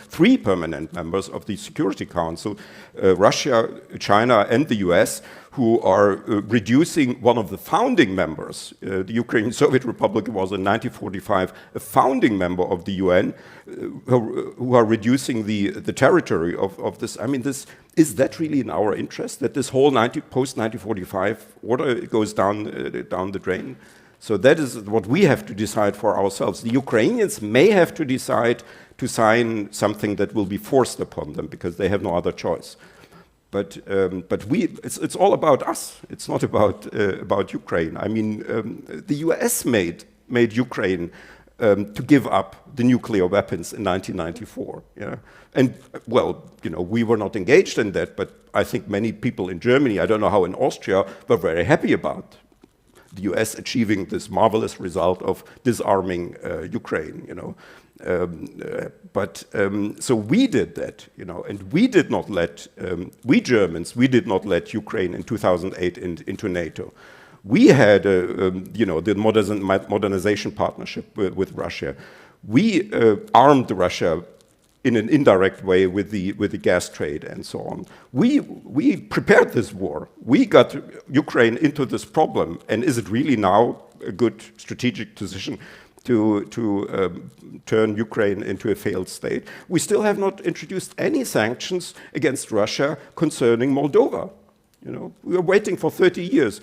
of the Security Council, Russia, China, and the US, who are reducing one of the founding members. The Ukrainian Soviet Republic was in 1945 a founding member of the UN, who are reducing the territory of this. I mean, is that really in our interest, that this whole post-1945 order goes down the drain? So that is what we have to decide for ourselves. The Ukrainians may have to decide to sign something that will be forced upon them because they have no other choice. But it's all about us. It's not about Ukraine. I mean, the US made Ukraine to give up the nuclear weapons in 1994. Yeah? And well, you know, we were not engaged in that, but I think many people in Germany, I don't know how in Austria, were very happy about the US achieving this marvelous result of disarming Ukraine. You know. So we did that, you know, and we did not let, we Germans, we did not let Ukraine in 2008 into NATO. We had, you know, the modernization partnership with Russia. We armed Russia in an indirect way with the gas trade and so on. We prepared this war. We got Ukraine into this problem, and is it really now a good strategic decision to turn Ukraine into a failed state? We still have not introduced any sanctions against Russia concerning Moldova. You know, we are waiting for 30 years.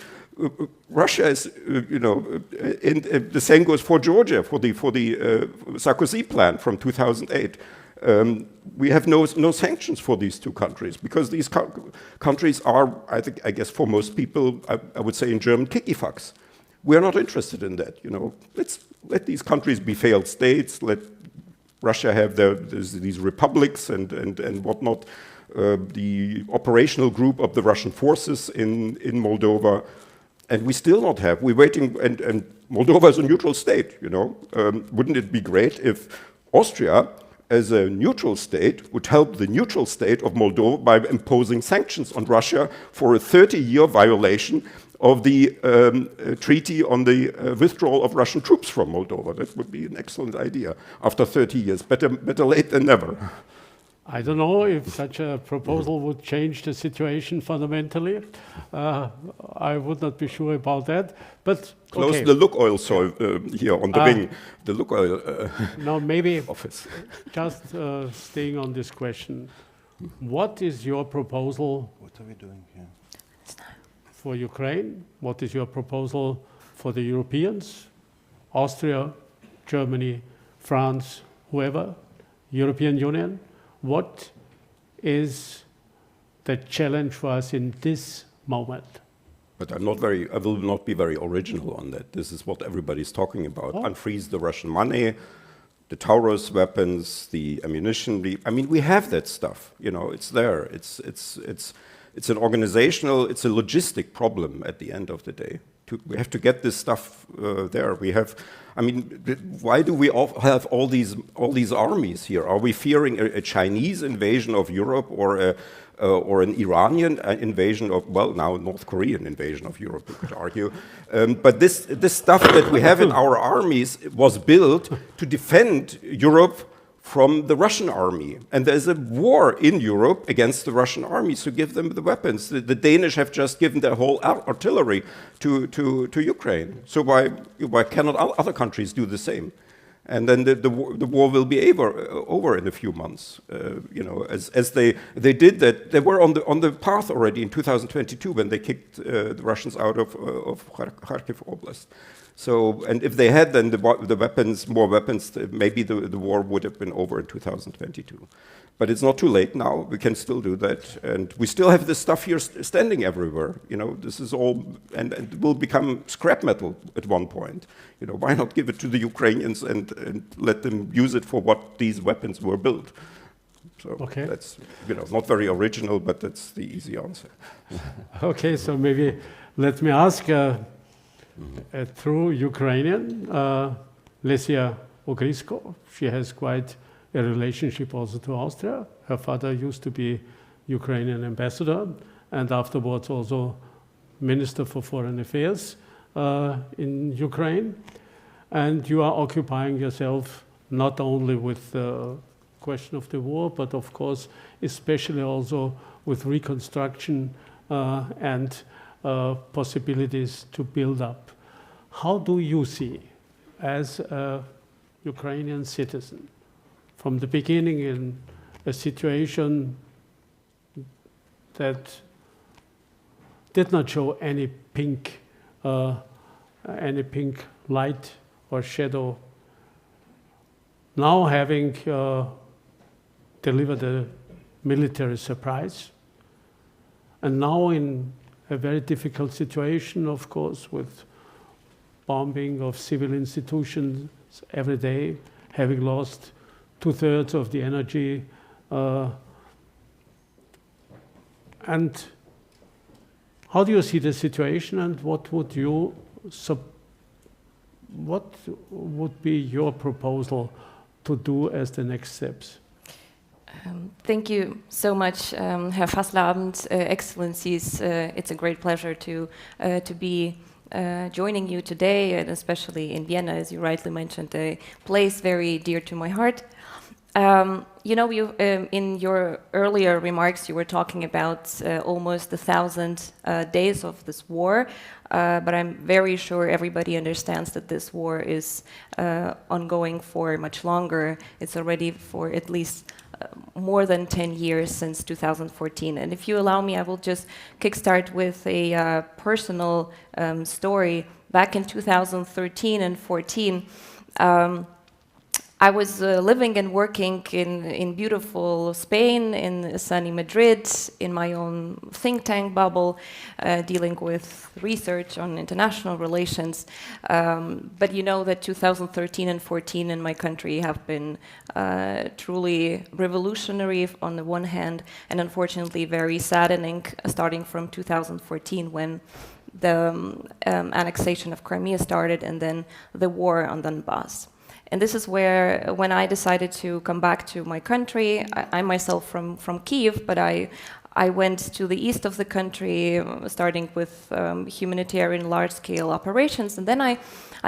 Russia is, the same goes for Georgia, for the Sarkozy plan from 2008. We have no sanctions for these two countries because these countries are, I guess, for most people, I would say in German, Kikifax. We are not interested in that. Let's let these countries be failed states. Let Russia have these republics and whatnot. The operational group of the Russian forces in Moldova. And we still not have. We're waiting, and Moldova is a neutral state, Wouldn't it be great if Austria, as a neutral state, would help the neutral state of Moldova by imposing sanctions on Russia for a 30-year violation of the treaty on the withdrawal of Russian troops from Moldova? That would be an excellent idea after 30 years. Better late than never. I don't know if such a proposal would change the situation fundamentally. I would not be sure about that. But close the Lukoil here on the wing. The Lukoil no, maybe office. Just staying on this question. What is your proposal? What are we doing here? For Ukraine? What is your proposal for the Europeans? Austria, Germany, France, whoever? European Union? What is the challenge for us in this moment? But I will not be very original on that. This is what everybody's talking about. Unfreeze the Russian money, the Taurus weapons, the ammunition. We have that stuff. It's there. It's an organizational, it's a logistic problem at the end of the day. We have to get this stuff there. Why do we have all these armies here? Are we fearing a Chinese invasion of Europe or an Iranian invasion of, now North Korean invasion of Europe, you could argue. But this stuff that we have in our armies was built to defend Europe from the Russian army. And there's a war in Europe against the Russian armies to give them the weapons. The Danish have just given their whole artillery to Ukraine. So why cannot other countries do the same? And then the war will be over in a few months. As they did that, they were on the path already in 2022 when they kicked the Russians out of Kharkiv Oblast. So, and if they had then more weapons, maybe the war would have been over in 2022. But it's not too late now. We can still do that, and we still have this stuff here standing everywhere. This is all, and it will become scrap metal at one point. Why not give it to the Ukrainians and let them use it for what these weapons were built? So that's not very original, but that's the easy answer. Okay, so maybe let me ask. Through Ukrainian, Lesia Ogrisko, she has quite a relationship also to Austria. Her father used to be Ukrainian ambassador and afterwards also Minister for Foreign Affairs in Ukraine. And you are occupying yourself not only with the question of the war, but of course, especially also with reconstruction and possibilities to build up. How do you see, as a Ukrainian citizen, from the beginning in a situation that did not show any pink light or shadow, now having delivered a military surprise, and now in a very difficult situation, of course, with bombing of civil institutions every day, having lost 2/3 of the energy. And how do you see the situation, and what would be your proposal to do as the next steps? Thank you so much, Herr Fasslabend, Excellencies. It's a great pleasure to be joining you today, and especially in Vienna, as you rightly mentioned, a place very dear to my heart. In your earlier remarks, you were talking about almost 1,000 days of this war, but I'm very sure everybody understands that this war is ongoing for much longer. It's already for at least more than 10 years since 2014. And if you allow me, I will just kickstart with a personal story. Back in 2013 and 14, I was living and working in beautiful Spain, in sunny Madrid, in my own think tank bubble, dealing with research on international relations. But you know that 2013 and 14 in my country have been truly revolutionary on the one hand, and unfortunately very saddening, starting from 2014 when the annexation of Crimea started and then the war on Donbass. And this is where, when I decided to come back to my country, I myself from Kyiv, but I went to the east of the country, starting with humanitarian large-scale operations, and then I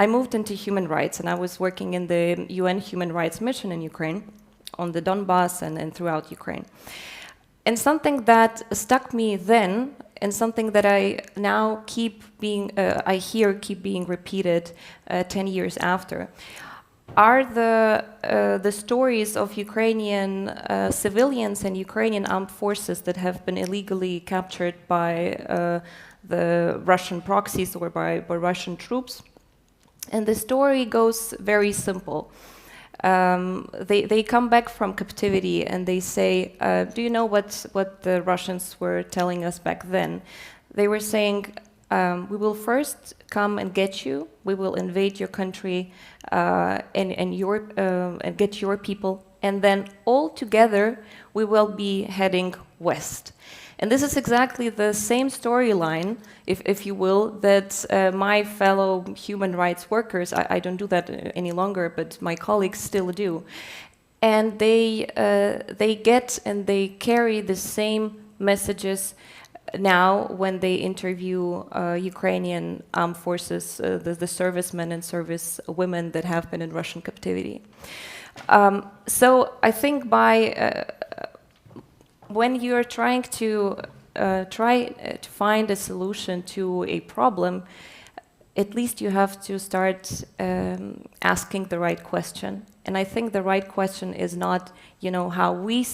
moved into human rights, and I was working in the UN Human Rights Mission in Ukraine, on the Donbass and throughout Ukraine. And something that stuck me then, and something that I now keep being repeated 10 years after, are the stories of Ukrainian civilians and Ukrainian armed forces that have been illegally captured by the Russian proxies or by Russian troops. And the story goes very simple. They come back from captivity and they say, do you know what the Russians were telling us back then? They were saying, we will first come and get you. We will invade your country and get your people, and then all together we will be heading west. And this is exactly the same storyline, if you will, that my fellow human rights workers, I don't do that any longer, but my colleagues still do. And they get and they carry the same messages now when they interview Ukrainian armed forces, the servicemen and service women that have been in Russian captivity. So I think when you're trying to find a solution to a problem, at least you have to start asking the right question. And I think the right question is not, how we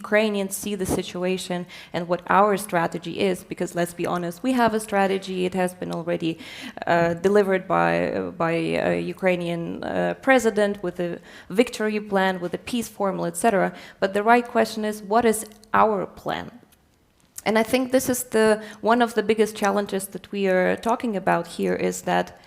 Ukrainians see the situation and what our strategy is, because let's be honest, we have a strategy. It has been already delivered by a Ukrainian president with a victory plan, with a peace formula, etc. But the right question is, what is our plan? And I think this is one of the biggest challenges that we are talking about here, is that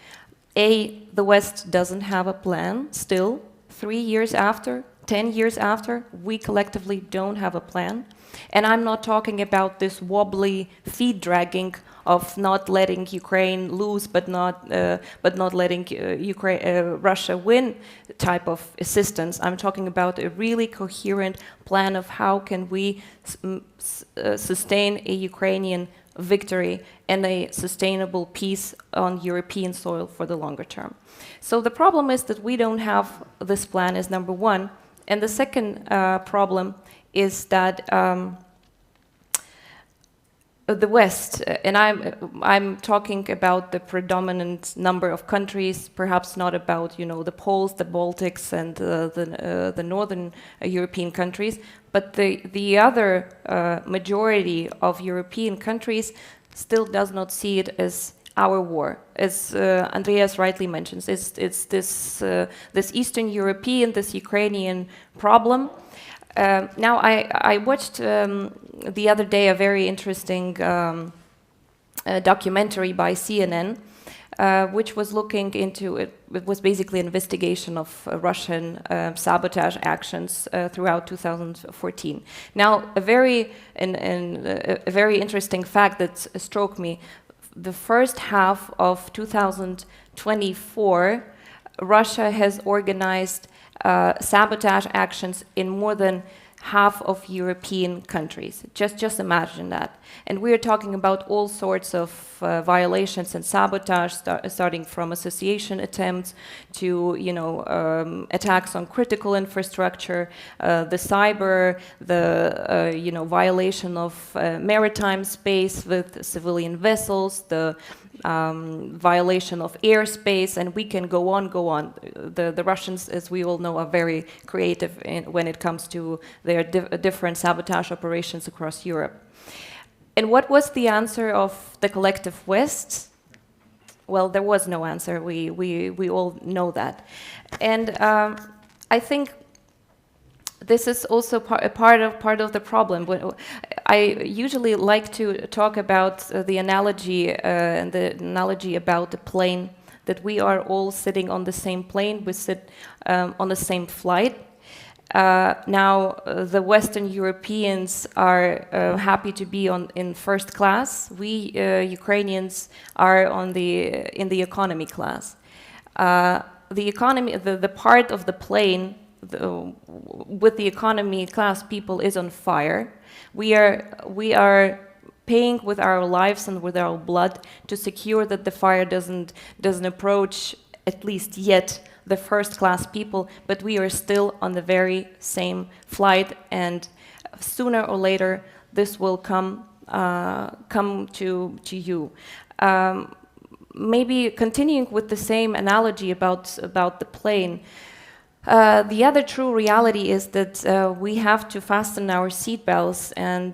the West doesn't have a plan still. 3 years after, 10 years after, we collectively don't have a plan. And I'm not talking about this wobbly feet dragging of not letting Ukraine lose, but not letting Russia win type of assistance. I'm talking about a really coherent plan of how can we sustain a Ukrainian victory and a sustainable peace on European soil for the longer term. So the problem is that we don't have this plan, is number one. And the second problem is that the West, and I'm talking about the predominant number of countries, perhaps not about the Poles, the Baltics, and the northern European countries, but the other majority of European countries still does not see it as our war, as Andreas rightly mentions. It's this Eastern European, this Ukrainian problem. Now, I watched the other day a very interesting documentary by CNN, which was looking into it. It was basically an investigation of Russian sabotage actions throughout 2014. Now, a very interesting fact that struck me: the first half of 2024, Russia has organized sabotage actions in more than half of European countries. Just imagine that. And we are talking about all sorts of violations and sabotage, starting from association attempts to attacks on critical infrastructure, the cyber, the violation of maritime space with civilian vessels, the violation of airspace, and we can go on. The Russians, as we all know, are very creative when it comes to their different sabotage operations across Europe. And what was the answer of the collective West? Well, there was no answer. We all know that. And I think this is also part of the problem. I usually like to talk about the analogy and the analogy about the plane, that we are all sitting on the same plane, we sit on the same flight. Now, the Western Europeans are happy to be in first class. We Ukrainians are in the economy class. The economy, the part of the plane with the economy class people is on fire. We are paying with our lives and with our blood to secure that the fire doesn't approach, at least yet, the first class people, but we are still on the very same flight, and sooner or later this will come to you. Maybe continuing with the same analogy about the plane, the other true reality is that we have to fasten our seatbelts and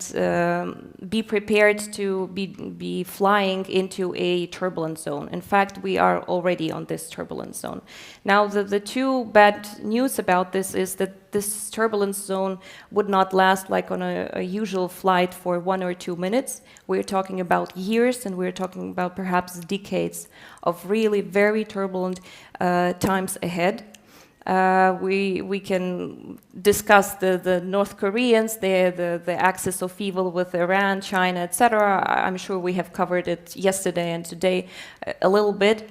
be prepared to be flying into a turbulent zone. In fact, we are already on this turbulent zone. Now, the two bad news about this is that this turbulence zone would not last like on a usual flight for 1 or 2 minutes. We're talking about years, and we're talking about perhaps decades of really very turbulent times ahead. We can discuss the North Koreans, the axis of evil with Iran, China, etc. I'm sure we have covered it yesterday and today a little bit.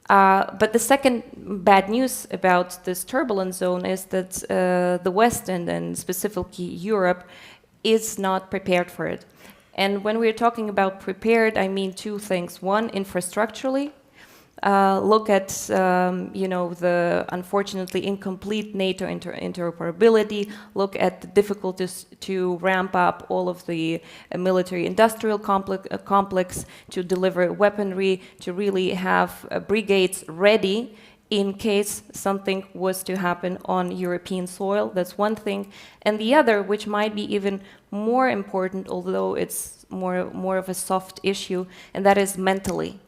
But the second bad news about this turbulent zone is that the West, and specifically Europe, is not prepared for it. And when we're talking about prepared, I mean two things. One, infrastructurally. Look at the unfortunately incomplete NATO interoperability. Look at the difficulties to ramp up all of the military-industrial complex, to deliver weaponry, to really have brigades ready in case something was to happen on European soil. That's one thing. And the other, which might be even more important, although it's more of a soft issue, and that is mentally.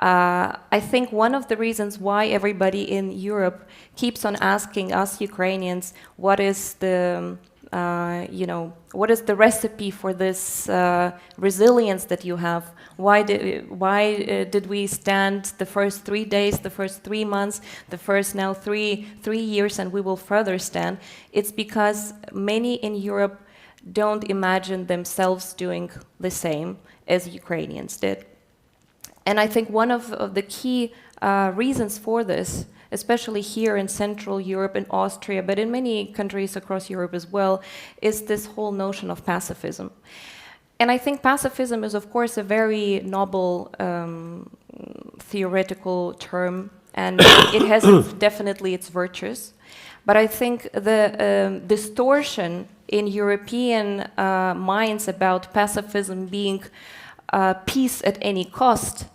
I think one of the reasons why everybody in Europe keeps on asking us Ukrainians, what is the recipe for this resilience that you have? Why did we stand the first 3 days, the first 3 months, the first now three years, and we will further stand? It's because many in Europe don't imagine themselves doing the same as Ukrainians did. And I think one of the key reasons for this, especially here in Central Europe and Austria, but in many countries across Europe as well, is this whole notion of pacifism. And I think pacifism is, of course, a very noble theoretical term, and it has definitely its virtues. But I think the distortion in European minds about pacifism being peace at any cost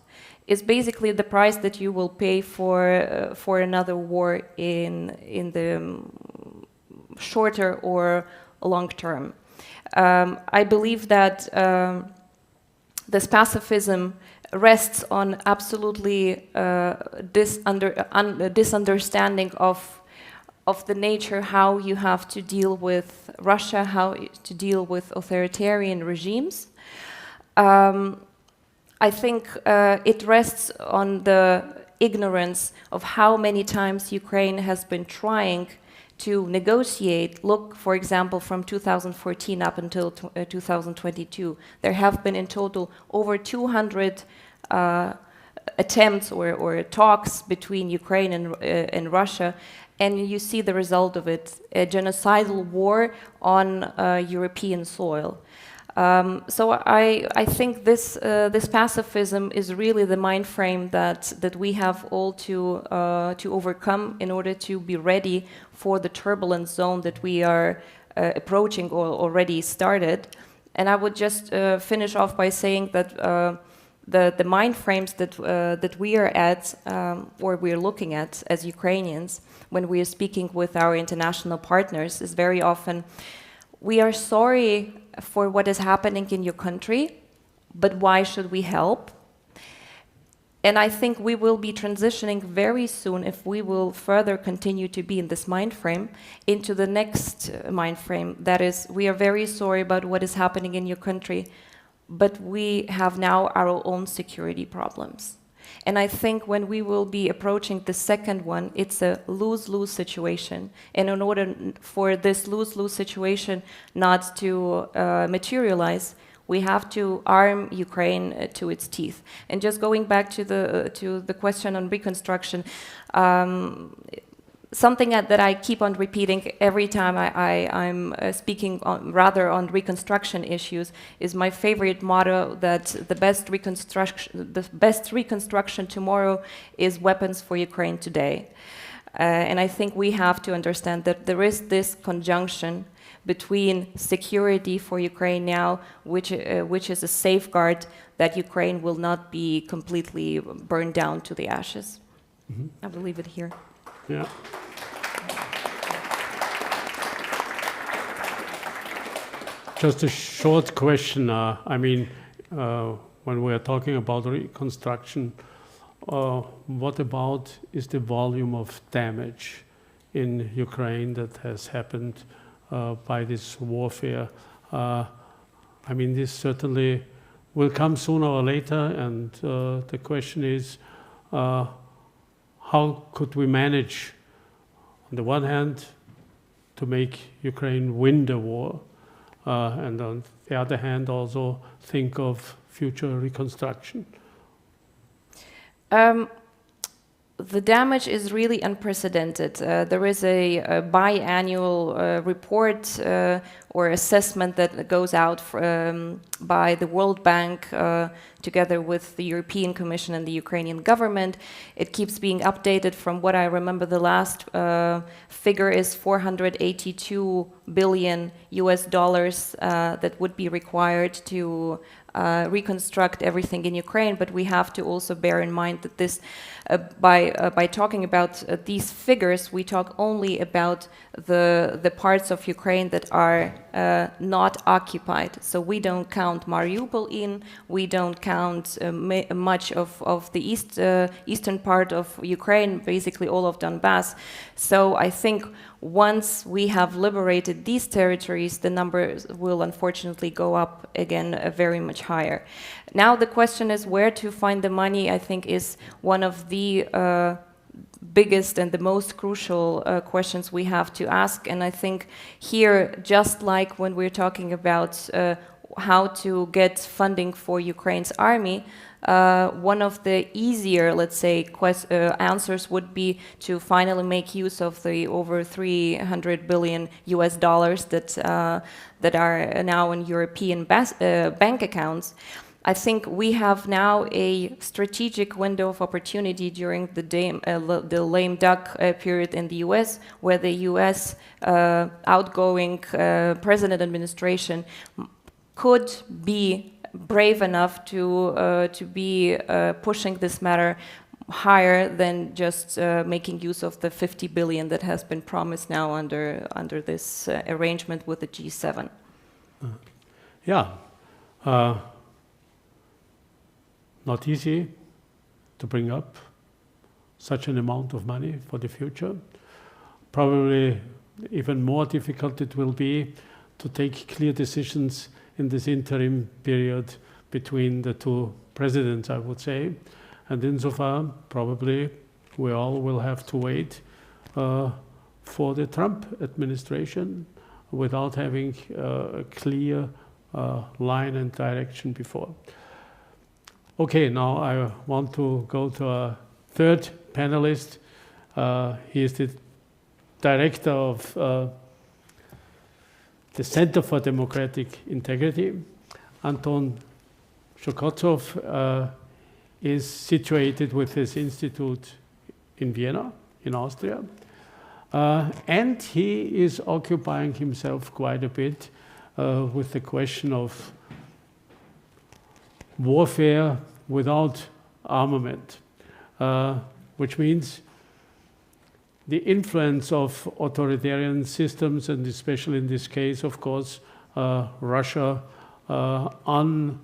is basically the price that you will pay for another war in the shorter or long term. I believe that this pacifism rests on absolutely disunderstanding of the nature how you have to deal with Russia, how to deal with authoritarian regimes. I think it rests on the ignorance of how many times Ukraine has been trying to negotiate. Look, for example, from 2014 up until 2022, there have been in total over 200 attempts or talks between Ukraine and Russia, and you see the result of it, a genocidal war on European soil. So I think this pacifism is really the mind frame that we have all to overcome in order to be ready for the turbulent zone that we are approaching or already started. And I would just finish off by saying that the mind frames that we are at, or we're looking at as Ukrainians, when we are speaking with our international partners, is very often, we are sorry for what is happening in your country, but why should we help? And I think we will be transitioning very soon, if we will further continue to be in this mind frame, into the next mind frame. That is, we are very sorry about what is happening in your country, but we have now our own security problems. And I think when we will be approaching the second one, it's a lose-lose situation. And in order for this lose-lose situation not to materialize, we have to arm Ukraine to its teeth. And just going back to the question on reconstruction, something that I keep on repeating every time I'm speaking on reconstruction issues is my favorite motto, that the best reconstruction tomorrow is weapons for Ukraine today. And I think we have to understand that there is this conjunction between security for Ukraine now, which is a safeguard that Ukraine will not be completely burned down to the ashes. Mm-hmm. I will leave it here. Yeah. Just a short question. When we are talking about reconstruction, what about is the volume of damage in Ukraine that has happened by this warfare? This certainly will come sooner or later, and the question is, how could we manage, on the one hand, to make Ukraine win the war, and on the other hand also think of future reconstruction? The damage is really unprecedented. There is a biannual report or assessment that goes out by the World Bank together with the European Commission and the Ukrainian government. It keeps being updated. From what I remember, the last figure is $482 billion that would be required to reconstruct everything in Ukraine, but we have to also bear in mind that this, by talking about these figures, we talk only about the parts of Ukraine that are not occupied. So we don't count Mariupol in, we don't count much of the eastern part of Ukraine, basically all of Donbass. So I think once we have liberated these territories, the numbers will unfortunately go up again very much higher. Now the question is where to find the money, I think, is one of the biggest and the most crucial questions we have to ask. And I think here, just like when we're talking about how to get funding for Ukraine's army, one of the easier, let's say, answers would be to finally make use of the over $300 billion that are now in European bank accounts. I think we have now a strategic window of opportunity during the lame duck period in the US, where the US outgoing president administration could be brave enough to be pushing this matter higher than just making use of the 50 billion that has been promised now under this arrangement with the G7. Not easy to bring up such an amount of money for the future. Probably even more difficult it will be to take clear decisions in this interim period between the two presidents, I would say. And insofar, probably we all will have to wait for the Trump administration without having a clear line and direction before. Okay, now I want to go to our third panelist. He is the director of the Center for Democratic Integrity. Anton Shokotsov is situated with his institute in Vienna, in Austria. And he is occupying himself quite a bit with the question of warfare without armament, which means the influence of authoritarian systems, and especially in this case, of course, Russia, on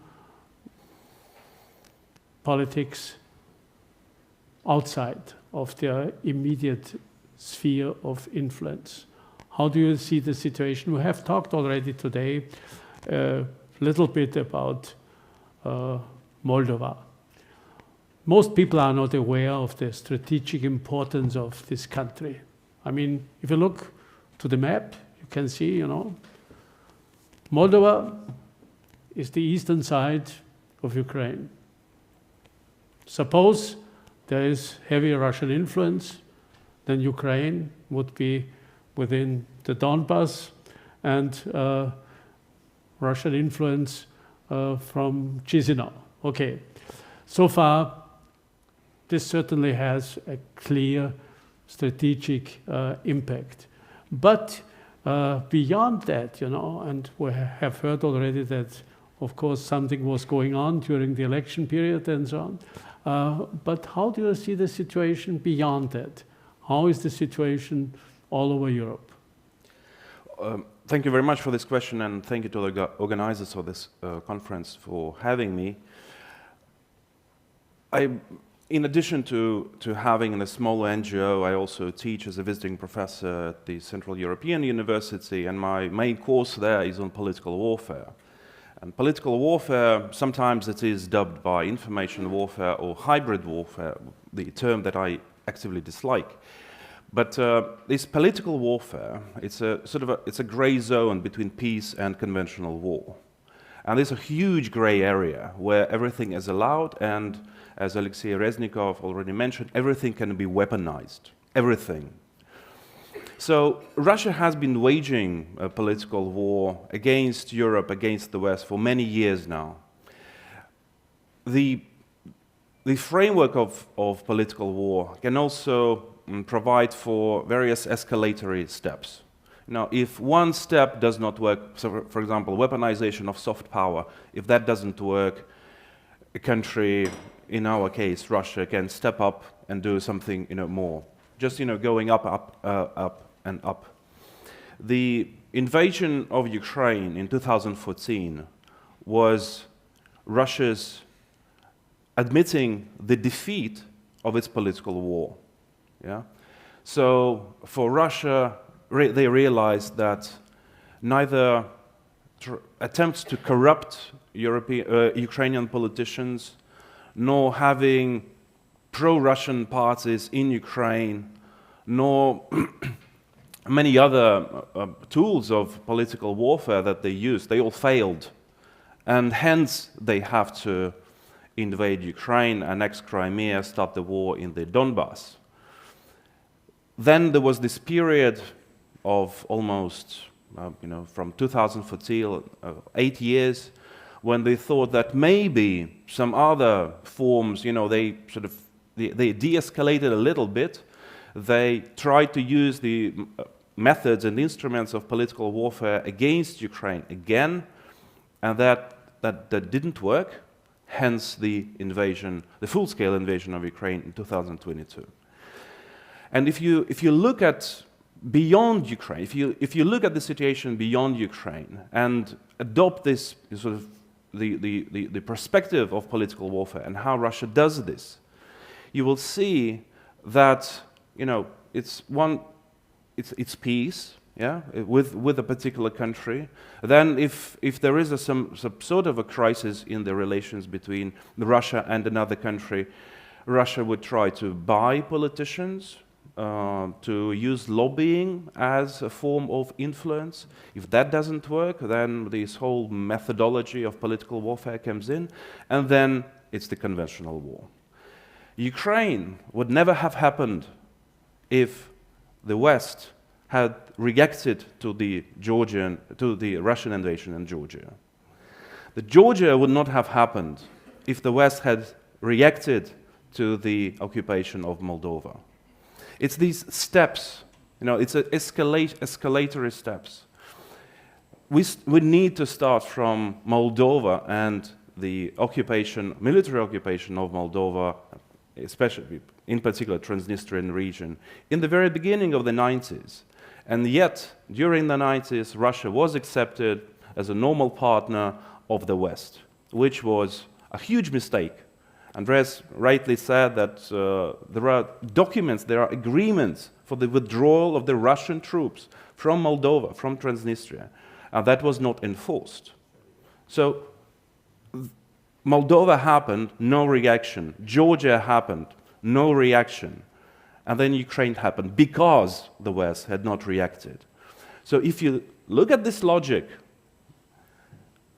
politics outside of their immediate sphere of influence. How do you see the situation? We have talked already today a little bit about Moldova. Most people are not aware of the strategic importance of this country. I mean, if you look to the map, you can see, you know, Moldova is the eastern side of Ukraine. Suppose there is heavy Russian influence, then Ukraine would be within the Donbas, and Russian influence from Chisinau. Okay, so far this certainly has a clear strategic impact. But beyond that, you know, and we have heard already that, of course, something was going on during the election period and so on. But how do you see the situation beyond that? How is the situation all over Europe? Thank you very much for this question, and thank you to the organizers of this conference for having me. In addition to having a small NGO, I also teach as a visiting professor at the Central European University, and my main course there is on political warfare. And political warfare, sometimes it is dubbed by information warfare or hybrid warfare, the term that I actively dislike. But this political warfare, it's a gray zone between peace and conventional war. And there's a huge gray area where everything is allowed, and as Oleksii Reznikov already mentioned, everything can be weaponized, everything. So Russia has been waging a political war against Europe, against the West for many years now. The framework of political war can also provide for various escalatory steps. Now, if one step does not work, so for example, weaponization of soft power, if that doesn't work, a country, in our case, Russia, can step up and do something, more. Just, going up, and up. The invasion of Ukraine in 2014 was Russia's admitting the defeat of its political war. Yeah? So for Russia, they realized that neither attempts to corrupt Ukrainian politicians, nor having pro-Russian parties in Ukraine, nor many other tools of political warfare that they used, they all failed. And hence they have to invade Ukraine, annex Crimea, start the war in the Donbas. Then there was this period of almost, from 2014, 8 years, when they thought that maybe some other forms, they de-escalated a little bit. They tried to use the methods and instruments of political warfare against Ukraine again, and that didn't work. Hence the invasion, the full-scale invasion of Ukraine in 2022. And if you look at beyond Ukraine, if you look at the situation beyond Ukraine and adopt this sort of the perspective of political warfare and how Russia does this, you will see that it's peace, yeah, with a particular country. Then if there is some sort of a crisis in the relations between Russia and another country, Russia would try to buy politicians, to use lobbying as a form of influence. If that doesn't work, then this whole methodology of political warfare comes in, and then it's the conventional war. Ukraine would never have happened if the West had reacted to the Russian invasion in Georgia. The Georgia would not have happened if the West had reacted to the occupation of Moldova. It's these steps, it's escalatory steps. We need to start from Moldova and the occupation, military occupation of Moldova, especially in particular Transnistrian region, in the very beginning of the 90s. And yet, during the 90s, Russia was accepted as a normal partner of the West, which was a huge mistake. Andreas rightly said that there are documents, there are agreements for the withdrawal of the Russian troops from Moldova, from Transnistria, and that was not enforced. So Moldova happened, no reaction. Georgia happened, no reaction. And then Ukraine happened because the West had not reacted. So if you look at this logic,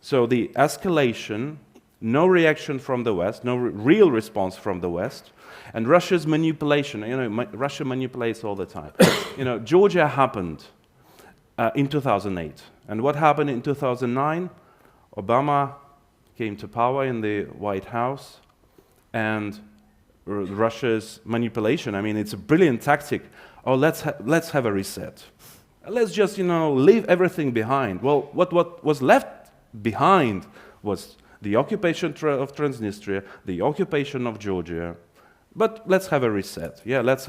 so the escalation, no reaction from the West, no real response from the West, and Russia's manipulation, Russia manipulates all the time. Georgia happened in 2008. And what happened in 2009? Obama came to power in the White House, and Russia's manipulation, it's a brilliant tactic. Oh, let's have a reset. Let's just, leave everything behind. Well, what was left behind was the occupation of Transnistria, the occupation of Georgia. But let's have a reset. Yeah, let's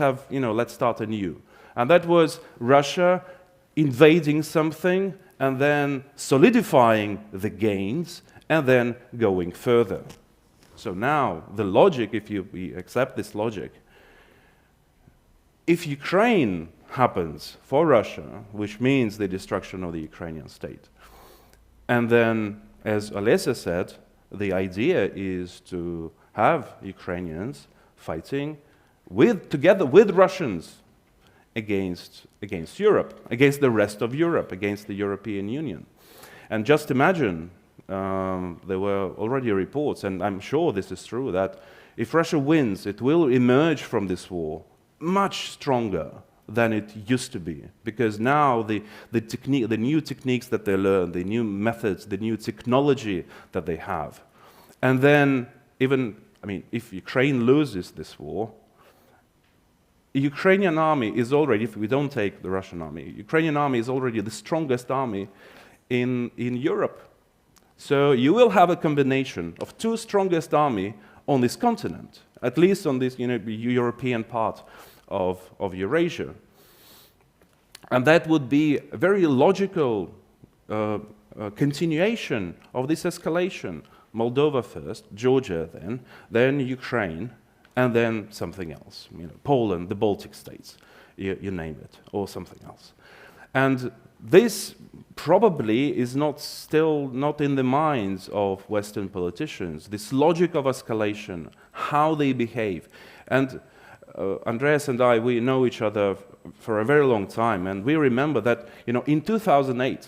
start anew. And that was Russia invading something and then solidifying the gains and then going further. So now, the logic, if we accept this logic, if Ukraine happens for Russia, which means the destruction of the Ukrainian state, and then, as Oleksii said, the idea is to have Ukrainians fighting together with Russians against Europe, against the rest of Europe, against the European Union. And just imagine, there were already reports, and I'm sure this is true, that if Russia wins, it will emerge from this war much stronger than it used to be, because now the new techniques that they learn, the new methods, the new technology that they have. And then if Ukraine loses this war, the Ukrainian army is already, if we don't take the Russian army, Ukrainian army is already the strongest army in Europe. So you will have a combination of two strongest army on this continent, at least on this European part of Eurasia. And that would be a very logical continuation of this escalation. Moldova first, Georgia then Ukraine, and then something else. Poland, the Baltic states, you name it, or something else. And this probably is still not in the minds of Western politicians, this logic of escalation, how they behave. And Andreas and I, we know each other for a very long time, and we remember that in 2008,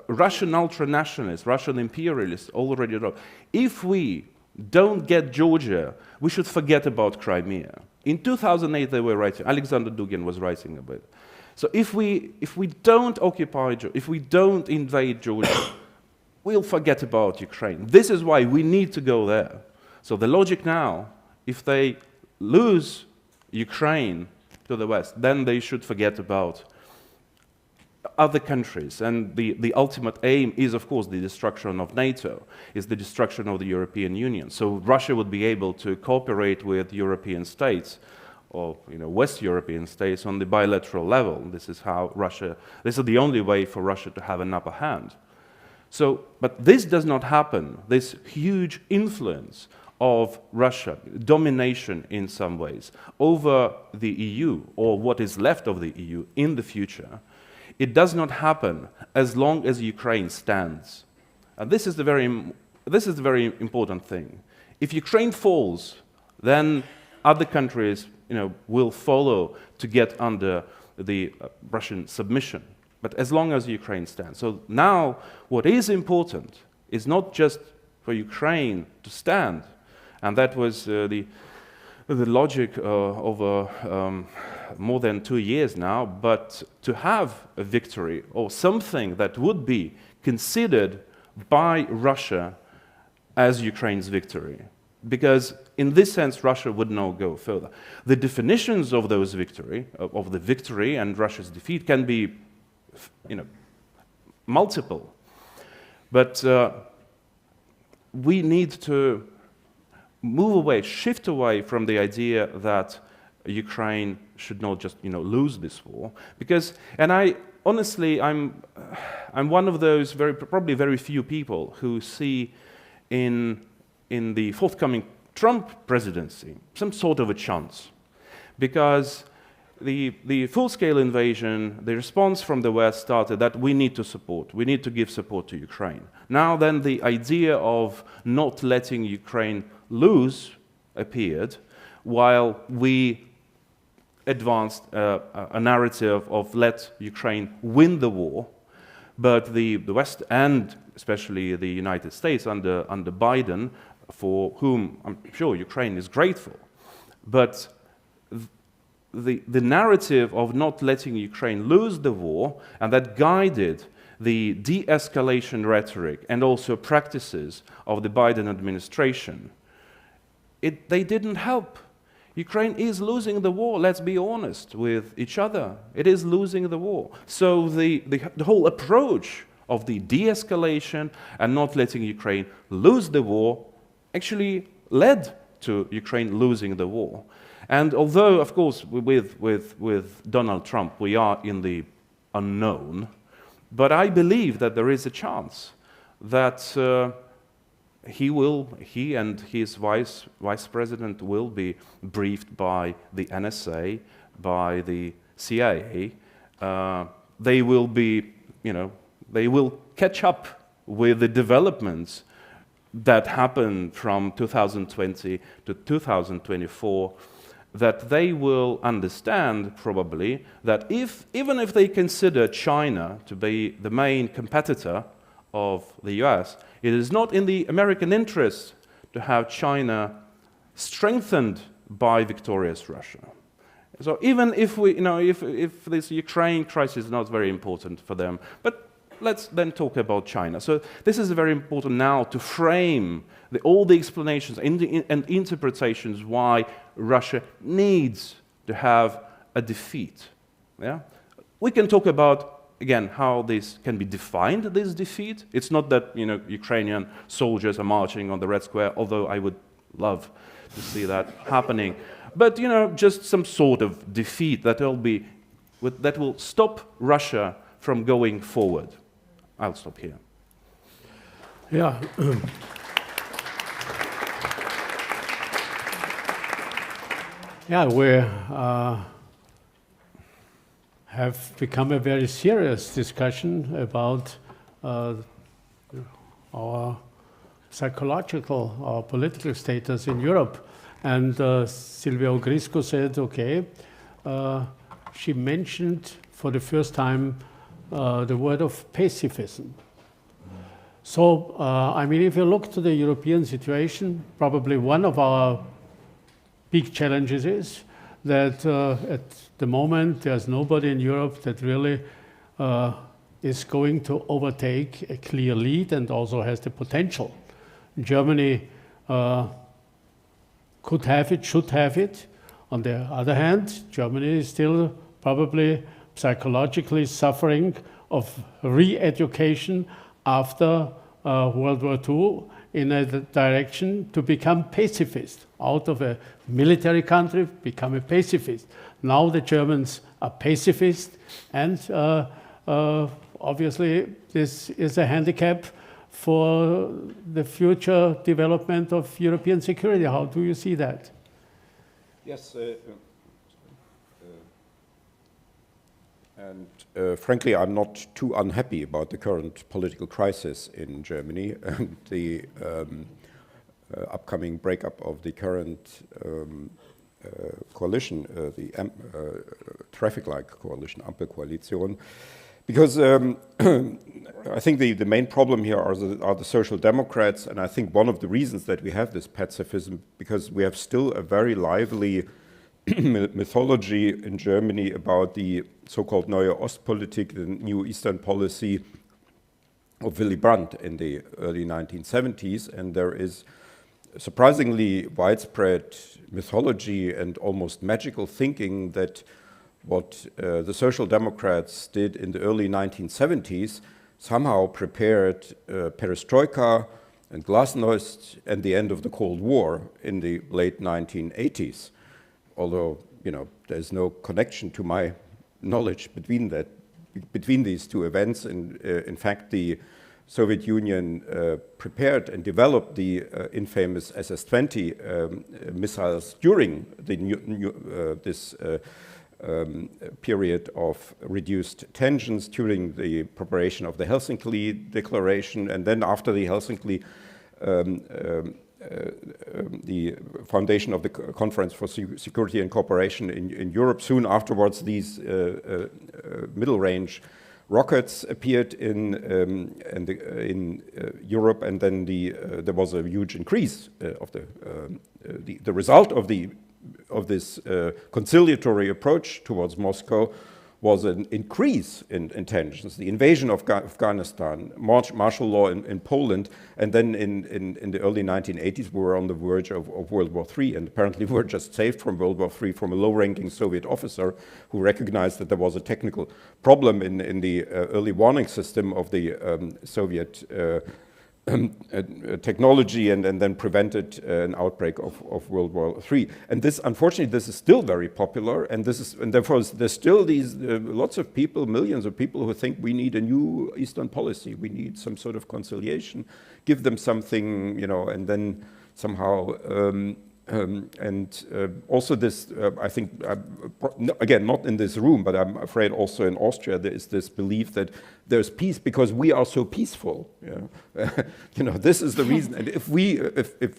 Russian ultranationalists, Russian imperialists already wrote, if we don't get Georgia, we should forget about Crimea. In 2008 they were writing, Alexander Dugin was writing about it. So if we don't occupy, if we don't invade Georgia, we'll forget about Ukraine. This is why we need to go there. So the logic now, if they lose Ukraine to the West, then they should forget about other countries. And the ultimate aim is, of course, the destruction of NATO, is the destruction of the European Union. So Russia would be able to cooperate with European states, or West European states on the bilateral level. This is the only way for Russia to have an upper hand. So, but this does not happen, this huge influence of Russia, domination in some ways, over the EU, or what is left of the EU in the future. It does not happen as long as Ukraine stands. And this is the very important thing. If Ukraine falls, then other countries will follow to get under the Russian submission. But as long as Ukraine stands. So now what is important is not just for Ukraine to stand, and that was the logic over more than 2 years now, but to have a victory or something that would be considered by Russia as Ukraine's victory. Because in this sense, Russia would not go further. The definitions of those of the victory and Russia's defeat can be, multiple. But we need to move away, shift away from the idea that Ukraine should not just, lose this war. Because, and I honestly, I'm one of those probably very few people who see in the forthcoming Trump presidency some sort of a chance, because the full-scale invasion, the response from the West started that we need to give support to Ukraine. Now then, the idea of not letting Ukraine lose appeared, while we advanced a narrative of let Ukraine win the war. But the West, and especially the United States under Biden, for whom I'm sure Ukraine is grateful, but the narrative of not letting Ukraine lose the war, and that guided the de-escalation rhetoric and also practices of the Biden administration, they didn't help. Ukraine is losing the war, let's be honest with each other. It is losing the war. So the whole approach of the de-escalation and not letting Ukraine lose the war actually led to Ukraine losing the war. And although, of course, with Donald Trump, we are in the unknown, but I believe that there is a chance that he and his vice president will be briefed by the NSA, by the CIA. They will be, they will catch up with the developments that happened from 2020 to 2024, that they will understand probably that even if they consider China to be the main competitor of the US, it is not in the American interest to have China strengthened by victorious Russia. So even if if this Ukraine crisis is not very important for them, but let's then talk about China. So this is very important now to frame all the explanations and interpretations why Russia needs to have a defeat. Yeah? We can talk about, again, how this can be defined, this defeat. It's not that Ukrainian soldiers are marching on the Red Square, although I would love to see that happening. But just some sort of defeat that will stop Russia from going forward. I'll stop here. Yeah. Yeah, we have become a very serious discussion about our psychological, our political status in Europe. And Silvia Ogrisco said, okay, she mentioned for the first time the word of pacifism. So, I mean, if you look to the European situation, probably one of our big challenges is that at the moment there's nobody in Europe that really is going to overtake a clear lead and also has the potential. Germany could have it, should have it. On the other hand, Germany is still probably psychologically suffering of re-education after World War II in a direction to become pacifist. Out of a military country, become a pacifist. Now the Germans are pacifist, and obviously this is a handicap for the future development of European security. How do you see that? Yes, frankly, I'm not too unhappy about the current political crisis in Germany and the upcoming breakup of the current coalition, the traffic light coalition, Ampelkoalition, because I think the main problem here are the Social Democrats, and I think one of the reasons that we have this pacifism, because we have still a very lively mythology in Germany about the so-called Neue Ostpolitik, the new Eastern policy of Willy Brandt in the early 1970s, and there is surprisingly widespread mythology and almost magical thinking that what the Social Democrats did in the early 1970s somehow prepared perestroika and glasnost and the end of the Cold War in the late 1980s. Although, you know, there's no connection to my knowledge between these two events. And in fact, the Soviet Union prepared and developed the infamous SS-20 missiles during this period of reduced tensions, during the preparation of the Helsinki Declaration, and then after the Helsinki the foundation of the Conference for Security and Cooperation in Europe. Soon afterwards, these middle-range rockets appeared in Europe, and then there was a huge increase of the result of this conciliatory approach towards Moscow was an increase in tensions, the invasion of Afghanistan, martial law in Poland, and then in the early 1980s we were on the verge of World War III, and apparently we were just saved from World War III from a low-ranking Soviet officer who recognized that there was a technical problem in the early warning system of the Soviet technology, and then prevented an outbreak of World War III. And this, unfortunately, this is still very popular, and therefore there's still these lots of people, millions of people who think we need a new Eastern policy, we need some sort of conciliation, give them something, you know, and then somehow. Also this, I think, again, not in this room, but I'm afraid also in Austria, there is this belief that there's peace because we are so peaceful. You know, this is the reason. And if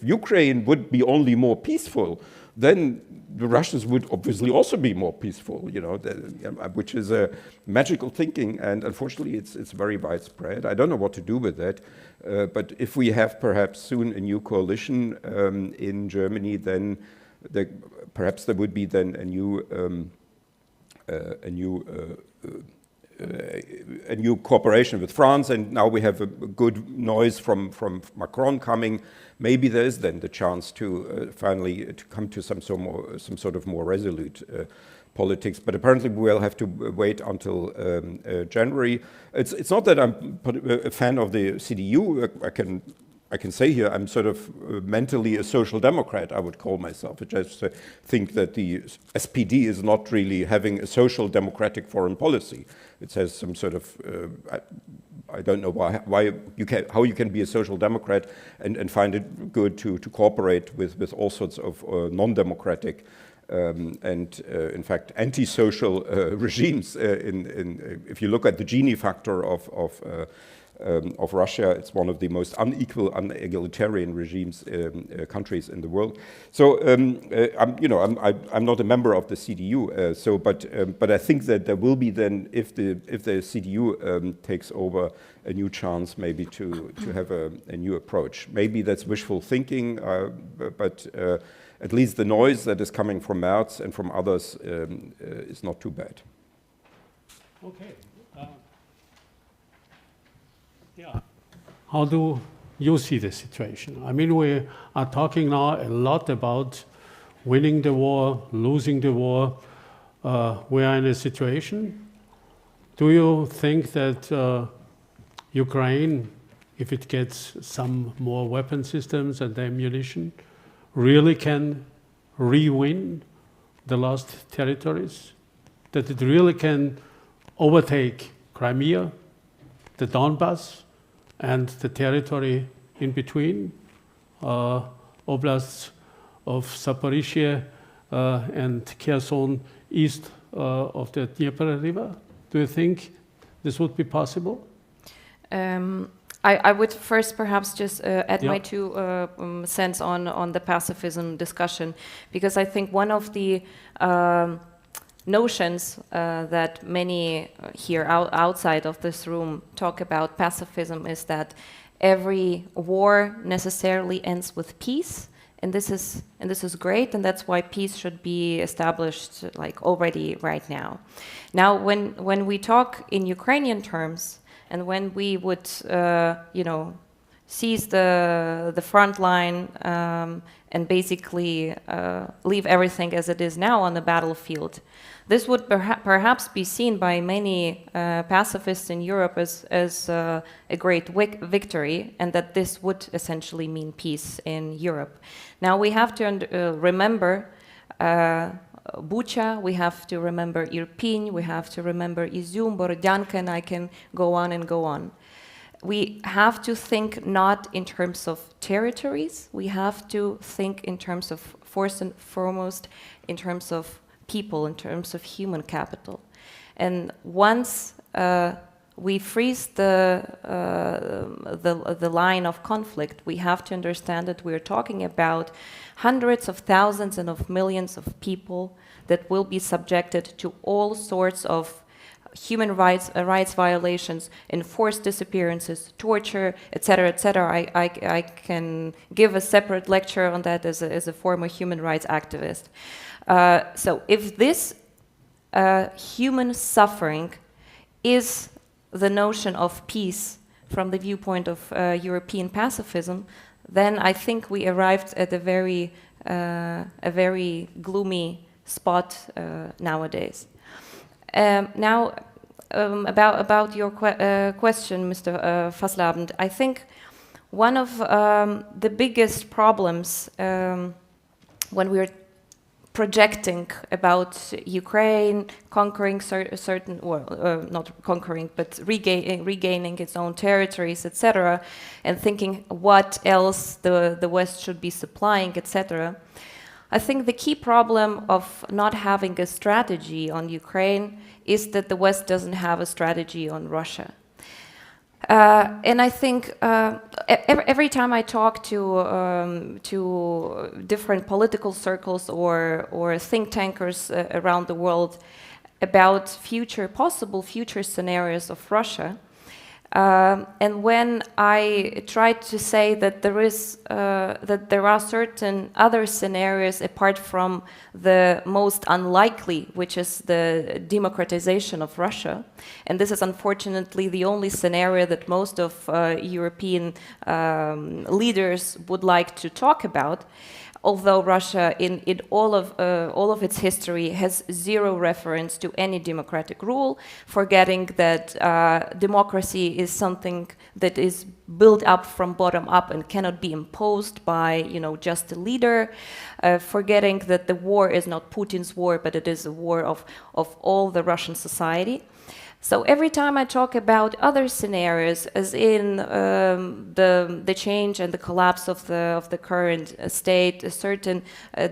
Ukraine would be only more peaceful, then the Russians would obviously also be more peaceful, you know, which is a magical thinking, and unfortunately it's very widespread. I don't know what to do with that, but if we have perhaps soon a new coalition in Germany, then perhaps there would be then a new cooperation with France, and now we have a good noise from Macron coming. Maybe there is then the chance to finally to come to some sort of more resolute politics. But apparently we will have to wait until January. It's not that I'm a fan of the CDU. I can say here I'm sort of mentally a social democrat, I would call myself. I just think that the SPD is not really having a social democratic foreign policy. It has some sort of, I don't know how you can be a social democrat and find it good to cooperate with all sorts of non-democratic and in fact anti-social regimes. If you look at the Gini factor of Russia, it's one of the most unequal, unegalitarian regimes, countries in the world. So I'm not a member of the CDU. But I think that there will be then, if the CDU takes over, a new chance maybe to have a new approach. Maybe that's wishful thinking, but at least the noise that is coming from Merz and from others is not too bad. Okay. Yeah. How do you see the situation? I mean, we are talking now a lot about winning the war, losing the war. We are in a situation. Do you think that Ukraine, if it gets some more weapon systems and ammunition, really can re-win the lost territories? That it really can overtake Crimea, the Donbass, and the territory in between, oblasts of Zaporizhia and Kherson east of the Dnieper River? Do you think this would be possible? I would first perhaps just add my 2 cents on the pacifism discussion, because I think one of the notions that many here outside of this room talk about pacifism is that every war necessarily ends with peace, and this is great, and that's why peace should be established like already right now. Now, when we talk in Ukrainian terms, and when we would seize the front line and basically leave everything as it is now on the battlefield. This would perhaps be seen by many pacifists in Europe as a great victory, and that this would essentially mean peace in Europe. Now we have to remember Bucha, we have to remember Irpin, we have to remember Izum, Borodyanka, and I can go on and go on. We have to think not in terms of territories, we have to think in terms of, first and foremost, in terms of people, in terms of human capital. And once we freeze the line of conflict, we have to understand that we're talking about hundreds of thousands and of millions of people that will be subjected to all sorts of human rights violations, enforced disappearances, torture, etc., etc. I can give a separate lecture on that as a former human rights activist. So if this human suffering is the notion of peace from the viewpoint of European pacifism, then I think we arrived at a very gloomy spot nowadays. Now, about your question, Mr. Fasslabend, I think one of the biggest problems when we're projecting about Ukraine conquering certain, well, not conquering, but regaining its own territories, etc., and thinking what else the West should be supplying, etc. I think the key problem of not having a strategy on Ukraine is that the West doesn't have a strategy on Russia. And I think every time I talk to different political circles or think tankers around the world about possible future scenarios of Russia, and when I try to say that there are certain other scenarios apart from the most unlikely, which is the democratization of Russia, and this is unfortunately the only scenario that most of European leaders would like to talk about, although Russia in all of its history has zero reference to any democratic rule, forgetting that democracy is something that is built up from bottom up and cannot be imposed by just a leader, forgetting that the war is not Putin's war, but it is a war of all the Russian society. So every time I talk about other scenarios, as in the change and the collapse of the current state, a certain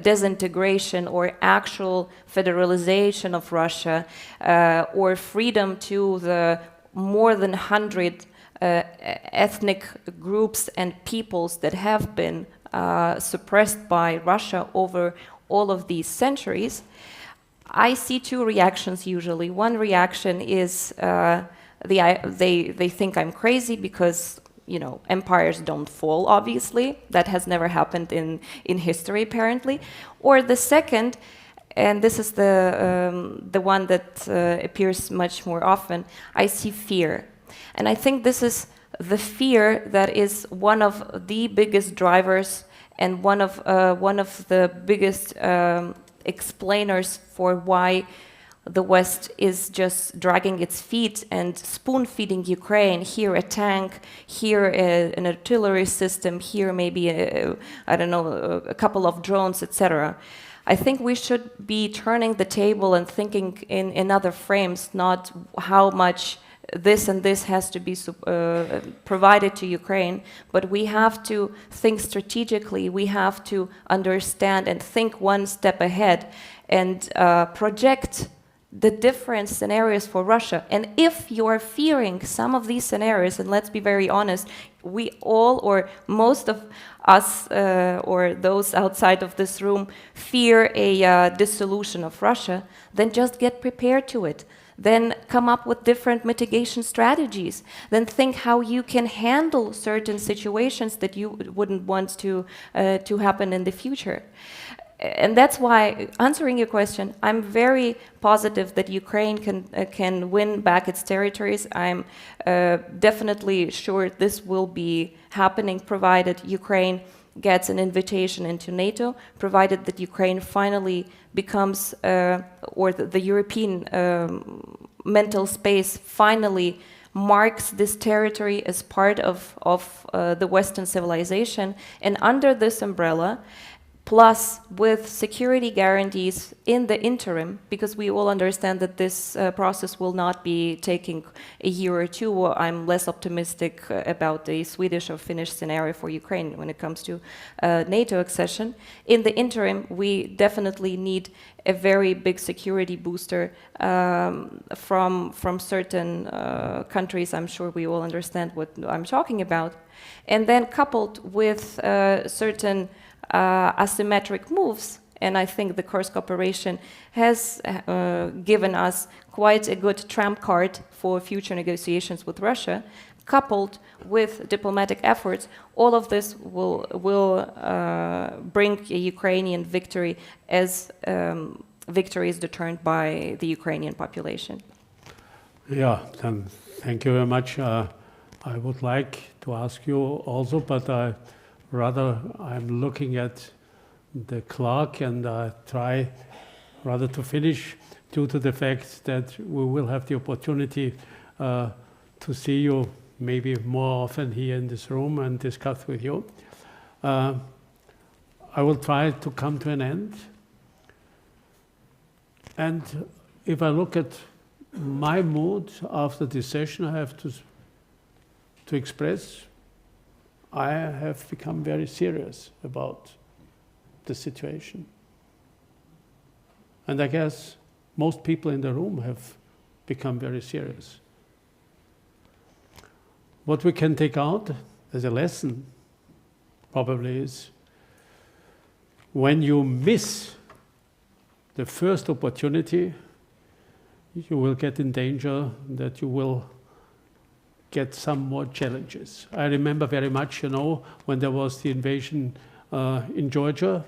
disintegration or actual federalization of Russia, or freedom to the more than 100 ethnic groups and peoples that have been suppressed by Russia over all of these centuries, I see two reactions usually. One reaction is they think I'm crazy because empires don't fall, obviously. That has never happened in history, apparently. Or the second, and this is the one that appears much more often, I see fear. And I think this is the fear that is one of the biggest drivers and one of the biggest explainers for why the West is just dragging its feet and spoon-feeding Ukraine. Here a tank, here an artillery system, here maybe a couple of drones, etc. I think we should be turning the table and thinking in other frames, not how much this and this has to be provided to Ukraine, but we have to think strategically, we have to understand and think one step ahead and project the different scenarios for Russia. And if you are fearing some of these scenarios, and let's be very honest, we all, or most of us, or those outside of this room, fear a dissolution of Russia, then just get prepared to it. Then come up with different mitigation strategies. Then think how you can handle certain situations that you wouldn't want to happen in the future. And that's why, answering your question, I'm very positive that Ukraine can win back its territories. I'm definitely sure this will be happening, provided Ukraine gets an invitation into NATO, provided that Ukraine finally becomes, or the European mental space finally marks this territory as part of the Western civilization, and under this umbrella, plus with security guarantees in the interim, because we all understand that this process will not be taking a year or two. I'm less optimistic about the Swedish or Finnish scenario for Ukraine when it comes to NATO accession. In the interim, we definitely need a very big security booster from certain countries. I'm sure we all understand what I'm talking about. And then coupled with certain asymmetric moves, and I think the Kursk operation has given us quite a good trump card for future negotiations with Russia, coupled with diplomatic efforts, all of this will bring a Ukrainian victory as victory is determined by the Ukrainian population. Yeah, then thank you very much. I would like to ask you also, but rather, I'm looking at the clock and I try rather to finish due to the fact that we will have the opportunity to see you maybe more often here in this room and discuss with you. I will try to come to an end. And if I look at my mood after this session, I have to express I have become very serious about the situation. And I guess most people in the room have become very serious. What we can take out as a lesson probably is when you miss the first opportunity, you will get in danger that you will get some more challenges. I remember very much, when there was the invasion in Georgia,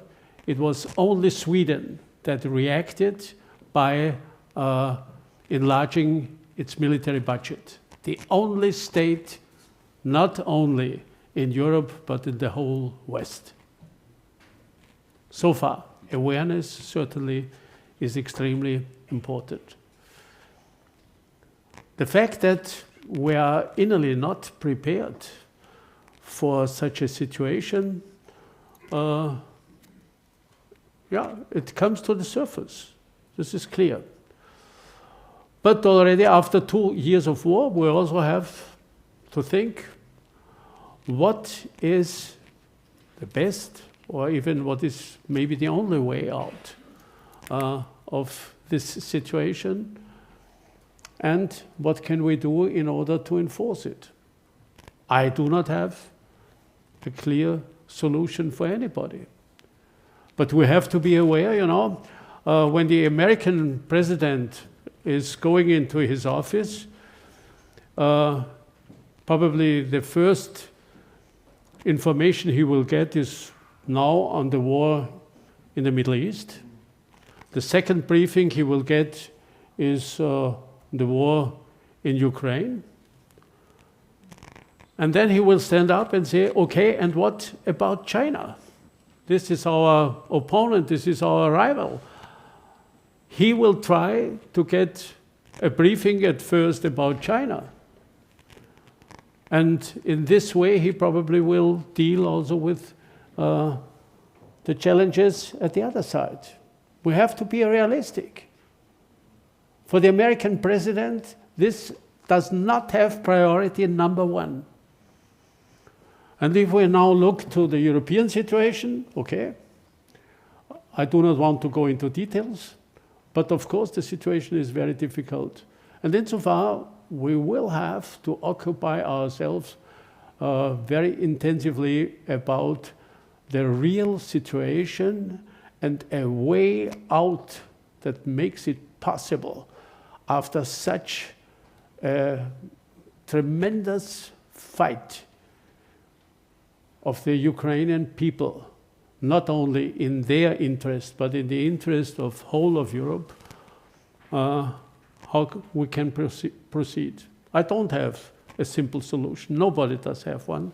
it was only Sweden that reacted by enlarging its military budget. The only state, not only in Europe, but in the whole West. So far, awareness certainly is extremely important. The fact that we are innerly not prepared for such a situation, it comes to the surface. This is clear. But already after 2 years of war, we also have to think what is the best, or even what is maybe the only way out of this situation, and what can we do in order to enforce it. I do not have a clear solution for anybody. But we have to be aware, when the American president is going into his office, probably the first information he will get is now on the war in the Middle East. The second briefing he will get is the war in Ukraine. And then he will stand up and say, okay, and what about China? This is our opponent, this is our rival. He will try to get a briefing at first about China. And in this way, he probably will deal also with the challenges at the other side. We have to be realistic. For the American president, this does not have priority number one. And if we now look to the European situation, okay, I do not want to go into details, but of course the situation is very difficult. And insofar, we will have to occupy ourselves very intensively about the real situation and a way out that makes it possible after such a tremendous fight of the Ukrainian people, not only in their interest, but in the interest of whole of Europe, how we can proceed. I don't have a simple solution. Nobody does have one.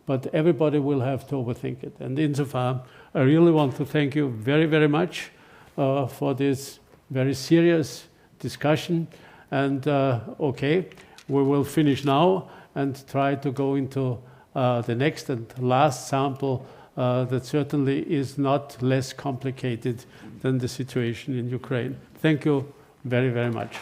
but everybody will have to overthink it. And insofar, I really want to thank you very, very much for this very serious discussion. And okay, we will finish now and try to go into the next and last sample that certainly is not less complicated than the situation in Ukraine. Thank you very, very much.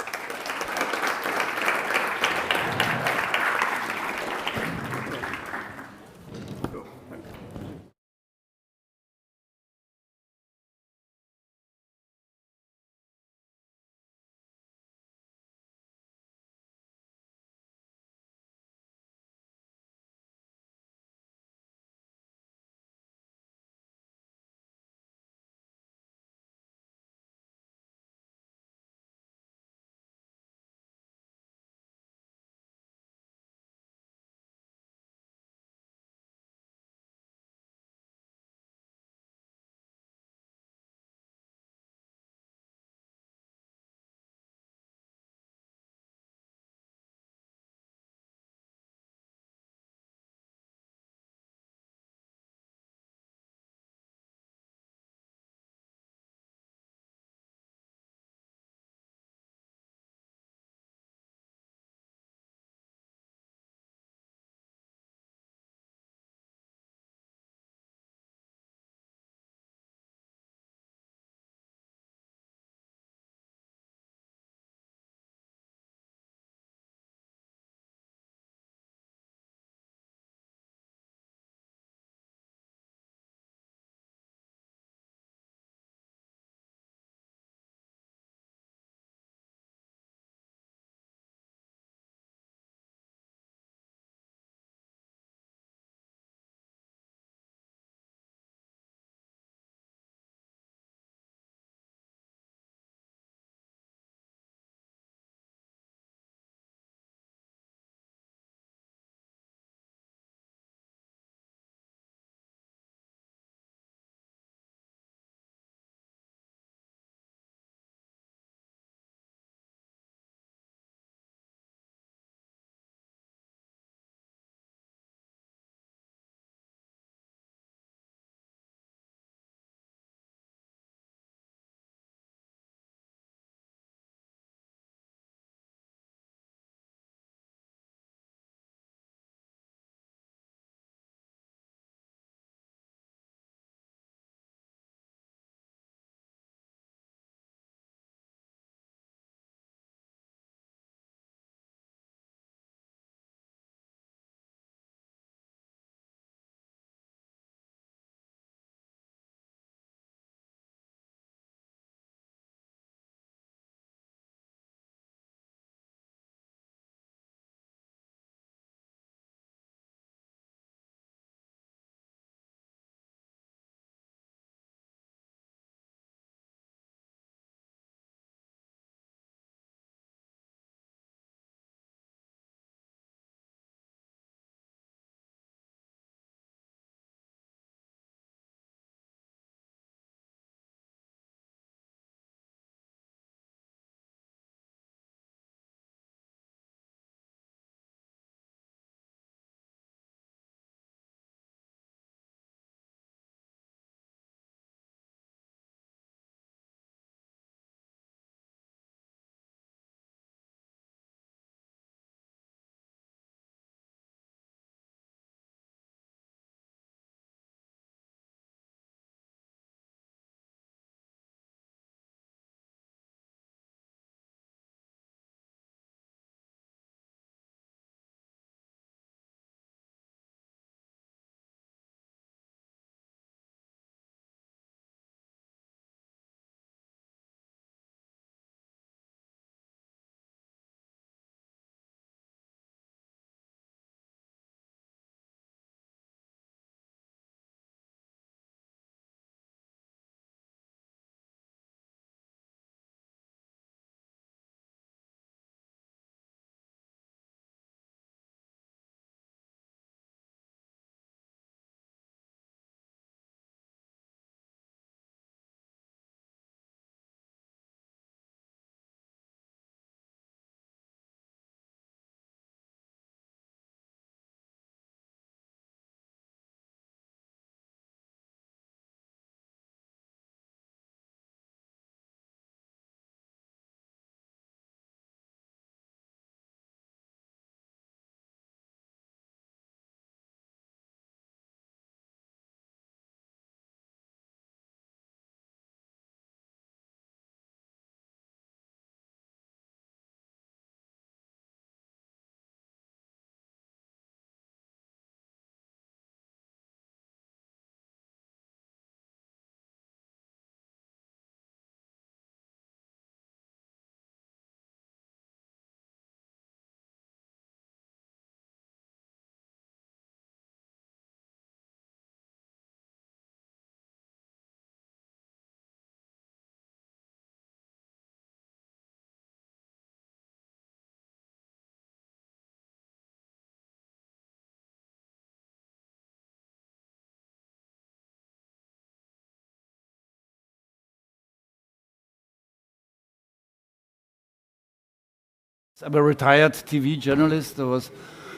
I'm a retired TV journalist. I was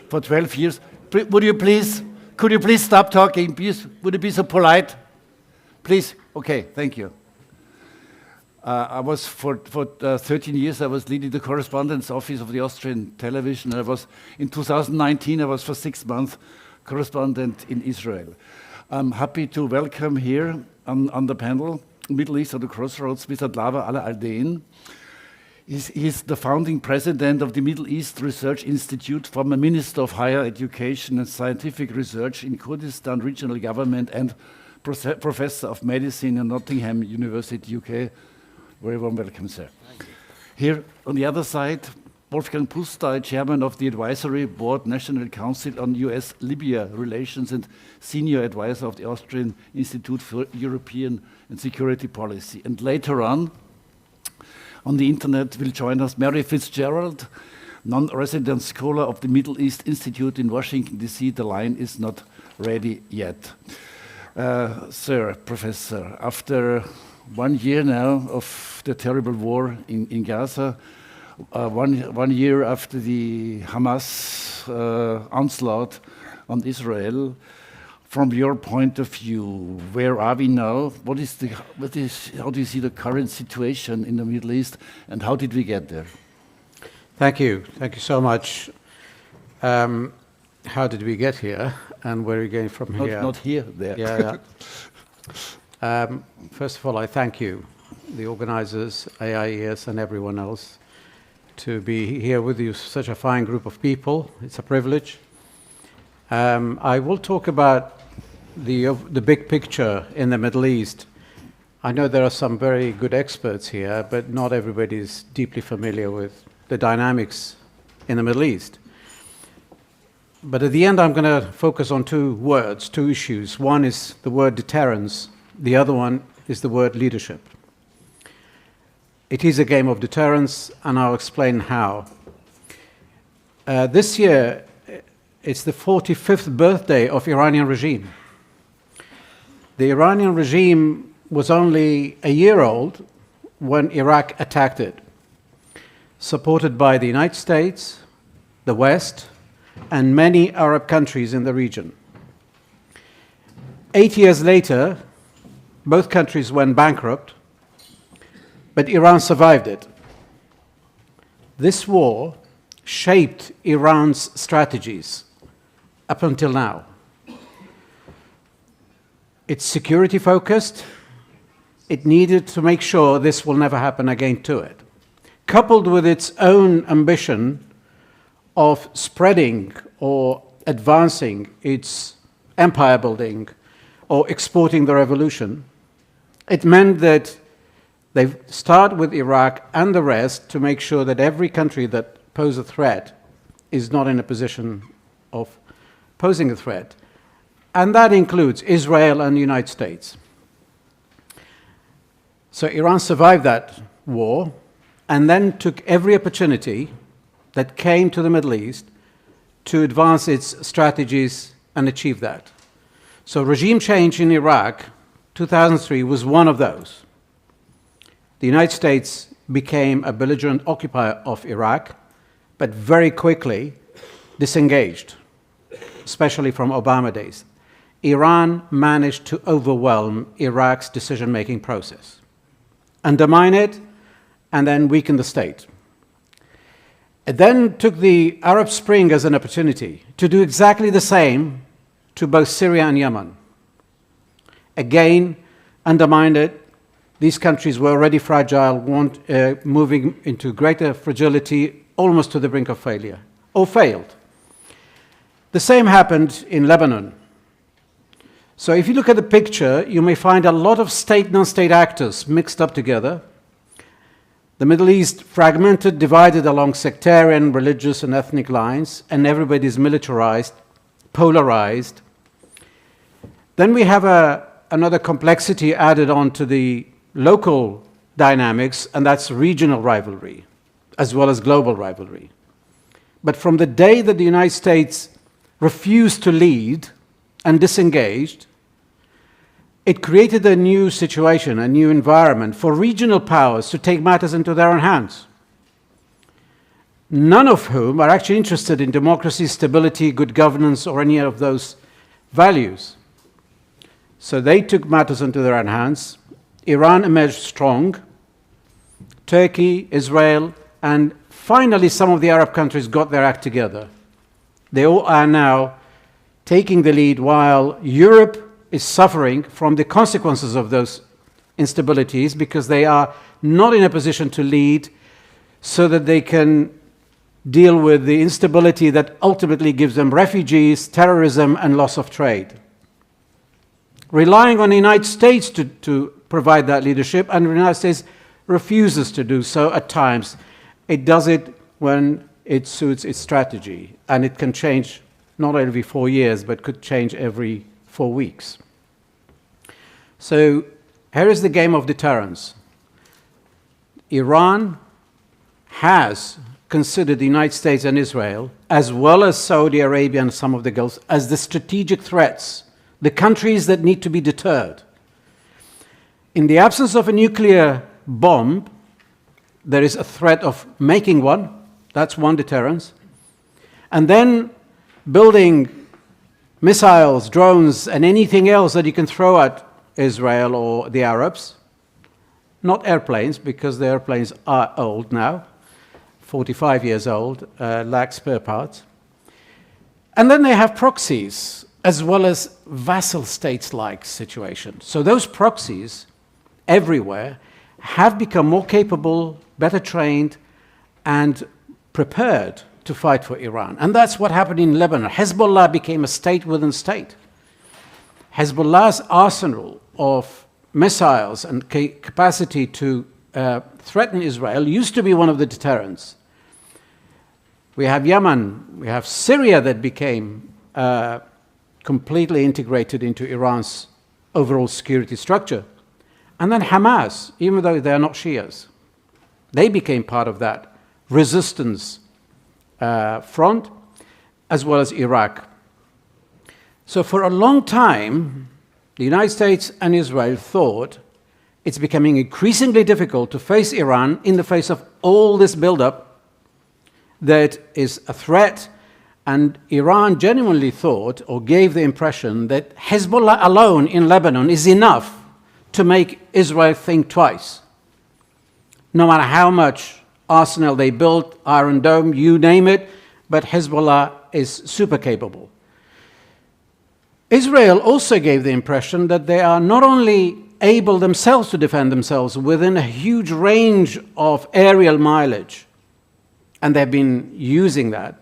for 12 years. Could you please stop talking? Please, would you be so polite? Please. Okay, thank you. I was for 13 years. I was leading the correspondence office of the Austrian television. In 2019. I was for 6 months correspondent in Israel. I'm happy to welcome here on the panel, Middle East at the Crossroads, Mr. Dlava Al-Aldein. He's the founding president of the Middle East Research Institute, former Minister of Higher Education and Scientific Research in Kurdistan Regional Government and Professor of Medicine at Nottingham University, UK. Very warm welcome, sir. Here on the other side, Wolfgang Pusztai, Chairman of the Advisory Board, National Council on US-Libya Relations and Senior Advisor of the Austrian Institute for European and Security Policy. And later on the internet will join us Mary Fitzgerald, non-resident scholar of the Middle East Institute in Washington, D.C. The line is not ready yet. Sir, Professor, after 1 year now of the terrible war in Gaza, 1 year after the Hamas onslaught on Israel, from your point of view, where are we now? How do you see the current situation in the Middle East, and how did we get there? Thank you. Thank you so much. How did we get here, and where are we going from here? Not here, there. Yeah. First of all, I thank you, the organizers, AIES, and everyone else, to be here with you, such a fine group of people. It's a privilege. I will talk about the big picture in the Middle East. I know there are some very good experts here, but not everybody is deeply familiar with the dynamics in the Middle East. But at the end, I'm going to focus on two issues. One is the word deterrence. The other one is the word leadership. It is a game of deterrence, and I'll explain how. This year, it's the 45th birthday of Iranian regime. The Iranian regime was only a year old when Iraq attacked it, supported by the United States, the West, and many Arab countries in the region. 8 years later, both countries went bankrupt, but Iran survived it. This war shaped Iran's strategies up until now. It's security focused. It needed to make sure this will never happen again to it. Coupled with its own ambition of spreading or advancing its empire building or exporting the revolution, it meant that they start with Iraq and the rest to make sure that every country that poses a threat is not in a position of posing a threat. And that includes Israel and the United States. So Iran survived that war and then took every opportunity that came to the Middle East to advance its strategies and achieve that. So regime change in Iraq, 2003, was one of those. The United States became a belligerent occupier of Iraq, but very quickly disengaged, especially from Obama days. Iran managed to overwhelm Iraq's decision-making process, undermine it, and then weaken the state. It then took the Arab Spring as an opportunity to do exactly the same to both Syria and Yemen. Again, undermined it. These countries were already fragile, moving into greater fragility, almost to the brink of failure, or failed. The same happened in Lebanon. So if you look at the picture, you may find a lot of state, non-state actors mixed up together. The Middle East fragmented, divided along sectarian, religious, and ethnic lines, and everybody's militarized, polarized. Then we have another complexity added on to the local dynamics, and that's regional rivalry, as well as global rivalry. But from the day that the United States refused to lead and disengaged, it created a new situation, a new environment for regional powers to take matters into their own hands. none of whom are actually interested in democracy, stability, good governance, or any of those values. So they took matters into their own hands. Iran emerged strong. Turkey, Israel, and finally some of the Arab countries got their act together. They all are now taking the lead while Europe is suffering from the consequences of those instabilities because they are not in a position to lead so that they can deal with the instability that ultimately gives them refugees, terrorism, and loss of trade. Relying on the United States to provide that leadership, and the United States refuses to do so at times. It does it when it suits its strategy, and it can change not every 4 years, but could change every 4 weeks. So here is the game of deterrence. Iran has considered the United States and Israel, as well as Saudi Arabia and some of the Gulf, as the strategic threats, the countries that need to be deterred. In the absence of a nuclear bomb, there is a threat of making one. That's one deterrence. And then building missiles, drones, and anything else that you can throw at Israel or the Arabs. Not airplanes, because the airplanes are old now, 45 years old, lack spare parts. And then they have proxies, as well as vassal states-like situations. So those proxies everywhere have become more capable, better trained, and prepared to fight for Iran. And that's what happened in Lebanon. Hezbollah became a state within state. Hezbollah's arsenal of missiles and capacity to threaten Israel used to be one of the deterrents. We have Yemen, we have Syria that became completely integrated into Iran's overall security structure. And then Hamas, even though they are not Shias, they became part of that resistance front, as well as Iraq. So for a long time, the United States and Israel thought it's becoming increasingly difficult to face Iran in the face of all this buildup that is a threat, and Iran genuinely thought or gave the impression that Hezbollah alone in Lebanon is enough to make Israel think twice. No matter how much arsenal they built, Iron Dome, you name it, but Hezbollah is super capable. Israel also gave the impression that they are not only able themselves to defend themselves within a huge range of aerial mileage, and they've been using that,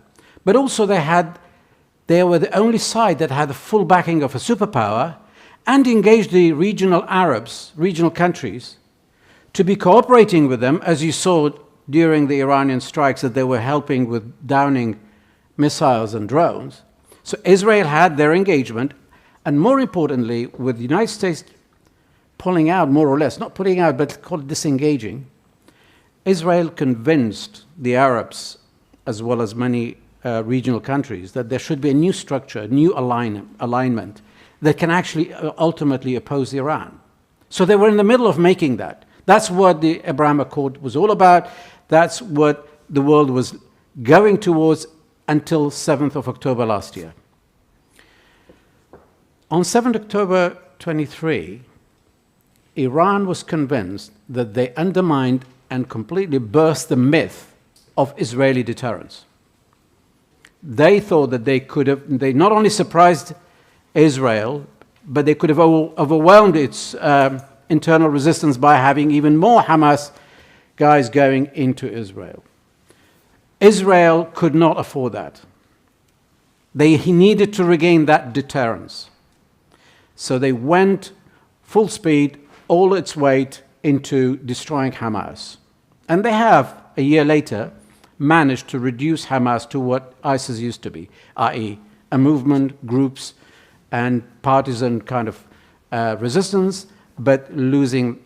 but also they were the only side that had the full backing of a superpower and engaged the regional Arabs, regional countries, to be cooperating with them, as you saw during the Iranian strikes, that they were helping with downing missiles and drones. So Israel had their engagement, and more importantly, with the United States pulling out, more or less, not pulling out, but called disengaging, Israel convinced the Arabs, as well as many regional countries, that there should be a new structure, a new alignment that can actually ultimately oppose Iran. So they were in the middle of making that. That's what the Abraham Accord was all about. That's what the world was going towards until 7th of October last year. On 7th October 23, Iran was convinced that they undermined and completely burst the myth of Israeli deterrence. They thought that they not only surprised Israel, but they could have overwhelmed its internal resistance by having even more Hamas guys going into Israel. Israel could not afford that. He needed to regain that deterrence. So they went full speed, all its weight, into destroying Hamas. And they have, a year later, managed to reduce Hamas to what ISIS used to be, i.e. a movement, groups, and partisan kind of resistance, but losing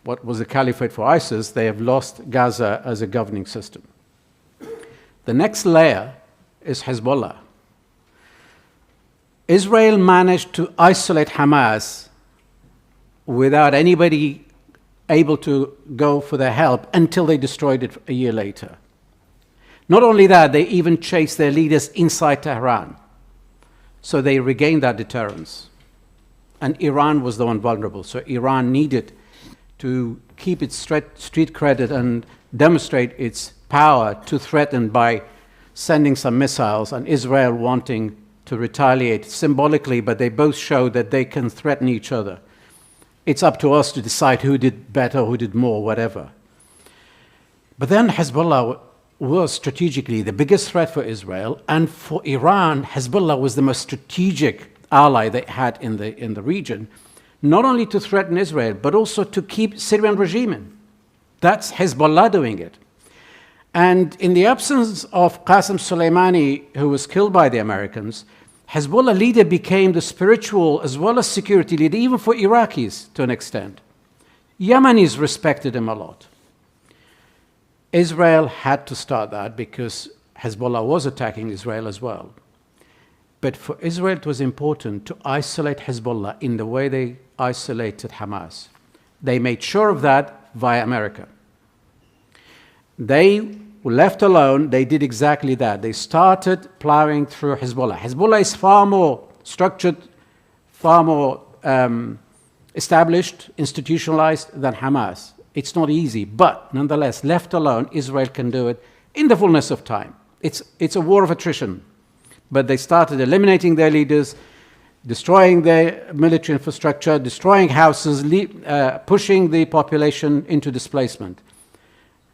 what was the caliphate for ISIS. They have lost Gaza as a governing system. The next layer is Hezbollah. Israel managed to isolate Hamas without anybody able to go for their help until they destroyed it a year later. Not only that, they even chased their leaders inside Tehran. So they regained that deterrence. And Iran was the one vulnerable. So Iran needed to keep its street credit and demonstrate its power to threaten by sending some missiles, and Israel wanting to retaliate symbolically, but they both show that they can threaten each other. It's up to us to decide who did better, who did more, whatever. But then Hezbollah was strategically the biggest threat for Israel, and for Iran, Hezbollah was the most strategic ally they had in the region, not only to threaten Israel, but also to keep Syrian regime in. That's Hezbollah doing it. And in the absence of Qasem Soleimani, who was killed by the Americans, Hezbollah leader became the spiritual as well as security leader, even for Iraqis to an extent. Yemenis respected him a lot. Israel had to start that because Hezbollah was attacking Israel as well. But for Israel, it was important to isolate Hezbollah in the way they isolated Hamas. They made sure of that via America. They were left alone. They did exactly that. They started plowing through Hezbollah. Hezbollah is far more structured, far more established, institutionalized than Hamas. It's not easy, but nonetheless, left alone, Israel can do it in the fullness of time. It's a war of attrition. But they started eliminating their leaders, destroying their military infrastructure, destroying houses, pushing the population into displacement.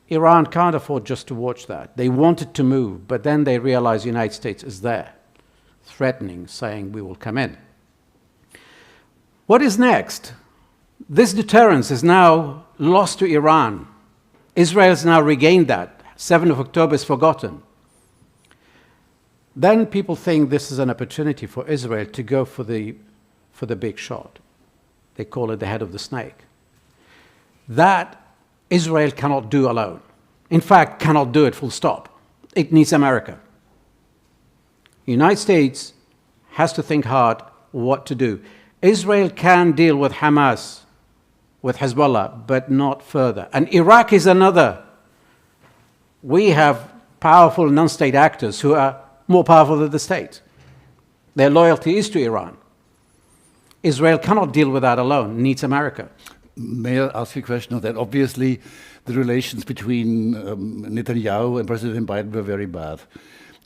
Iran can't afford just to watch that. They wanted to move, but then they realized the United States is there, threatening, saying we will come in. What is next? This deterrence is now lost to Iran. Israel has now regained that. 7th of October is forgotten. Then people think this is an opportunity for Israel to go for the big shot. They call it the head of the snake. That Israel cannot do alone. In fact, cannot do it full stop. It needs America. The United States has to think hard what to do. Israel can deal with Hamas, with Hezbollah, but not further. And Iraq is another. We have powerful non-state actors who are more powerful than the state. Their loyalty is to Iran. Israel cannot deal with that alone, needs America. May I ask you a question on that? Obviously, the relations between Netanyahu and President Biden were very bad.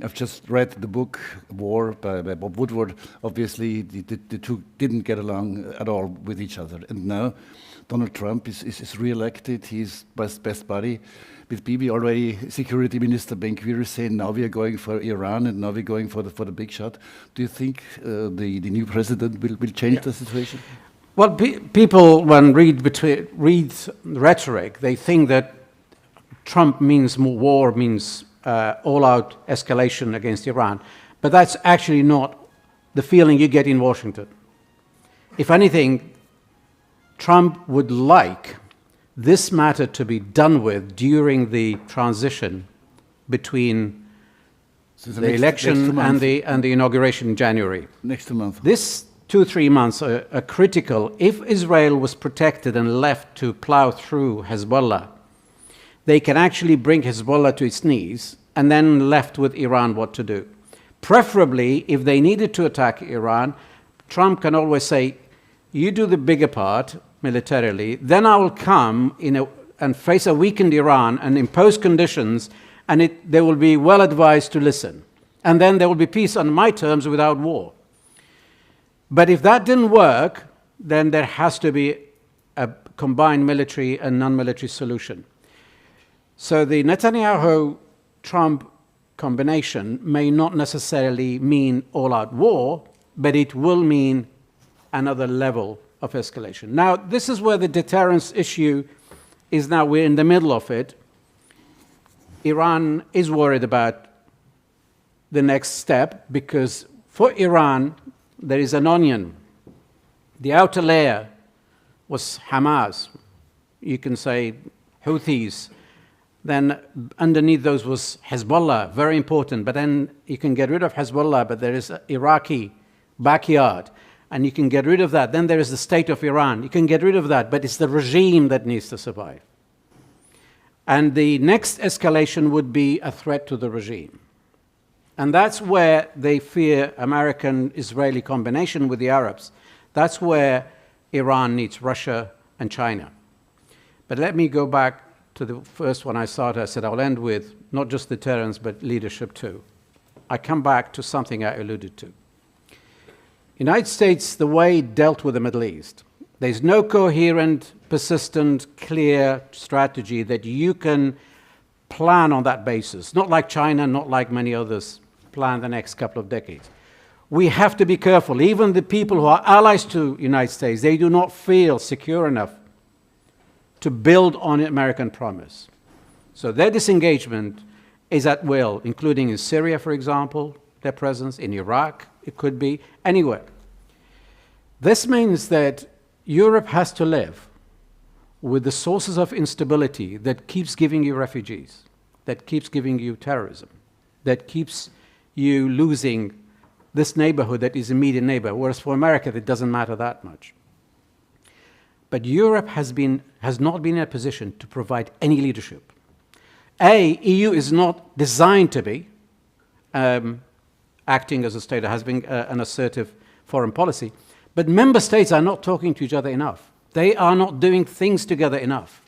I've just read the book War by Bob Woodward. Obviously, the two didn't get along at all with each other. And now Donald Trump is re-elected. He's best buddy with Bibi. Already Security Minister Ben-Gvir is saying now we are going for Iran and now we're going for the big shot. Do you think the new president will change the situation? Well, people, when read rhetoric, they think that Trump means more war, means all-out escalation against Iran. But that's actually not the feeling you get in Washington. If anything, Trump would like this matter to be done with during the transition between the election and the inauguration in January. Next month. This 2-3 months are critical. If Israel was protected and left to plow through Hezbollah, they can actually bring Hezbollah to its knees and then left with Iran what to do. Preferably, if they needed to attack Iran, Trump can always say, you do the bigger part militarily, then I will come and face a weakened Iran and impose conditions, and they will be well advised to listen. And then there will be peace on my terms without war. But if that didn't work, then there has to be a combined military and non-military solution. So the Netanyahu-Trump combination may not necessarily mean all-out war, but it will mean another level of escalation. Now, this is where the deterrence issue is now. We're in the middle of it. Iran is worried about the next step because for Iran, there is an onion. The outer layer was Hamas. You can say Houthis. Then underneath those was Hezbollah, very important. But then you can get rid of Hezbollah, but there is Iraqi backyard. And you can get rid of that. Then there is the state of Iran. You can get rid of that, but it's the regime that needs to survive. And the next escalation would be a threat to the regime. And that's where they fear American-Israeli combination with the Arabs. That's where Iran needs Russia and China. But let me go back to the first one I started. I said I'll end with not just deterrence, but leadership too. I come back to something I alluded to. United States, the way it dealt with the Middle East, there's no coherent, persistent, clear strategy that you can plan on that basis. Not like China, not like many others plan the next couple of decades. We have to be careful. Even the people who are allies to the United States, they do not feel secure enough to build on American promise. So their disengagement is at will, including in Syria, for example, their presence, in Iraq, it could be, anywhere. This means that Europe has to live with the sources of instability that keeps giving you refugees, that keeps giving you terrorism, that keeps you losing this neighborhood that is immediate neighbor, whereas for America, it doesn't matter that much. But Europe has not been in a position to provide any leadership. EU is not designed to be acting as a state, or has been an assertive foreign policy, but member states are not talking to each other enough. They are not doing things together enough.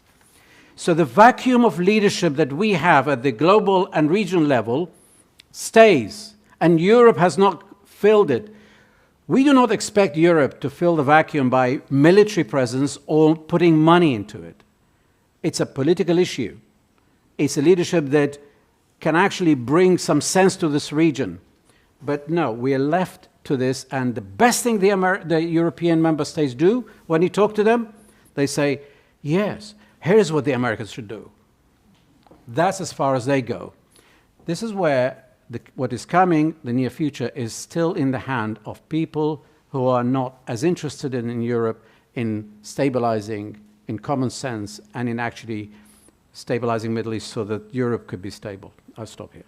So the vacuum of leadership that we have at the global and regional level stays, and Europe has not filled it. We do not expect Europe to fill the vacuum by military presence or putting money into it. It's a political issue. It's a leadership that can actually bring some sense to this region. But no, we are left to this, and the best thing the European member states do when you talk to them, they say, yes, here's what the Americans should do. That's as far as they go. This is where what is coming, the near future, is still in the hand of people who are not as interested in Europe in stabilizing, in common sense, and in actually stabilizing Middle East so that Europe could be stable. I'll stop here.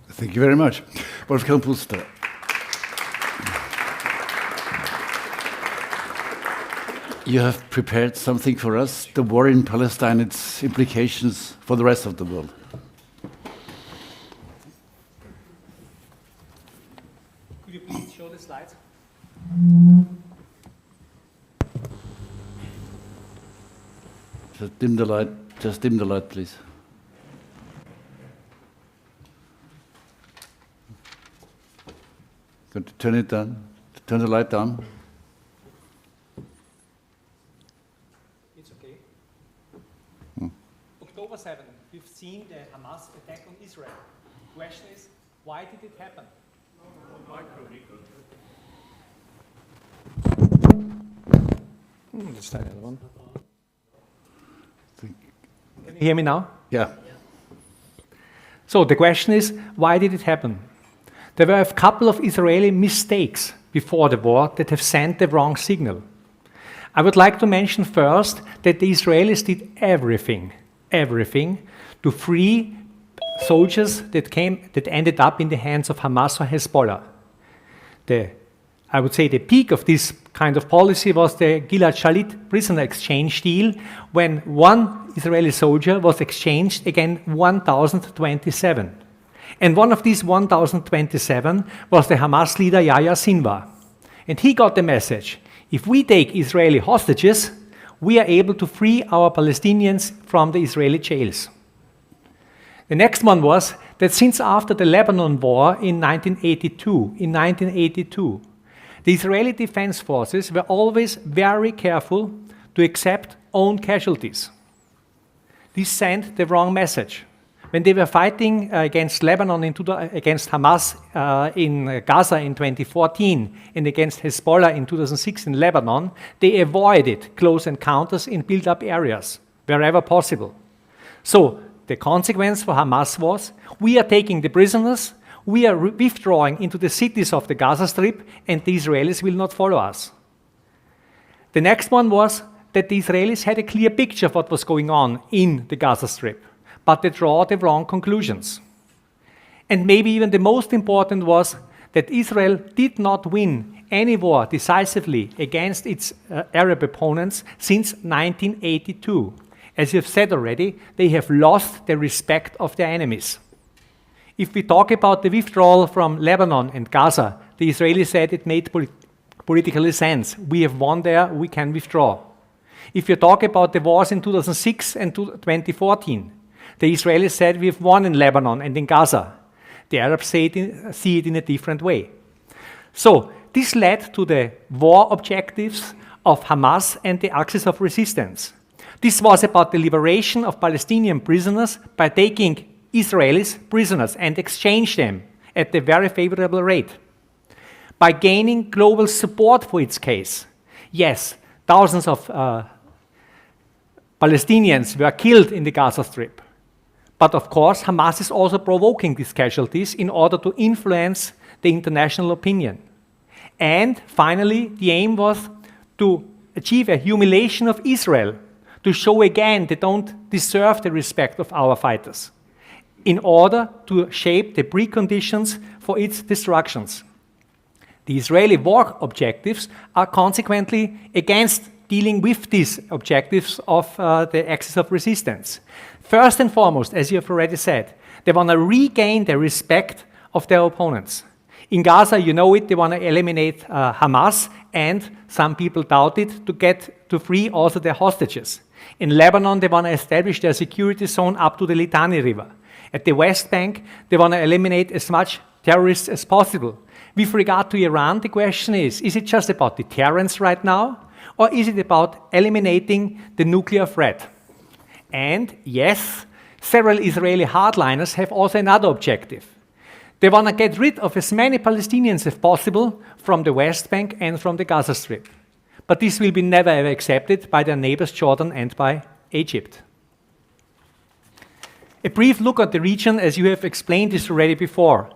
Thank you very much. Wolfgang Puster. You have prepared something for us, the war in Palestine, its implications for the rest of the world. Could you please show the slides? Just dim the light. Just dim the light, please. Going to turn it down. Turn the light down. It's okay. October 7th, we've seen the Hamas attack on Israel. The question is, why did it happen? Let's try the other one. Can you hear me now? Yeah. So the question is, why did it happen? There were a couple of Israeli mistakes before the war that have sent the wrong signal. I would like to mention first that the Israelis did everything to free soldiers that ended up in the hands of Hamas or Hezbollah. I would say the peak of this kind of policy was the Gilad Shalit prisoner exchange deal, when one Israeli soldier was exchanged against 1,027. And one of these 1,027 was the Hamas leader Yahya Sinwar. And he got the message, if we take Israeli hostages, we are able to free our Palestinians from the Israeli jails. The next one was that since after the Lebanon war in 1982, the Israeli Defense Forces were always very careful to accept own casualties. This sent the wrong message. When they were fighting against Lebanon, against Hamas in Gaza in 2014, and against Hezbollah in 2006 in Lebanon, they avoided close encounters in built-up areas, wherever possible. So the consequence for Hamas was, we are taking the prisoners, we are withdrawing into the cities of the Gaza Strip, and the Israelis will not follow us. The next one was that the Israelis had a clear picture of what was going on in the Gaza Strip, but they draw the wrong conclusions. And maybe even the most important was that Israel did not win any war decisively against its Arab opponents since 1982. As you've said already, they have lost the respect of their enemies. If we talk about the withdrawal from Lebanon and Gaza, the Israelis said it made politically sense. We have won there, we can withdraw. If you talk about the wars in 2006 and 2014, the Israelis said we have won in Lebanon and in Gaza. The Arabs see it in a different way. So this led to the war objectives of Hamas and the axis of resistance. This was about the liberation of Palestinian prisoners by taking Israelis prisoners and exchange them at a very favorable rate. By gaining global support for its case. Yes, thousands of Palestinians were killed in the Gaza Strip. But of course, Hamas is also provoking these casualties in order to influence the international opinion. And finally, the aim was to achieve a humiliation of Israel, to show again they don't deserve the respect of our fighters, in order to shape the preconditions for its destructions. The Israeli war objectives are consequently against dealing with these objectives of the axis of resistance. First and foremost, as you have already said, they want to regain the respect of their opponents. In Gaza, you know it, they want to eliminate Hamas, and some people doubt it, to free also their hostages. In Lebanon, they want to establish their security zone up to the Litani River. At the West Bank, they want to eliminate as much terrorists as possible. With regard to Iran, the question is it just about deterrence right now, or is it about eliminating the nuclear threat? And yes, several Israeli hardliners have also another objective. They want to get rid of as many Palestinians as possible from the West Bank and from the Gaza Strip. But this will be never ever accepted by their neighbors Jordan and by Egypt. A brief look at the region, as you have explained this already before.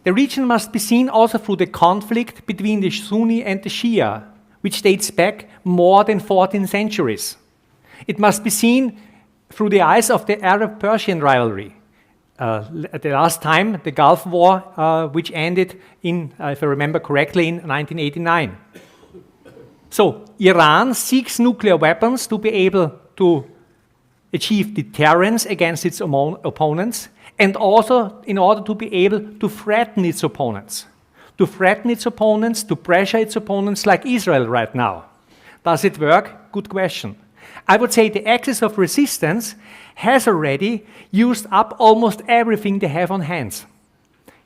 The region must be seen also through the conflict between the Sunni and the Shia, which dates back more than 14 centuries. It must be seen through the eyes of the Arab-Persian rivalry. At the last time, the Gulf War, which ended in, if I remember correctly, in 1989. So Iran seeks nuclear weapons to be able to achieve deterrence against its opponents, and also in order to be able to threaten its opponents. To threaten its opponents, to pressure its opponents like Israel right now. Does it work? Good question. I would say the axis of resistance has already used up almost everything they have on hands.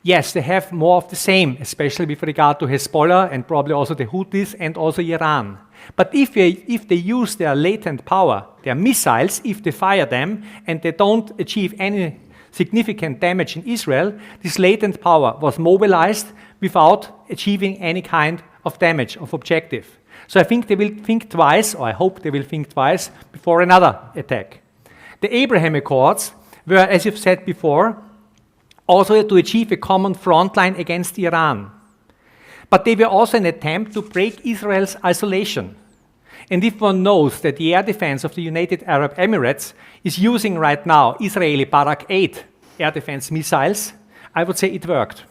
Yes, they have more of the same, especially with regard to Hezbollah and probably also the Houthis and also Iran. But if they use their latent power, their missiles, if they fire them and they don't achieve any significant damage in Israel, this latent power was mobilized without achieving any kind of damage, of objective. So I think they will think twice, or I hope they will think twice, before another attack. The Abraham Accords were, as you've said before, also to achieve a common front line against Iran. But they were also an attempt to break Israel's isolation. And if one knows that the air defense of the United Arab Emirates is using right now Israeli Barak 8 air defense missiles, I would say it worked.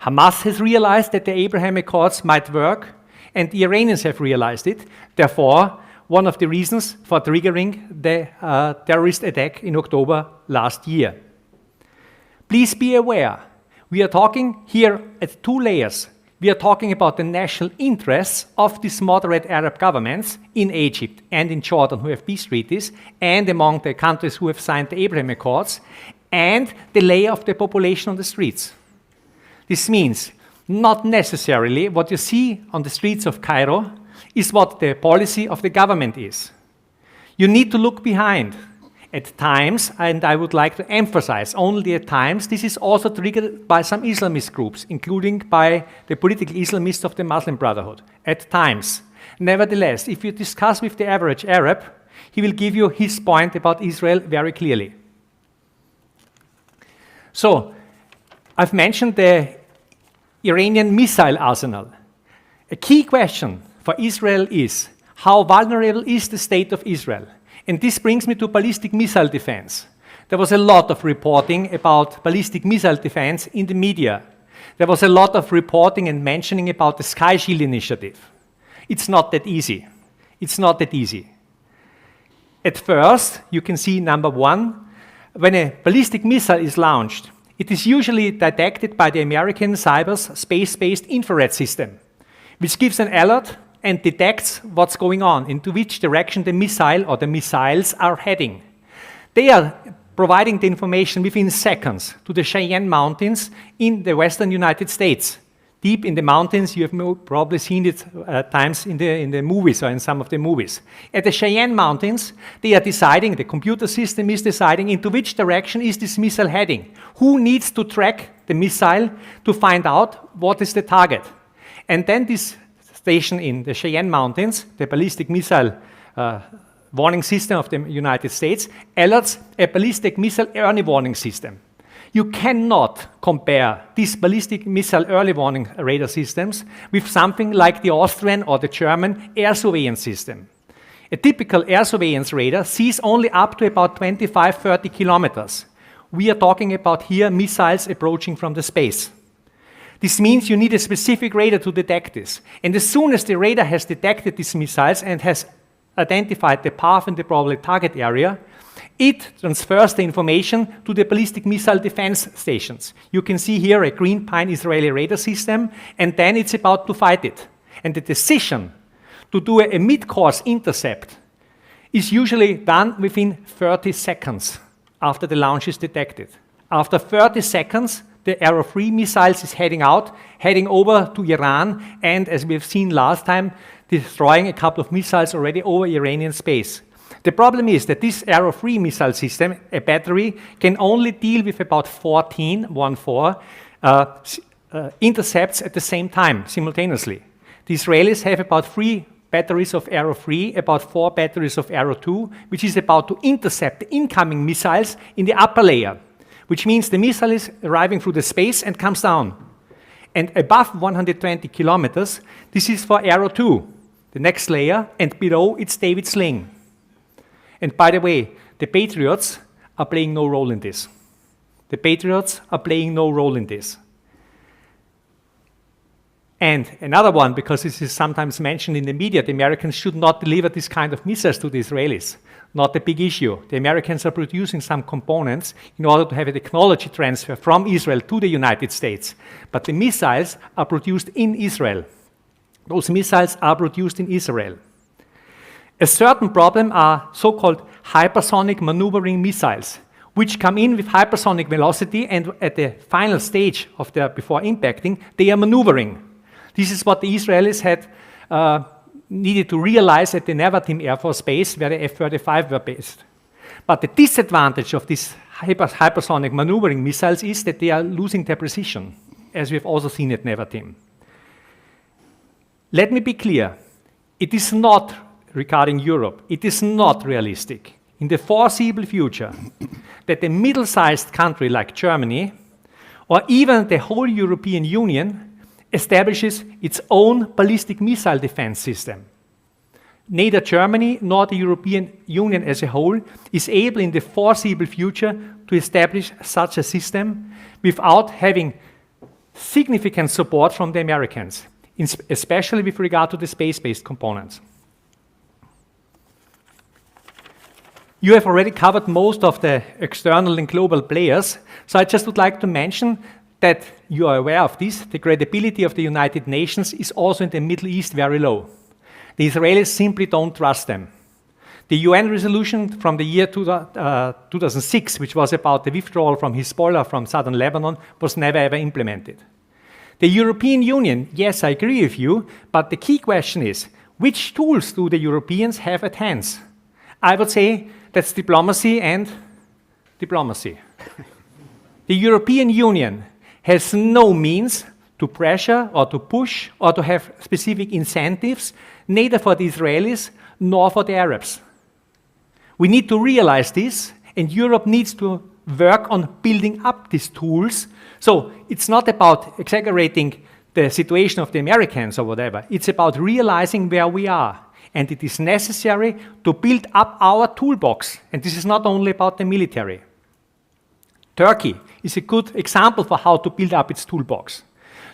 Hamas has realized that the Abraham Accords might work, and the Iranians have realized it. Therefore, one of the reasons for triggering the terrorist attack in October last year. Please be aware, we are talking here at two layers. We are talking about the national interests of these moderate Arab governments in Egypt and in Jordan who have peace treaties, and among the countries who have signed the Abraham Accords, and the layer of the population on the streets. This means not necessarily what you see on the streets of Cairo is what the policy of the government is. You need to look behind. At times, and I would like to emphasize only at times, this is also triggered by some Islamist groups, including by the political Islamists of the Muslim Brotherhood. At times. Nevertheless, if you discuss with the average Arab, he will give you his point about Israel very clearly. So, I've mentioned the Iranian missile arsenal. A key question for Israel is, how vulnerable is the state of Israel? And this brings me to ballistic missile defense. There was a lot of reporting about ballistic missile defense in the media. There was a lot of reporting and mentioning about the Sky Shield initiative. It's not that easy. It's not that easy. At first, you can see number 1, when a ballistic missile is launched, it is usually detected by the American cyber's space-based infrared system, which gives an alert and detects what's going on, into which direction the missile or the missiles are heading. They are providing the information within seconds to the Cheyenne Mountains in the western United States. Deep in the mountains, you have probably seen it times in the movies or in some of the movies. At the Cheyenne Mountains, they are deciding, the computer system is deciding into which direction is this missile heading. Who needs to track the missile to find out what is the target? And then this station in the Cheyenne Mountains, the ballistic missile warning system of the United States, alerts a ballistic missile early warning system. You cannot compare these ballistic missile early warning radar systems with something like the Austrian or the German air surveillance system. A typical air surveillance radar sees only up to about 25-30 kilometers. We are talking about here missiles approaching from the space. This means you need a specific radar to detect this. And as soon as the radar has detected these missiles and has identified the path and the probable target area, it transfers the information to the ballistic missile defense stations. You can see here a Green Pine Israeli radar system, and then it's about to fight it. And the decision to do a mid-course intercept is usually done within 30 seconds after the launch is detected. After 30 seconds, the arrow-free missiles is heading out, heading over to Iran, and as we've seen last time, destroying a couple of missiles already over Iranian space. The problem is that this arrow-free missile system, a battery, can only deal with about 14 intercepts at the same time, simultaneously. The Israelis have about 3 batteries of arrow-free, about 4 batteries of arrow-2, which is about to intercept the incoming missiles in the upper layer, which means the missile is arriving through the space and comes down. And above 120 kilometers, this is for arrow-2, the next layer, and below it's David Sling. And by the way, the Patriots are playing no role in this. The Patriots are playing no role in this. And another one, because this is sometimes mentioned in the media, the Americans should not deliver this kind of missiles to the Israelis. Not a big issue. The Americans are producing some components in order to have a technology transfer from Israel to the United States. But the missiles are produced in Israel. Those missiles are produced in Israel. A certain problem are so-called hypersonic maneuvering missiles, which come in with hypersonic velocity, and at the final stage of before impacting, they are maneuvering. This is what the Israelis had needed to realize at the Nevatim Air Force Base, where the F-35 were based. But the disadvantage of these hypersonic maneuvering missiles is that they are losing their precision, as we've also seen at Nevatim. Let me be clear, it is not, regarding Europe, it is not realistic in the foreseeable future that a middle-sized country like Germany, or even the whole European Union, establishes its own ballistic missile defense system. Neither Germany nor the European Union as a whole is able in the foreseeable future to establish such a system without having significant support from the Americans, especially with regard to the space-based components. You have already covered most of the external and global players, so I just would like to mention that you are aware of this. The credibility of the United Nations is also in the Middle East very low. The Israelis simply don't trust them. The UN resolution from the year 2006, which was about the withdrawal from Hezbollah from southern Lebanon, was never ever implemented. The European Union, yes, I agree with you, but the key question is, which tools do the Europeans have at hand? I would say that's diplomacy and diplomacy. The European Union has no means to pressure or to push or to have specific incentives, neither for the Israelis nor for the Arabs. We need to realize this, and Europe needs to work on building up these tools. So it's not about exaggerating the situation of the Americans or whatever. It's about realizing where we are. And it is necessary to build up our toolbox. And this is not only about the military. Turkey is a good example for how to build up its toolbox.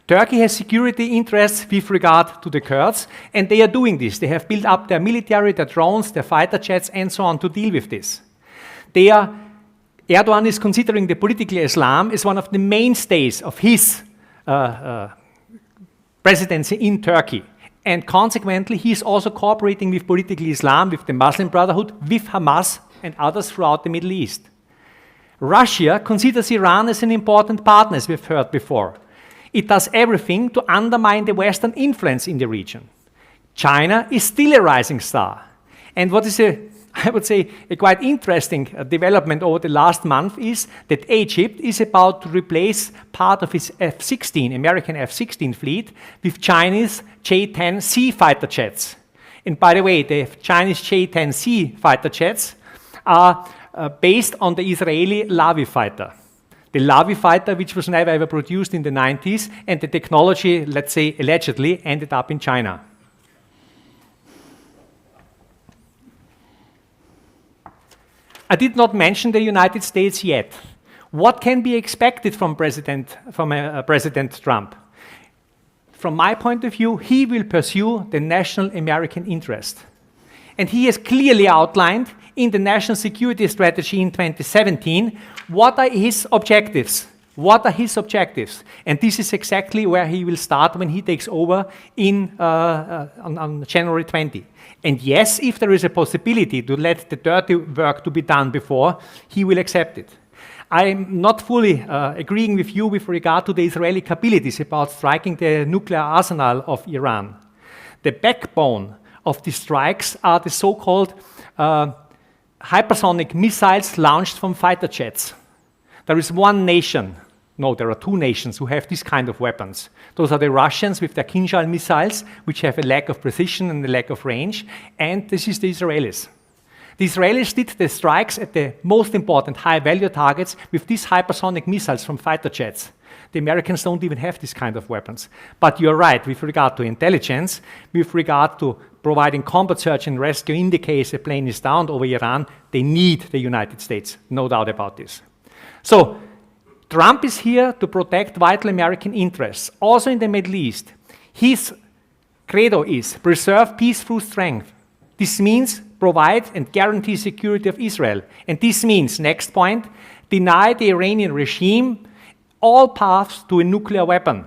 Turkey has security interests with regard to the Kurds, and they are doing this. They have built up their military, their drones, their fighter jets, and so on to deal with this. Erdogan is considering the political Islam as one of the mainstays of his presidency in Turkey. And consequently, he is also cooperating with political Islam, with the Muslim Brotherhood, with Hamas and others throughout the Middle East. Russia considers Iran as an important partner, as we've heard before. It does everything to undermine the Western influence in the region. China is still a rising star. And what is I would say, a quite interesting development over the last month is that Egypt is about to replace part of its F-16, American F-16 fleet, with Chinese J-10C fighter jets. And by the way, the Chinese J-10C fighter jets are based on the Israeli Lavi fighter. The Lavi fighter, which was never ever produced in the 90s, and the technology, let's say, allegedly ended up in China. I did not mention the United States yet. What can be expected from President Trump? From my point of view, he will pursue the national American interest. And he has clearly outlined in the National Security Strategy in 2017 what are his objectives. What are his objectives? And this is exactly where he will start when he takes over on January 20. And yes, if there is a possibility to let the dirty work to be done before, he will accept it. I'm not fully agreeing with you with regard to the Israeli capabilities about striking the nuclear arsenal of Iran. The backbone of the strikes are the so-called hypersonic missiles launched from fighter jets. There is one nation, no, there are two nations who have this kind of weapons. Those are the Russians with their Kinzhal missiles, which have a lack of precision and a lack of range, and this is the Israelis. The Israelis did the strikes at the most important high-value targets with these hypersonic missiles from fighter jets. The Americans don't even have this kind of weapons. But you're right, with regard to intelligence, with regard to providing combat search and rescue in the case a plane is downed over Iran, they need the United States, no doubt about this. So, Trump is here to protect vital American interests, also in the Middle East. His credo is preserve peace through strength. This means provide and guarantee security of Israel. And this means, next point, deny the Iranian regime all paths to a nuclear weapon.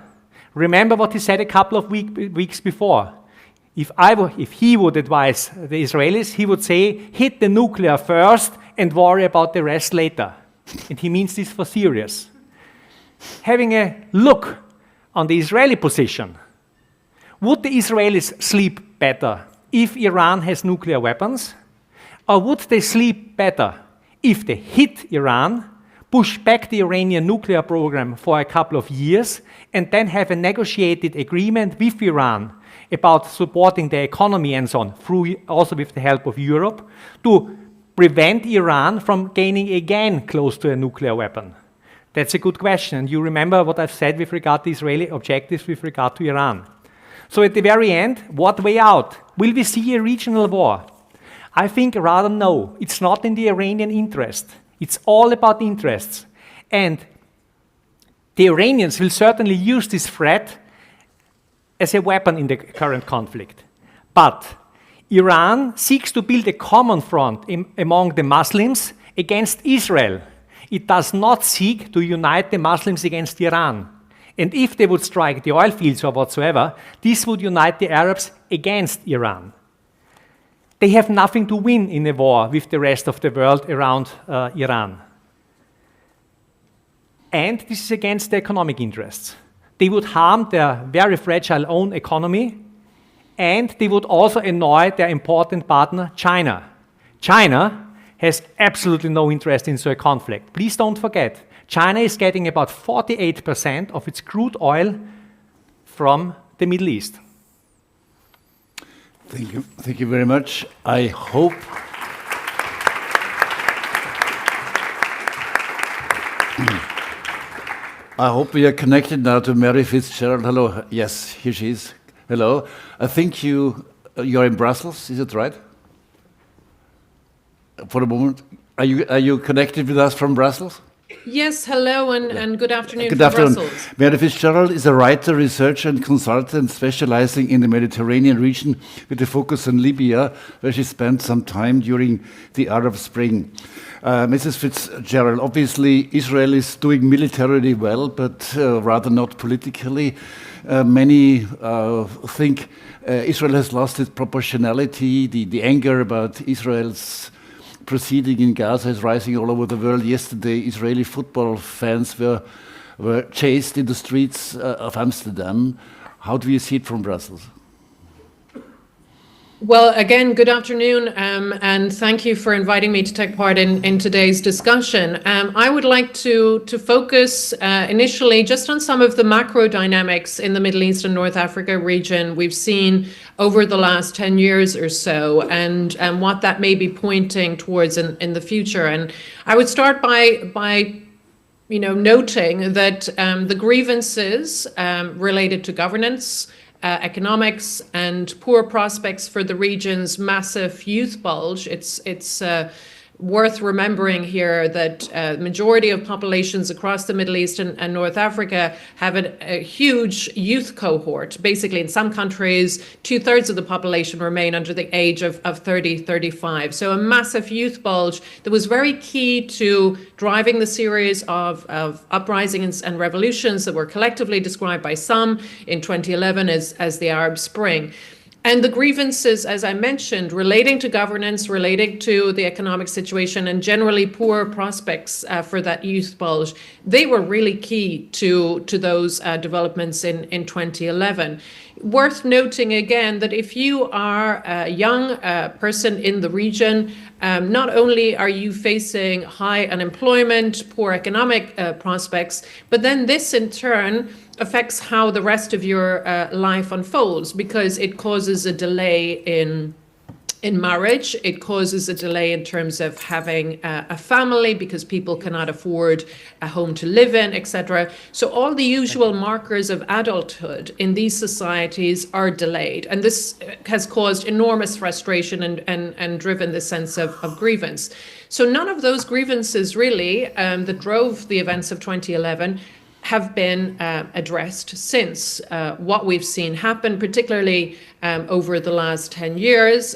Remember what he said a couple of weeks before. If he would advise the Israelis, he would say, hit the nuclear first and worry about the rest later. And he means this for serious. Having a look on the Israeli position, would the Israelis sleep better if Iran has nuclear weapons? Or would they sleep better if they hit Iran, push back the Iranian nuclear program for a couple of years, and then have a negotiated agreement with Iran about supporting the economy and so on, through also with the help of Europe, to prevent Iran from gaining again close to a nuclear weapon? That's a good question. And you remember what I've said with regard to Israeli objectives with regard to Iran. So at the very end, what way out? Will we see a regional war? I think rather no. It's not in the Iranian interest. It's all about interests. And the Iranians will certainly use this threat as a weapon in the current conflict. But Iran seeks to build a common front among the Muslims against Israel. It does not seek to unite the Muslims against Iran. And if they would strike the oil fields or whatsoever, this would unite the Arabs against Iran. They have nothing to win in a war with the rest of the world around Iran. And this is against their economic interests. They would harm their very fragile own economy, and they would also annoy their important partner, China. China has absolutely no interest in such a conflict. Please don't forget, China is getting about 48% of its crude oil from the Middle East. Thank you very much. I hope we are connected now to Mary Fitzgerald. Hello. Yes, here she is. Hello. I think you're in Brussels. Is it right? For the moment, are you connected with us from Brussels? Yes, hello and good afternoon Good from afternoon. Brussels. Werner Fitzgerald is a writer, researcher, and consultant specializing in the Mediterranean region with a focus on Libya, where she spent some time during the Arab Spring. Mrs. Fitzgerald, obviously Israel is doing militarily well, but rather not politically. Many think Israel has lost its proportionality. The anger about Israel's proceeding in Gaza is rising all over the world. Yesterday, Israeli football fans were chased in the streets of Amsterdam. How do you see it from Brussels? Well, again, good afternoon, and thank you for inviting me to take part in today's discussion. I would like to focus initially just on some of the macro dynamics in the Middle East and North Africa region we've seen over the last 10 years or so, and what that may be pointing towards in the future. And I would start by noting that the grievances related to governance, economics, and poor prospects for the region's massive youth bulge. It's worth remembering here that majority of populations across the Middle East and North Africa have a huge youth cohort. Basically, in some countries, 2/3 of the population remain under the age of 30, 35. So a massive youth bulge that was very key to driving the series of uprisings and revolutions that were collectively described by some in 2011 as the Arab Spring. And the grievances, as I mentioned, relating to governance, relating to the economic situation, and generally poor prospects for that youth bulge, they were really key to those developments in 2011. Worth noting again that if you are a young person in the region, not only are you facing high unemployment, poor economic prospects, but then this in turn affects how the rest of your life unfolds, because it causes a delay in marriage. It causes a delay in terms of having a family, because people cannot afford a home to live in, etc. So all the usual markers of adulthood in these societies are delayed. And this has caused enormous frustration and driven the sense of grievance. So none of those grievances really that drove the events of 2011 have been addressed since. What we've seen happen, particularly over the last 10 years,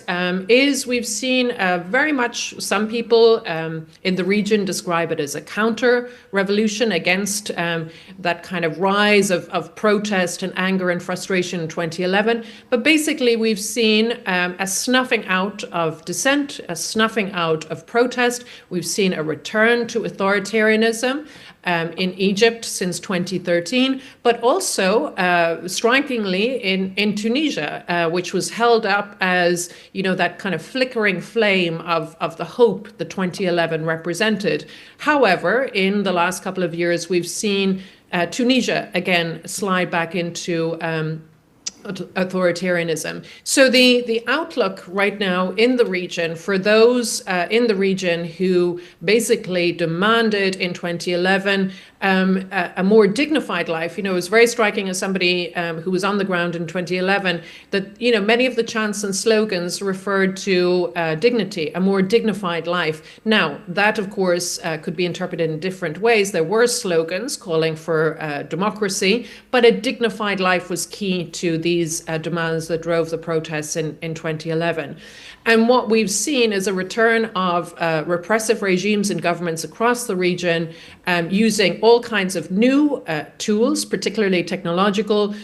is we've seen very much some people in the region describe it as a counter-revolution against that kind of rise of protest and anger and frustration in 2011. But basically, we've seen a snuffing out of dissent, a snuffing out of protest. We've seen a return to authoritarianism in Egypt since 2013, but also strikingly in Tunisia, which was held up as, that kind of flickering flame of the hope that 2011 represented. However, in the last couple of years, we've seen Tunisia again slide back into authoritarianism. So the outlook right now in the region for those in the region who basically demanded in 2011 a more dignified life. It was very striking as somebody who was on the ground in 2011 that, many of the chants and slogans referred to dignity, a more dignified life. Now, that, of course, could be interpreted in different ways. There were slogans calling for democracy, but a dignified life was key to these demands that drove the protests in 2011. And what we've seen is a return of repressive regimes and governments across the region using all kinds of new tools, particularly technological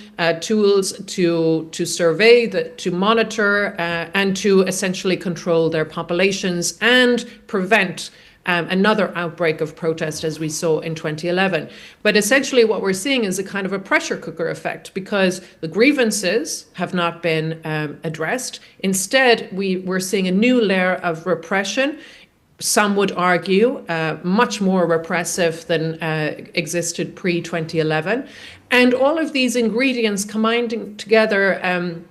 tools to survey, to monitor, and to essentially control their populations and prevent another outbreak of protest as we saw in 2011. But essentially what we're seeing is a kind of a pressure cooker effect, because the grievances have not been addressed. Instead, we're seeing a new layer of repression. Some would argue much more repressive than existed pre-2011. And all of these ingredients combining together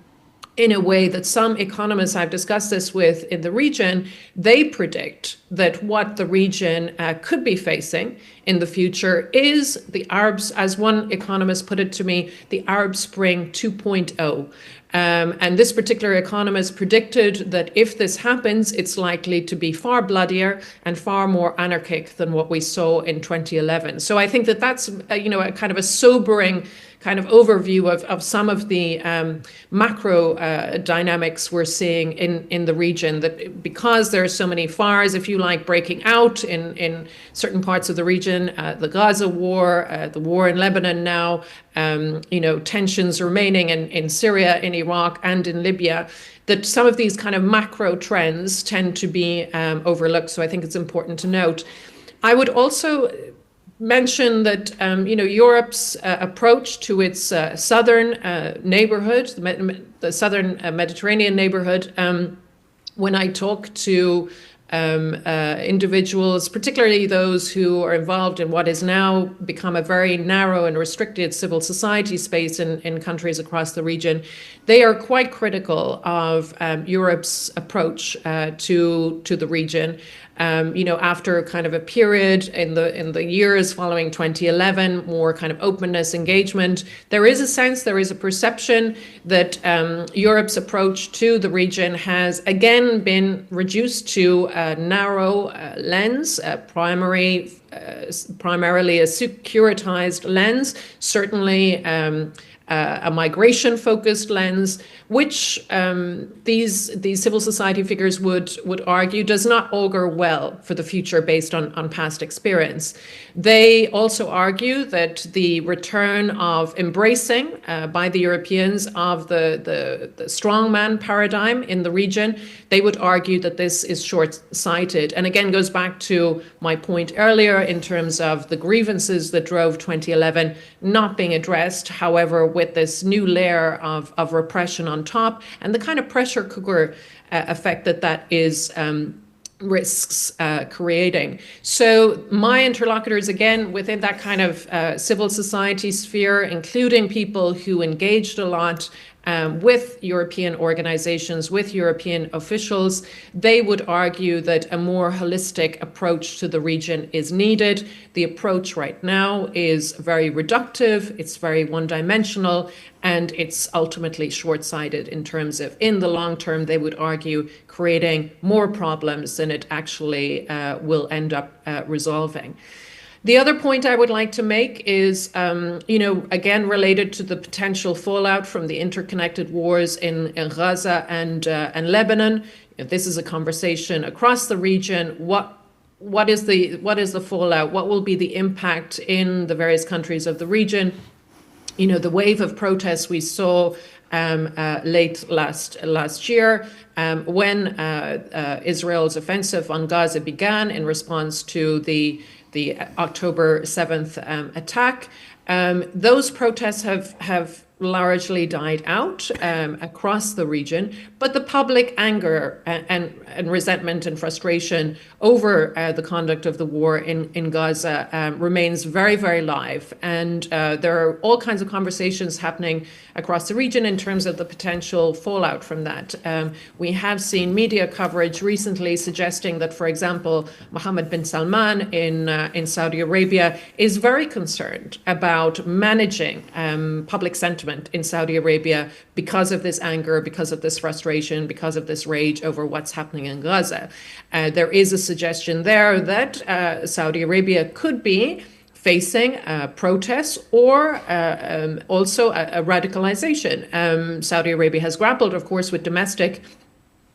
in a way that some economists I've discussed this with in the region, they predict that what the region could be facing in the future is the Arabs, as one economist put it to me, the Arab Spring 2.0. And this particular economist predicted that if this happens, it's likely to be far bloodier and far more anarchic than what we saw in 2011. So I think that that's, a kind of a sobering kind of overview of some of the macro dynamics we're seeing in the region, that because there are so many fires, if you like, breaking out in certain parts of the region, the Gaza war, the war in Lebanon now, tensions remaining in Syria, in Iraq, and in Libya, that some of these kind of macro trends tend to be overlooked. So I think it's important to note. I would also mention that Europe's approach to its southern neighborhood, the southern Mediterranean neighborhood, when I talk to individuals, particularly those who are involved in what has now become a very narrow and restricted civil society space in countries across the region, they are quite critical of Europe's approach to the region. After kind of a period in the years following 2011, more kind of openness, engagement, there is a sense, there is a perception that Europe's approach to the region has again been reduced to a narrow lens, primarily a securitized lens, certainly a migration-focused lens, which these civil society figures would argue does not augur well for the future based on past experience. They also argue that the return of embracing by the Europeans of the strongman paradigm in the region, they would argue that this is short-sighted. And again, goes back to my point earlier in terms of the grievances that drove 2011 not being addressed, however, with this new layer of repression on top and the kind of pressure cooker effect that is risks creating. So my interlocutors, again, within that kind of civil society sphere, including people who engaged a lot with European organizations, with European officials, they would argue that a more holistic approach to the region is needed. The approach right now is very reductive, it's very one-dimensional, and it's ultimately short-sighted in terms of, in the long term, they would argue, creating more problems than it actually will end up resolving. The other point I would like to make is, again, related to the potential fallout from the interconnected wars in Gaza and Lebanon. This is a conversation across the region. What is the fallout? What will be the impact in the various countries of the region? The wave of protests we saw late last year when Israel's offensive on Gaza began in response to the October 7th attack. Those protests have largely died out across the region, but the public anger and resentment and frustration over the conduct of the war in Gaza remains very, very live. And there are all kinds of conversations happening across the region in terms of the potential fallout from that. We have seen media coverage recently suggesting that, for example, Mohammed bin Salman in Saudi Arabia is very concerned about managing public sentiment in Saudi Arabia because of this anger, because of this frustration, because of this rage over what's happening in Gaza. There is a suggestion there that Saudi Arabia could be facing protests or also a radicalization. Saudi Arabia has grappled, of course, with domestic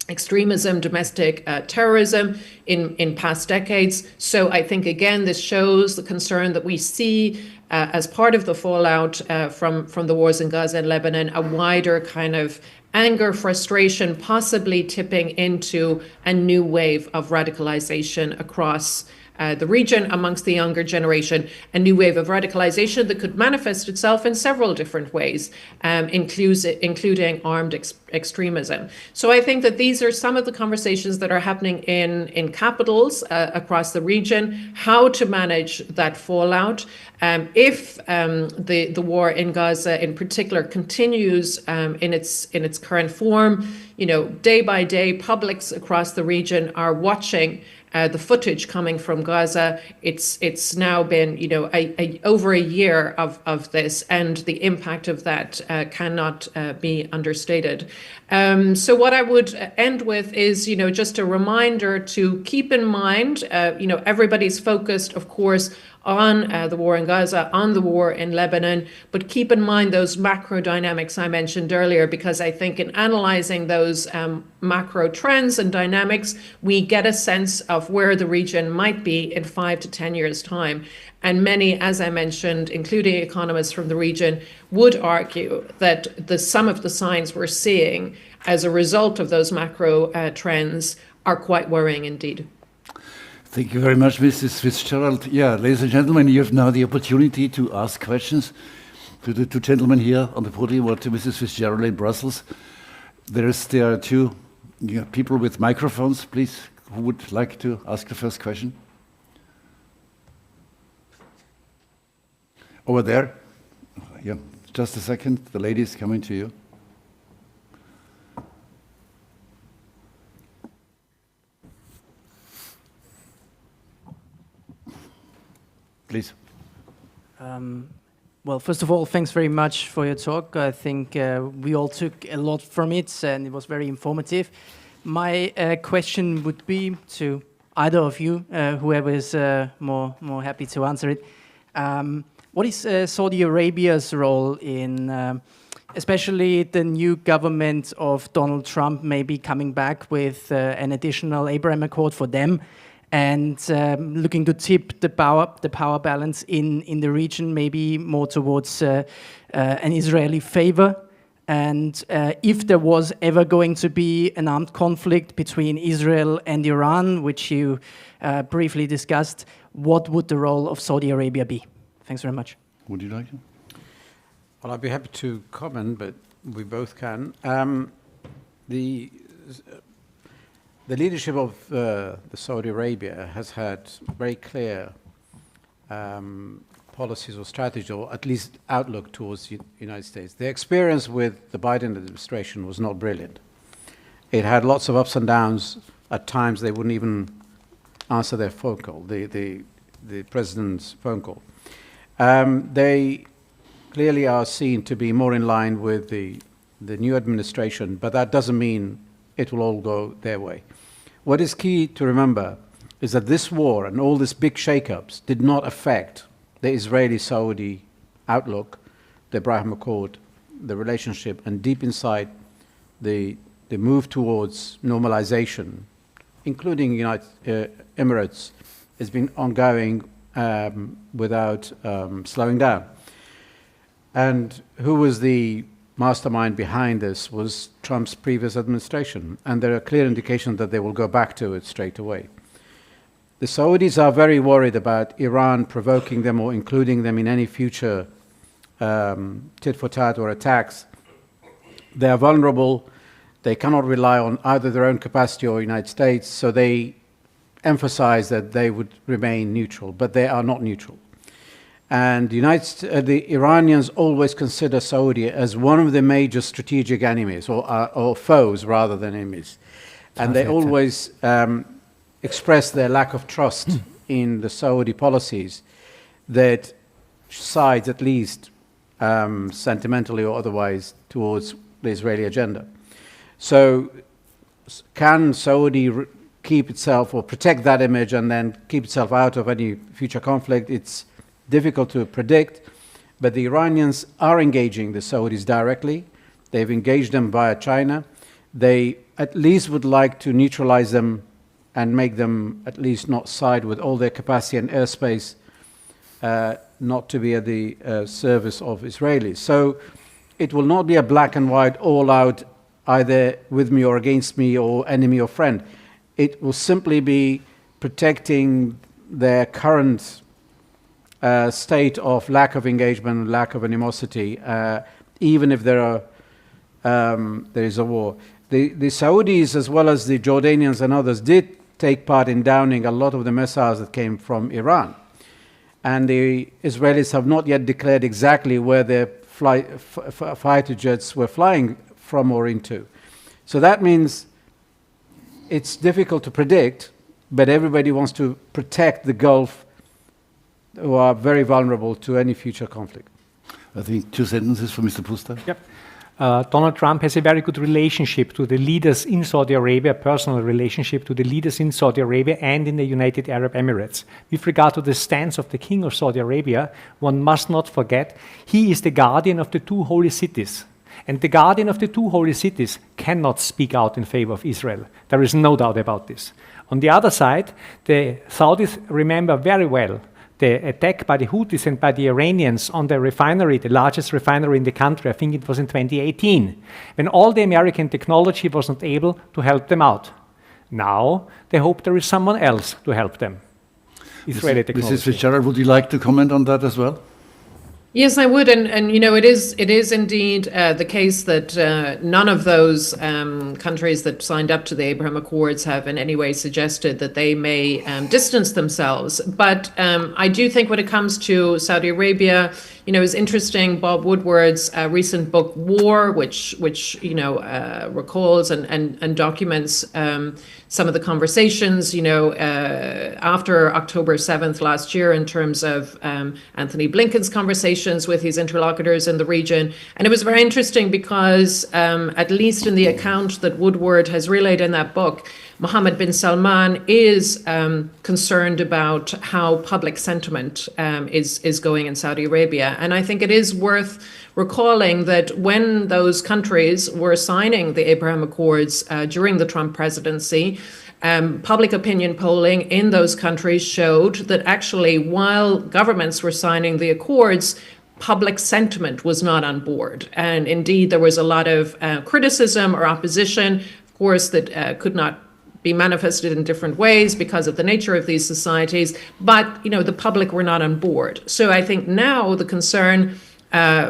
extremism, domestic terrorism in past decades. So I think, again, this shows the concern that we see as part of the fallout from the wars in Gaza and Lebanon, a wider kind of anger, frustration, possibly tipping into a new wave of radicalization across the region amongst the younger generation, a new wave of radicalization that could manifest itself in several different ways, including armed extremism. So I think that these are some of the conversations that are happening in capitals across the region, how to manage that fallout. If the war in Gaza in particular continues in its current form, day by day, publics across the region are watching the footage coming from Gaza. It's now been over a year of this, and the impact of that cannot be understated. So what I would end with is just a reminder to keep in mind everybody's focused, of course, on the war in Gaza, on the war in Lebanon, but keep in mind those macro dynamics I mentioned earlier, because I think in analyzing those macro trends and dynamics, we get a sense of where the region might be in 5 to 10 years' time. And many, as I mentioned, including economists from the region, would argue that some of the signs we're seeing as a result of those macro trends are quite worrying indeed. Thank you very much, Mrs. Fitzgerald. Yeah, ladies and gentlemen, you have now the opportunity to ask questions to the two gentlemen here on the podium or to Mrs. Fitzgerald in Brussels. There are two people with microphones, please, who would like to ask the first question. Over there. Yeah, just a second. The lady is coming to you. Please. Well, first of all, thanks very much for your talk. I think we all took a lot from it, and it was very informative. My question would be to either of you, whoever is more happy to answer it. What is Saudi Arabia's role in, especially the new government of Donald Trump maybe coming back with an additional Abraham Accord for them, and looking to tip the power balance in the region, maybe more towards an Israeli favor? And if there was ever going to be an armed conflict between Israel and Iran, which you briefly discussed, what would the role of Saudi Arabia be? Thanks very much. Would you like to? Well, I'd be happy to comment, but we both can. The leadership of the Saudi Arabia has had very clear policies or strategy, or at least outlook towards the United States. The experience with the Biden administration was not brilliant. It had lots of ups and downs. At times, they wouldn't even answer their phone call, the president's phone call. They clearly are seen to be more in line with the new administration, but that doesn't mean it will all go their way. What is key to remember is that this war and all these big shakeups did not affect the Israeli-Saudi outlook, the Abraham Accord, the relationship, and deep inside the move towards normalization, including United Emirates, has been ongoing without slowing down. And who was the mastermind behind this was Trump's previous administration, and there are clear indications that they will go back to it straight away. The Saudis are very worried about Iran provoking them or including them in any future tit-for-tat or attacks. They are vulnerable. They cannot rely on either their own capacity or the United States, so they emphasize that they would remain neutral, but they are not neutral. And the Iranians always consider Saudi as one of the major strategic enemies, or foes rather than enemies. And they always express their lack of trust in the Saudi policies that sides, at least sentimentally or otherwise, towards the Israeli agenda. So can Saudi keep itself or protect that image and then keep itself out of any future conflict? It's difficult to predict, but the Iranians are engaging the Saudis directly. They've engaged them via China. They at least would like to neutralize them and make them at least not side with all their capacity and airspace, not to be at the service of Israelis. So it will not be a black and white, all out, either with me or against me or enemy or friend. It will simply be protecting their current state of lack of engagement, lack of animosity, even if there is a war. The Saudis, as well as the Jordanians and others, did take part in downing a lot of the missiles that came from Iran. And the Israelis have not yet declared exactly where their fighter jets were flying from or into. So that means it's difficult to predict, but everybody wants to protect the Gulf, who are very vulnerable to any future conflict. I think 2 sentences for Mr. Puster. Yep. Donald Trump has a very good relationship to the leaders in Saudi Arabia, personal relationship to the leaders in Saudi Arabia and in the United Arab Emirates. With regard to the stance of the King of Saudi Arabia, one must not forget he is the guardian of the 2 holy cities. And the guardian of the 2 holy cities cannot speak out in favor of Israel. There is no doubt about this. On the other side, the Saudis remember very well the attack by the Houthis and by the Iranians on the refinery, the largest refinery in the country, I think it was in 2018, when all the American technology was not able to help them out. Now, they hope there is someone else to help them. Israeli technology. Mrs. Fitzgerald, would you like to comment on that as well? Yes, I would, and you know, it is indeed the case that none of those countries that signed up to the Abraham Accords have in any way suggested that they may distance themselves. But I do think when it comes to Saudi Arabia, you know, it's interesting. Bob Woodward's recent book War, which you know recalls and documents some of the conversations, you know, after October 7th last year in terms of Anthony Blinken's conversations with his interlocutors in the region. And it was very interesting because, at least in the account that Woodward has relayed in that book, Mohammed bin Salman is concerned about how public sentiment is going in Saudi Arabia. And I think it is worth recalling that when those countries were signing the Abraham Accords during the Trump presidency, public opinion polling in those countries showed that actually while governments were signing the accords, public sentiment was not on board. And indeed, there was a lot of criticism or opposition, of course, that could not be manifested in different ways because of the nature of these societies. But, you know, the public were not on board. So I think now the concern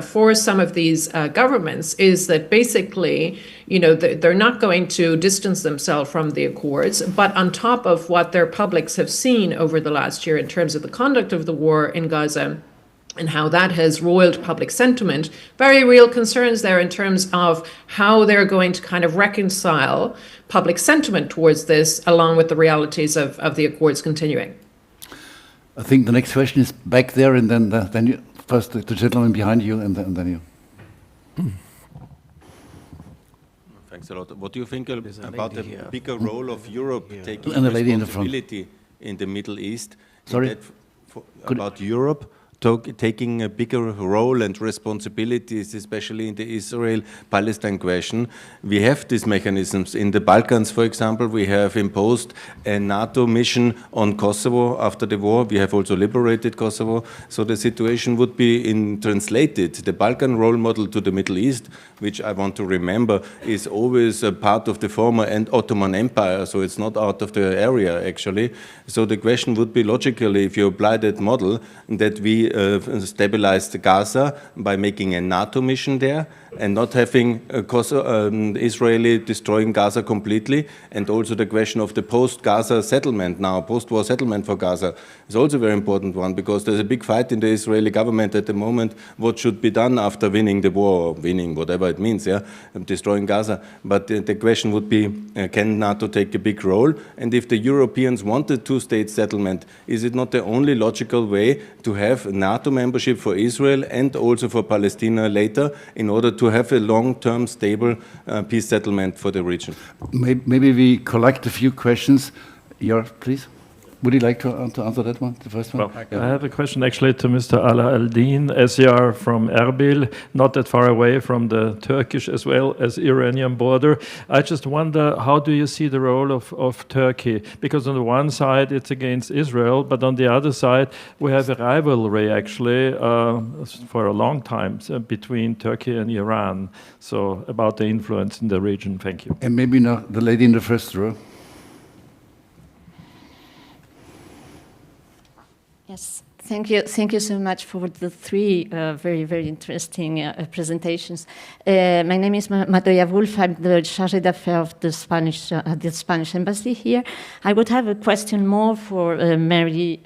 for some of these governments is that basically, you know, they're not going to distance themselves from the accords, but on top of what their publics have seen over the last year in terms of the conduct of the war in Gaza and how that has roiled public sentiment, very real concerns there in terms of how they're going to kind of reconcile public sentiment towards this along with the realities of the accords continuing. I think the next question is back there, and then you. First, the gentleman behind you, and then you. Thanks a lot. What do you think about the bigger role of Europe taking and the lady in the responsibility in the Middle East? Sorry? About Europe taking a bigger role and responsibilities, especially in the Israel-Palestine question. We have these mechanisms. In the Balkans, for example, we have imposed a NATO mission on Kosovo after the war. We have also liberated Kosovo. So the situation would be translated. The Balkan role model to the Middle East, which I want to remember, is always a part of the former Ottoman Empire, so it's not out of the area, actually. So the question would be, logically, if you apply that model, that we stabilized Gaza by making a NATO mission there and not having Israeli destroying Gaza completely, and also the question of the post-Gaza settlement now, post-war settlement for Gaza is also a very important one, because there's a big fight in the Israeli government at the moment what should be done after winning the war, or winning, whatever it means, yeah, destroying Gaza. But the question would be, can NATO take a big role? And if the Europeans want a two-state settlement, is it not the only logical way to have NATO membership for Israel and also for Palestine later, in order to have a long-term, stable peace settlement for the region? Maybe we collect a few questions. Please. Would you like to answer that one, the first one? Well, I have a question actually to Mr. Ala Al-Din, as you are from Erbil, not that far away from the Turkish as well as Iranian border. I just wonder, how do you see the role of Turkey? Because on the one side, it's against Israel, but on the other side, we have a rivalry actually for a long time between Turkey and Iran. So about the influence in the region. Thank you. And maybe now the lady in the first row. Yes, thank you. Thank you so much for the three very, very interesting presentations. My name is Matoya Wolf. I'm the chargé d'affaires of the Spanish embassy here. I would have a question more for Mary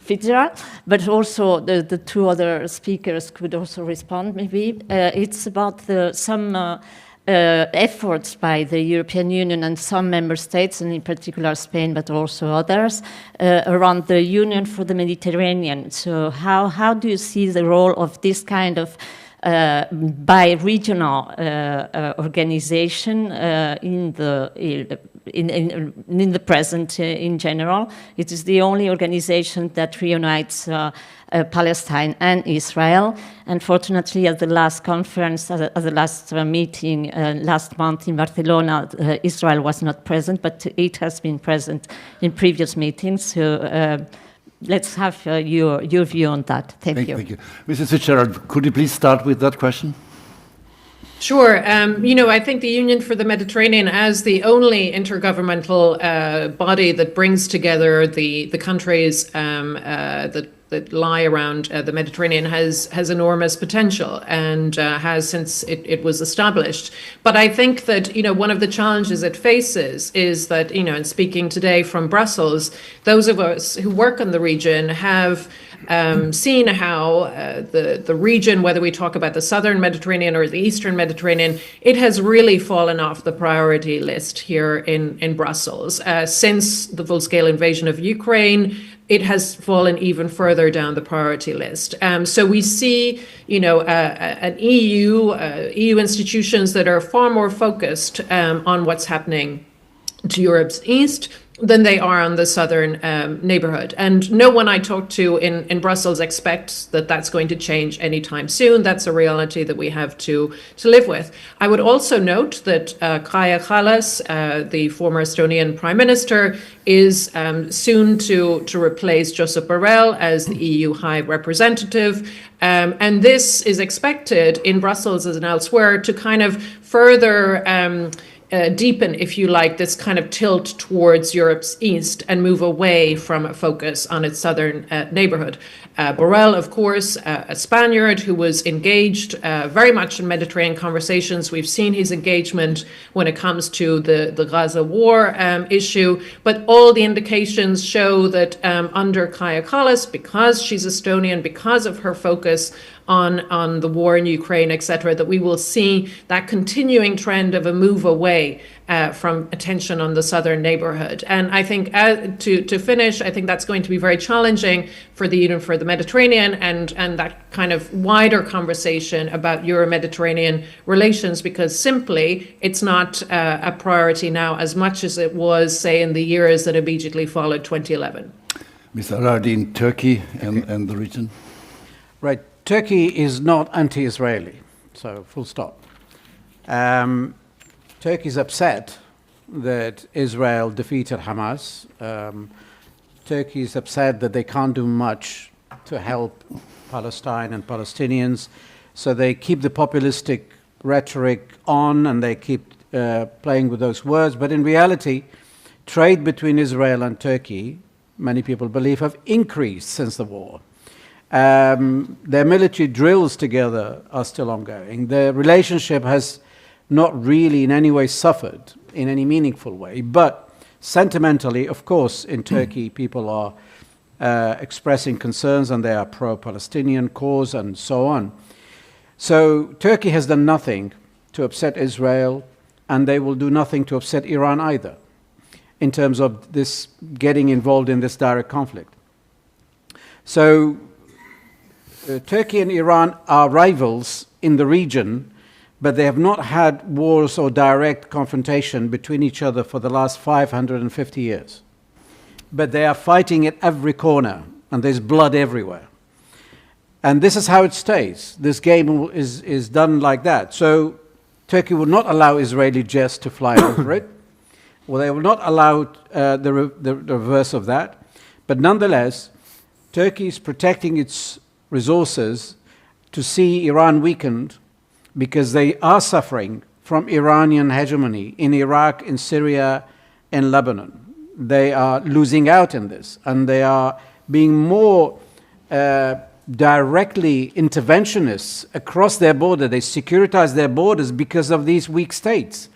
Fitzgerald, but also the two other speakers could also respond maybe. It's about some efforts by the European Union and some member states, and in particular Spain, but also others, around the Union for the Mediterranean. So how do you see the role of this kind of bi-regional organization in the present in general? It is the only organization that reunites Palestine and Israel. Unfortunately, at the last conference, at the last meeting last month in Barcelona, Israel was not present, but it has been present in previous meetings. So let's have your view on that. Thank you. Thank you. Mrs. Fitzgerald, could you please start with that question? Sure. I think the Union for the Mediterranean, as the only intergovernmental body that brings together the countries that lie around the Mediterranean, has enormous potential and has since it was established. But I think that one of the challenges it faces is that and speaking today from Brussels, those of us who work in the region have seen how the region, whether we talk about the southern Mediterranean or the eastern Mediterranean, it has really fallen off the priority list here in Brussels. Since the full-scale invasion of Ukraine, it has fallen even further down the priority list. So we see, an EU institutions that are far more focused on what's happening to Europe's east than they are on the southern neighborhood. And no one I talk to in Brussels expects that that's going to change anytime soon. That's a reality that we have to live with. I would also note that Kaja Kallas, the former Estonian Prime Minister, is soon to replace Josep Borrell as the EU High Representative. And this is expected in Brussels as and elsewhere to kind of further deepen, if you like, this kind of tilt towards Europe's east and move away from a focus on its southern neighborhood. Borrell, of course, a Spaniard who was engaged very much in Mediterranean conversations. We've seen his engagement when it comes to the Gaza war issue, but all the indications show that under Kaja Kallas, because she's Estonian, because of her focus on the war in Ukraine, etc., that we will see that continuing trend of a move away from attention on the southern neighborhood. And I think to finish, I think that's going to be very challenging for the Union for the Mediterranean and that kind of wider conversation about Euro-Mediterranean relations, because simply it's not a priority now as much as it was, say, in the years that immediately followed 2011. Mr. Aradin, Turkey and the region. Right. Turkey is not anti-Israeli, so full stop. Turkey is upset that Israel defeated Hamas. Turkey is upset that they can't do much to help Palestine and Palestinians, so they keep the populistic rhetoric on and they keep playing with those words. But in reality, trade between Israel and Turkey, many people believe, have increased since the war. Their military drills together are still ongoing. Their relationship has not really in any way suffered in any meaningful way. But sentimentally, of course, in Turkey, people are expressing concerns and they are pro-Palestinian cause and so on. So Turkey has done nothing to upset Israel, and they will do nothing to upset Iran either, in terms of this getting involved in this direct conflict. So Turkey and Iran are rivals in the region, but they have not had wars or direct confrontation between each other for the last 550 years. But they are fighting at every corner, and there's blood everywhere. And this is how it stays. This game is done like that. So Turkey will not allow Israeli jets to fly over it. Well, they will not allow the reverse of that. But nonetheless, Turkey is protecting its resources to see Iran weakened, because they are suffering from Iranian hegemony in Iraq, in Syria, in Lebanon. They are losing out in this, and they are being more directly interventionists across their border. They securitize their borders because of these weak states.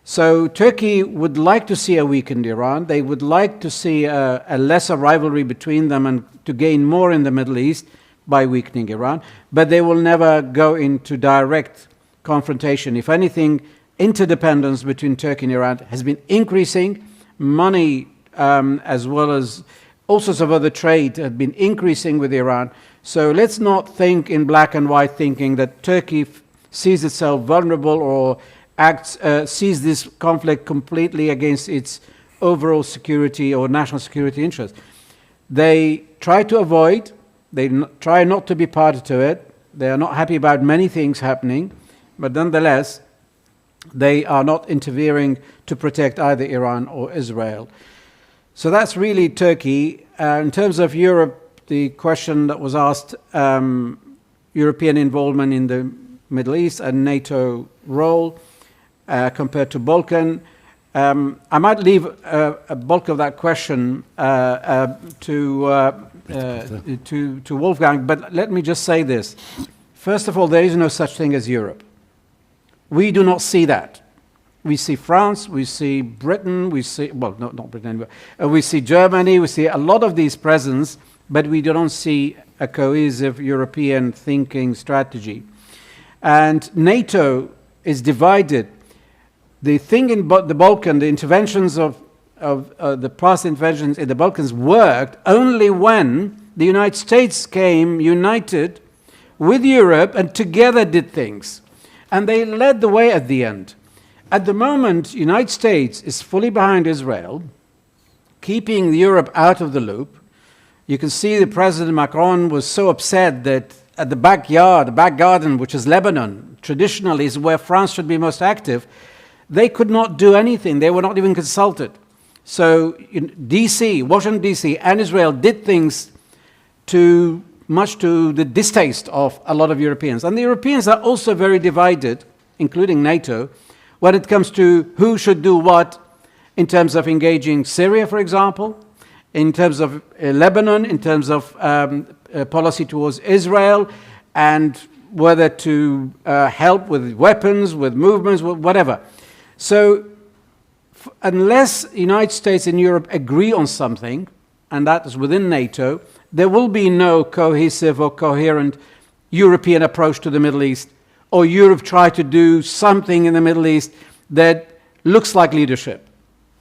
So Turkey would like to see a weakened Iran. They would like to see a lesser rivalry between them and to gain more in the Middle East by weakening Iran. But they will never go into direct confrontation. If anything, interdependence between Turkey and Iran has been increasing. Money, as well as all sorts of other trade, have been increasing with Iran. So let's not think in black and white thinking that Turkey sees itself vulnerable or sees this conflict completely against its overall security or national security interests. They try to avoid, they try not to be party to it. They are not happy about many things happening, but nonetheless, they are not interfering to protect either Iran or Israel. So that's really Turkey. In terms of Europe, the question that was asked, European involvement in the Middle East and NATO role, compared to Balkan. I might leave a bulk of that question to Wolfgang, but let me just say this. First of all, there is no such thing as Europe. We do not see that. We see France, we see Britain, we see, well, not Britain anyway, we see Germany, we see a lot of these presence, but we don't see a cohesive European thinking strategy. And NATO is divided. The thing in the Balkan, the interventions of the past interventions in the Balkans worked only when the United States came united with Europe and together did things. And they led the way at the end. At the moment, the United States is fully behind Israel, keeping Europe out of the loop. You can see that President Macron was so upset that at the back garden, which is Lebanon, traditionally is where France should be most active, they could not do anything. They were not even consulted. So DC, Washington DC and Israel did things much to the distaste of a lot of Europeans. And the Europeans are also very divided, including NATO, when it comes to who should do what in terms of engaging Syria, for example, in terms of Lebanon, in terms of policy towards Israel, and whether to help with weapons, with movements, whatever. So unless the United States and Europe agree on something, and that is within NATO, there will be no cohesive or coherent European approach to the Middle East, or Europe try to do something in the Middle East that looks like leadership.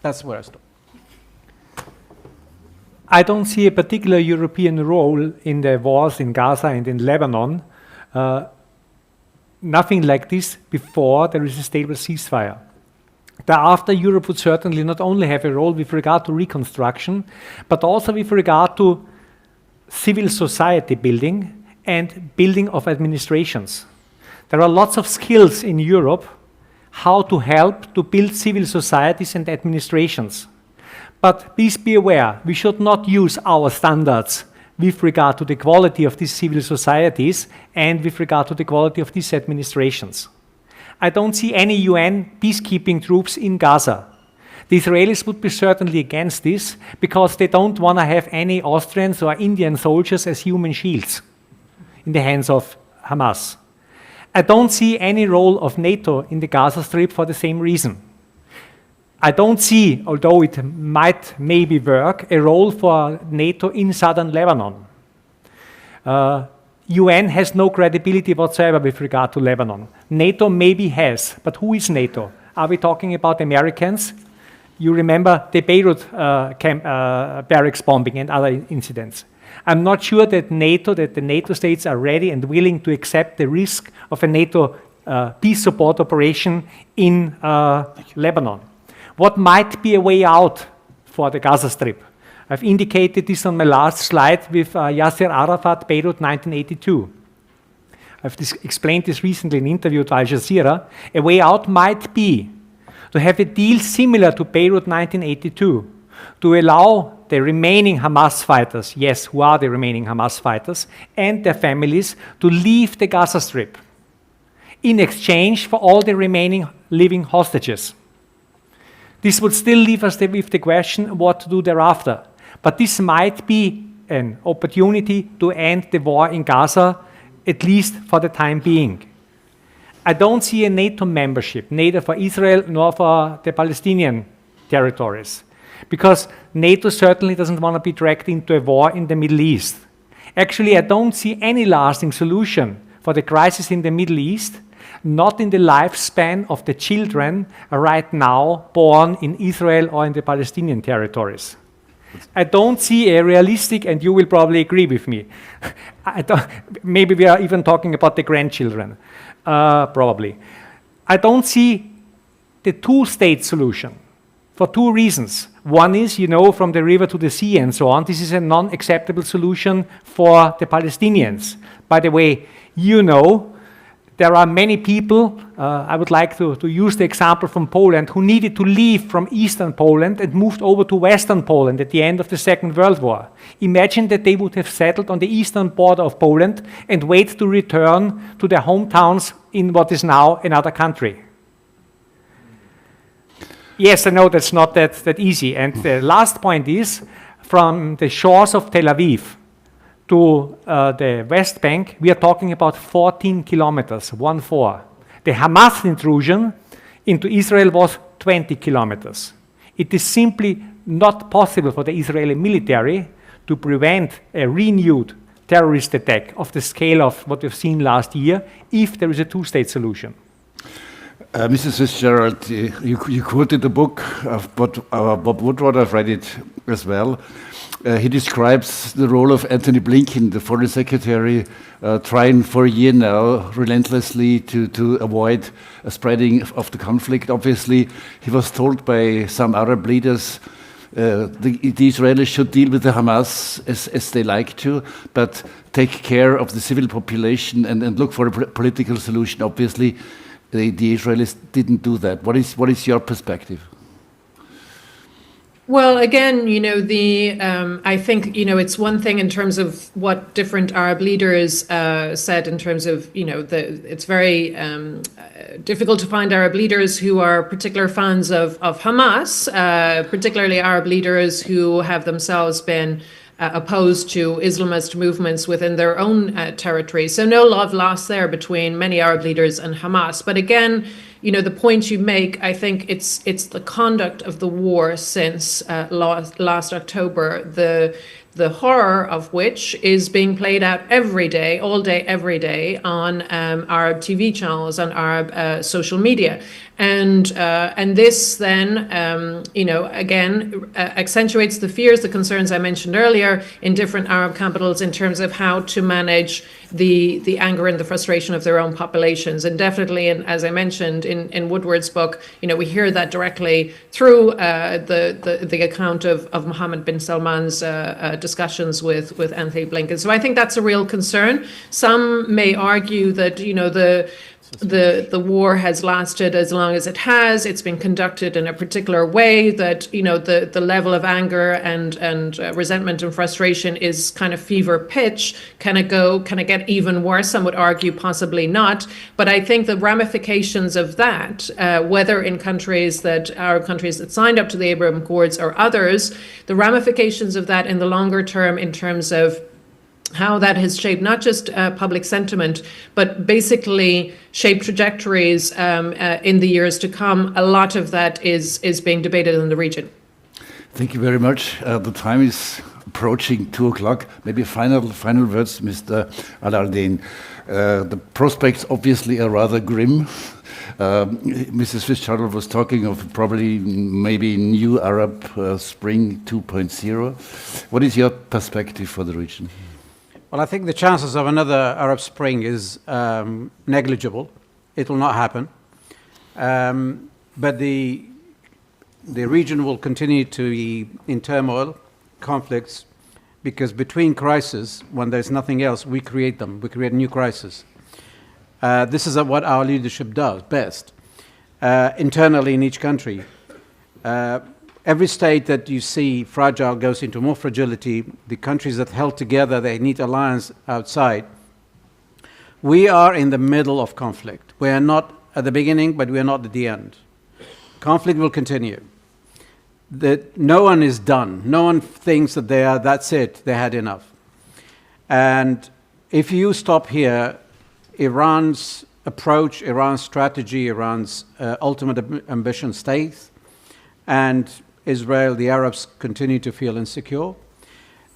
That's where I stop. I don't see a particular European role in the wars in Gaza and in Lebanon. Nothing like this before there is a stable ceasefire. Thereafter, Europe would certainly not only have a role with regard to reconstruction, but also with regard to civil society building and building of administrations. There are lots of skills in Europe how to help to build civil societies and administrations. But please be aware, we should not use our standards with regard to the quality of these civil societies and with regard to the quality of these administrations. I don't see any UN peacekeeping troops in Gaza. The Israelis would be certainly against this because they don't want to have any Austrians or Indian soldiers as human shields in the hands of Hamas. I don't see any role of NATO in the Gaza Strip for the same reason. I don't see, although it might maybe work, a role for NATO in southern Lebanon. UN has no credibility whatsoever with regard to Lebanon. NATO maybe has, but who is NATO? Are we talking about Americans? You remember the Beirut barracks bombing and other incidents. I'm not sure that the NATO states are ready and willing to accept the risk of a NATO peace support operation in Lebanon. What might be a way out for the Gaza Strip? I've indicated this on my last slide with Yasser Arafat, Beirut 1982. I've explained this recently in an interview to Al Jazeera. A way out might be to have a deal similar to Beirut 1982, to allow the remaining Hamas fighters, yes, who are the remaining Hamas fighters, and their families to leave the Gaza Strip in exchange for all the remaining living hostages. This would still leave us with the question what to do thereafter. But this might be an opportunity to end the war in Gaza, at least for the time being. I don't see a NATO membership, neither for Israel nor for the Palestinian territories, because NATO certainly doesn't want to be dragged into a war in the Middle East. Actually, I don't see any lasting solution for the crisis in the Middle East, not in the lifespan of the children right now born in Israel or in the Palestinian territories. I don't see a realistic, and you will probably agree with me, maybe we are even talking about the grandchildren, probably. I don't see the two-state solution for two reasons. One is, you know, from the river to the sea and so on, this is a non-acceptable solution for the Palestinians. By the way, you know, there are many people, I would like to use the example from Poland, who needed to leave from eastern Poland and moved over to western Poland at the end of the Second World War. Imagine that they would have settled on the eastern border of Poland and wait to return to their hometowns in what is now another country. Yes, I know that's not that easy. And the last point is, from the shores of Tel Aviv to the West Bank, we are talking about 14 kilometers, 1-4. The Hamas intrusion into Israel was 20 kilometers. It is simply not possible for the Israeli military to prevent a renewed terrorist attack of the scale of what we've seen last year if there is a two-state solution. Mrs. Fitzgerald, you quoted the book of Bob Woodward. I've read it as well. He describes the role of Antony Blinken, the foreign secretary, trying for a year now relentlessly to avoid a spreading of the conflict. Obviously, he was told by some Arab leaders the Israelis should deal with the Hamas as they like to, but take care of the civil population and look for a political solution. Obviously, the Israelis didn't do that. What is your perspective? Well, again, you know, I think, you know, it's one thing in terms of what different Arab leaders said in terms of, you know, it's very difficult to find Arab leaders who are particular fans of Hamas, particularly Arab leaders who have themselves been opposed to Islamist movements within their own territory. So no love lost there between many Arab leaders and Hamas. But again, you know, the point you make, I think it's the conduct of the war since last October, the horror of which is being played out every day, all day, every day on Arab TV channels, on Arab social media. And this then, you know, again, accentuates the fears, the concerns I mentioned earlier in different Arab capitals in terms of how to manage the anger and the frustration of their own populations. And definitely, and as I mentioned in Woodward's book, you know, we hear that directly through the account of Mohammed bin Salman's discussions with Antony Blinken. So I think that's a real concern. Some may argue that, you know, the war has lasted as long as it has. It's been conducted in a particular way that, you know, the level of anger and resentment and frustration is kind of fever pitch. Can it get even worse? Some would argue possibly not. But I think the ramifications of that, whether in Arab countries that signed up to the Abraham Accords or others, the ramifications of that in the longer term in terms of how that has shaped not just public sentiment, but basically shaped trajectories in the years to come. A lot of that is being debated in the region. Thank you very much. The time is approaching 2 o'clock. Maybe final words, Mr. Al-Aldin. The prospects obviously are rather grim. Mrs. Fitzgerald was talking of probably maybe new Arab Spring 2.0. What is your perspective for the region? Well, I think the chances of another Arab Spring is negligible. It will not happen. But the region will continue to be in turmoil, conflicts, because between crises, when there's nothing else, we create them. We create new crises. This is what our leadership does best. Internally in each country, every state that you see fragile goes into more fragility. The countries that held together, they need alliance outside. We are in the middle of conflict. We are not at the beginning, but we are not at the end. Conflict will continue. that no one is done. No one thinks that that's it, they had enough. And if you stop here, Iran's approach, Iran's strategy, Iran's ultimate ambition stays, and Israel, the Arabs continue to feel insecure.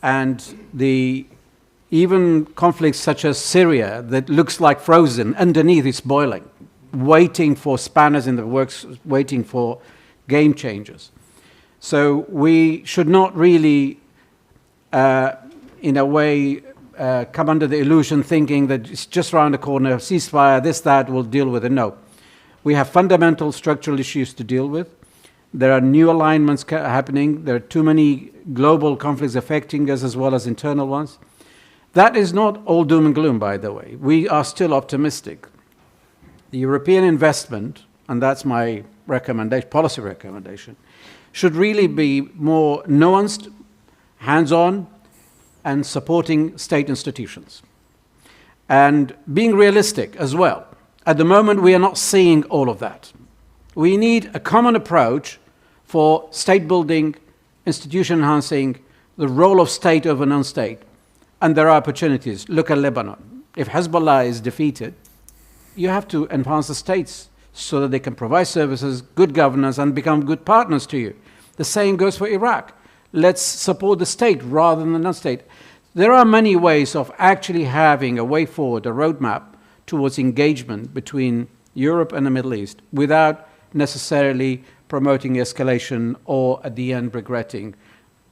And even conflicts such as Syria, that looks like frozen, underneath it's boiling, waiting for spanners in the works, waiting for game changers. So we should not really, in a way, come under the illusion thinking that it's just around the corner, ceasefire, this, that, we'll deal with it. No. We have fundamental structural issues to deal with. There are new alignments happening. There are too many global conflicts affecting us as well as internal ones. That is not all doom and gloom, by the way. We are still optimistic. The European investment, and that's my recommendation, policy recommendation, should really be more nuanced, hands-on, and supporting state institutions. And being realistic as well. At the moment, we are not seeing all of that. We need a common approach for state building, institution enhancing, the role of state over non-state. And there are opportunities. Look at Lebanon. If Hezbollah is defeated, you have to enhance the states so that they can provide services, good governance, and become good partners to you. The same goes for Iraq. Let's support the state rather than the non-state. There are many ways of actually having a way forward, a roadmap towards engagement between Europe and the Middle East without necessarily promoting escalation or at the end regretting.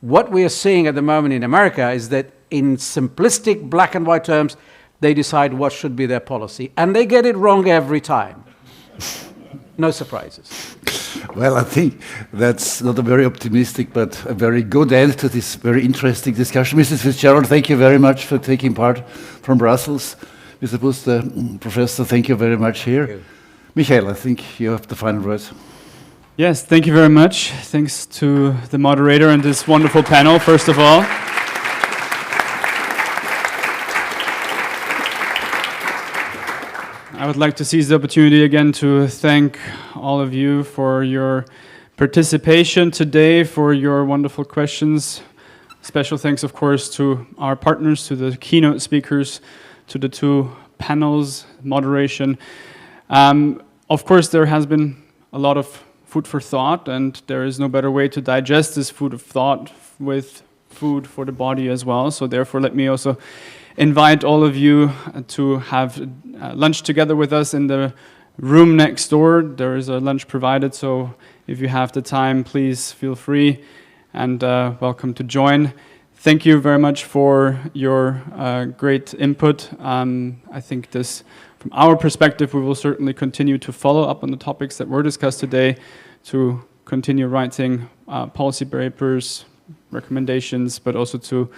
What we are seeing at the moment in America is that in simplistic black and white terms, they decide what should be their policy. And they get it wrong every time. No surprises. Well, I think that's not a very optimistic, but a very good end to this very interesting discussion. Mrs. Fitzgerald, thank you very much for taking part from Brussels. Mr. Buster, Professor, thank you very much here. Michael, I think you have the final words. Yes, thank you very much. Thanks to the moderator and this wonderful panel, first of all. I would like to seize the opportunity again to thank all of you for your participation today, for your wonderful questions. Special thanks, of course, to our partners, to the keynote speakers, to the two panels, moderation. Of course, there has been a lot of food for thought, and there is no better way to digest this food of thought with food for the body as well. So therefore, let me also invite all of you to have lunch together with us in the room next door. There is a lunch provided, so if you have the time, please feel free and welcome to join. Thank you very much for your great input. I think this, from our perspective, we will certainly continue to follow up on the topics that were discussed today, to continue writing policy papers, recommendations, but also to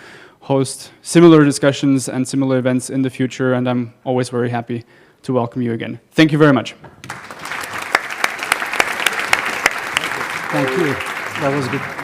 host similar discussions and similar events in the future, and I'm always very happy to welcome you again. Thank you very much. Thank you. That was good.